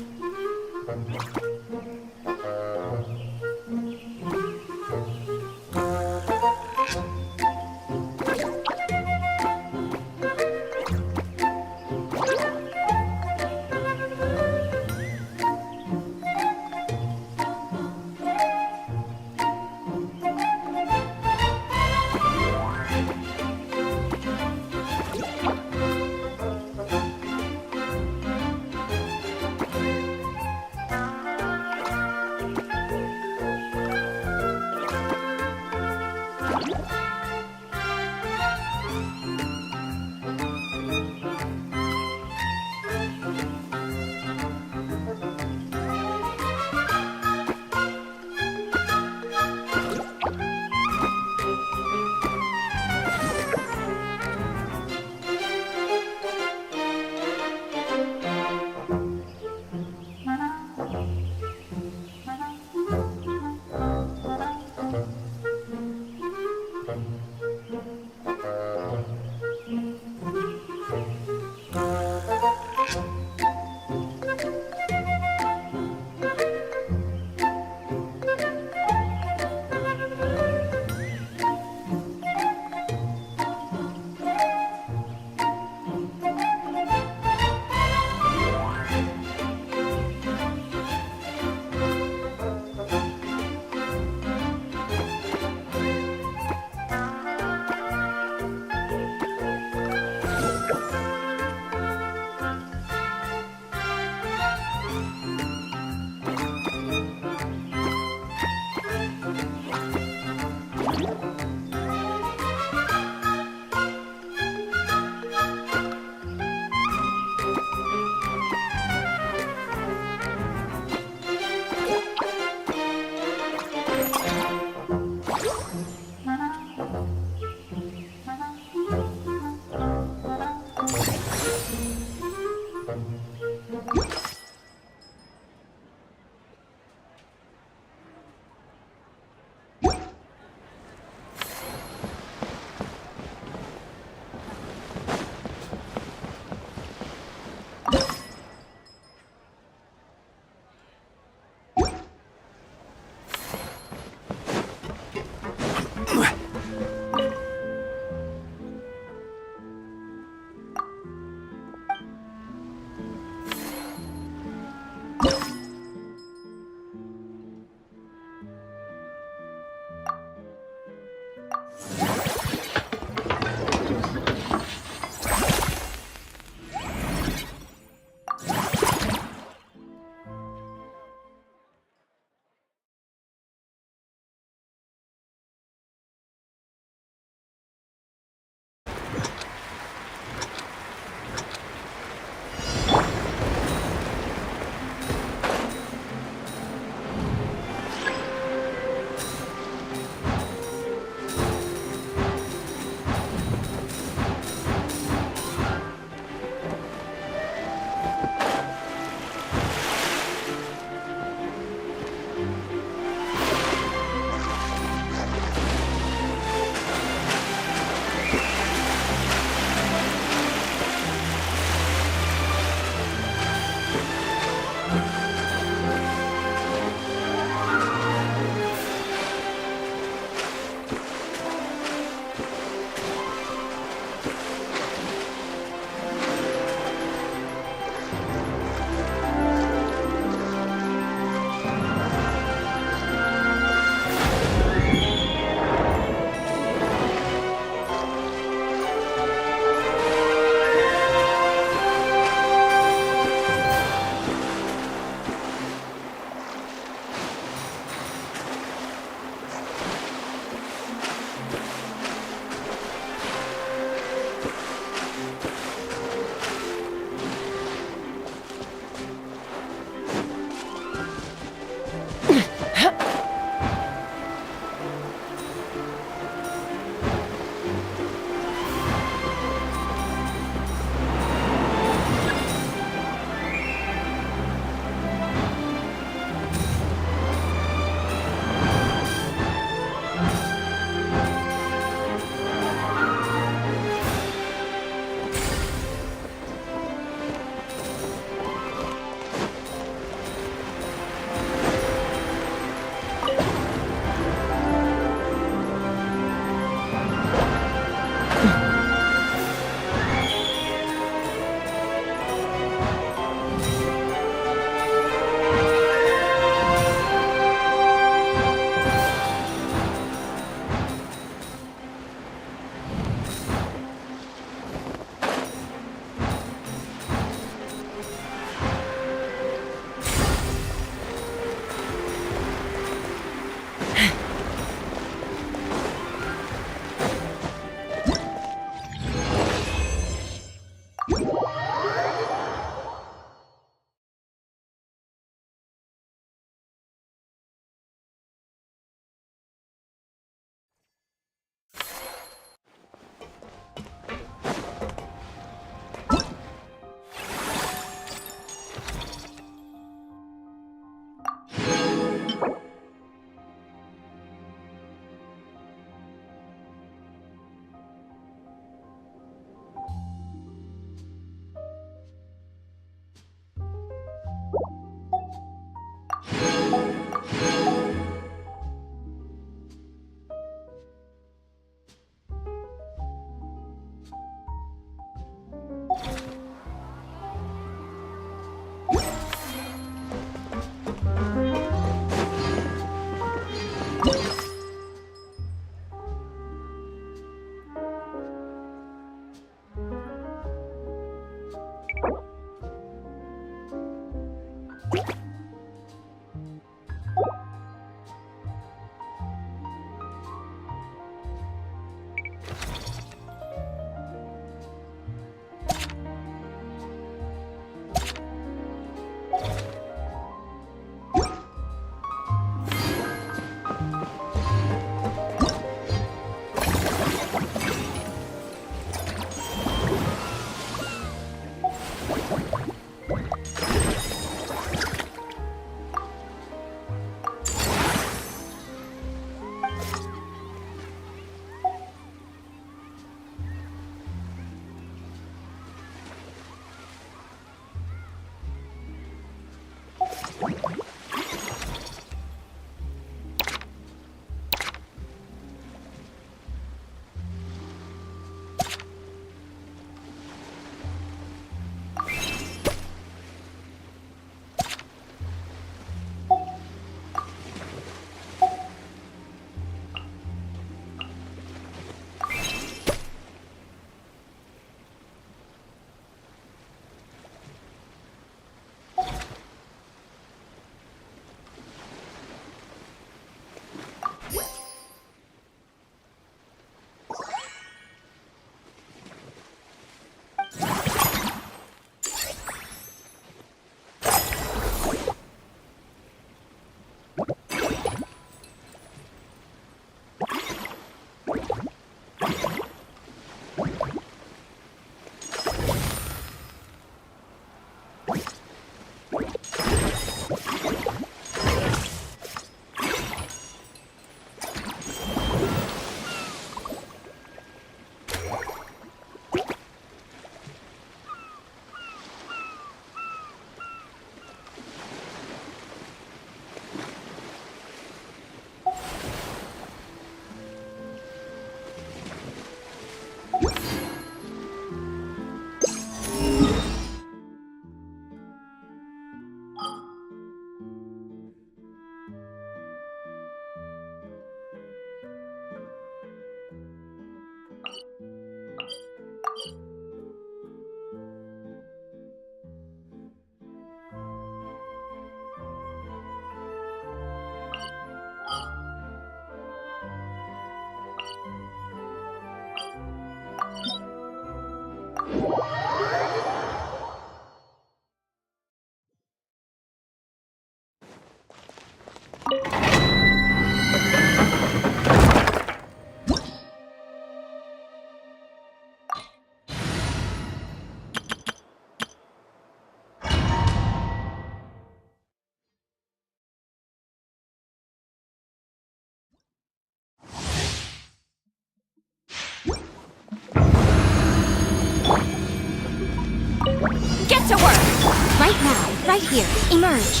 right here. Emerge.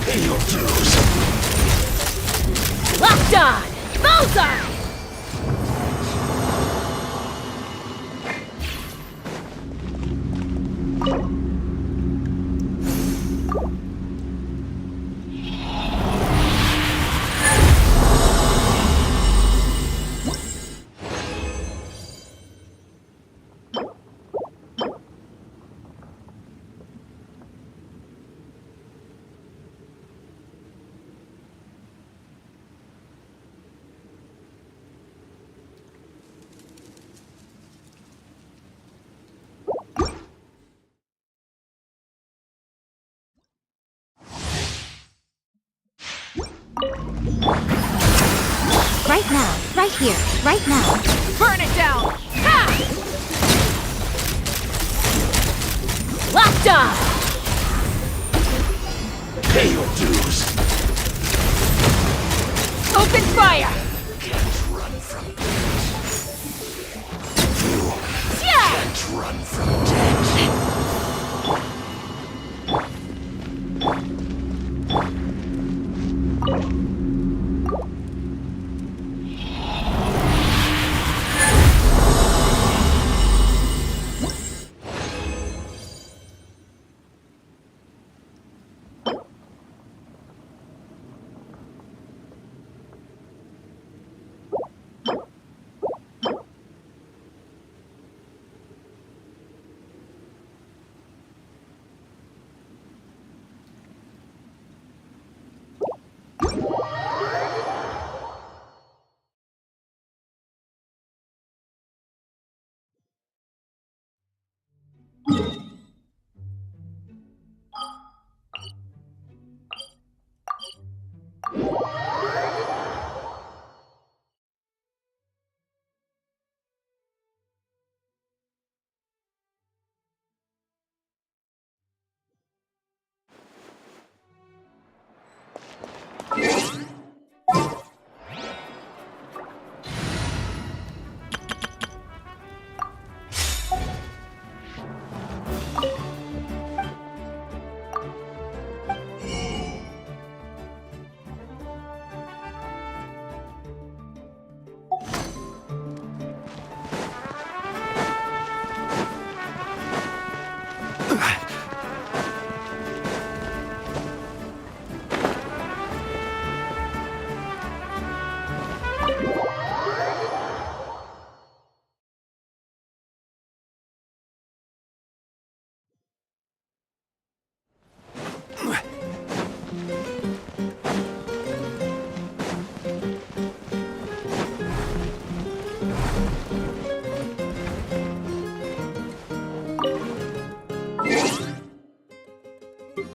Pay your dues. Locked on! Bullseye! Right now, right here, right now. Burn it down! Ha! Locked on! Pay your dues. Open fire! Can't run from me. You can't run from me.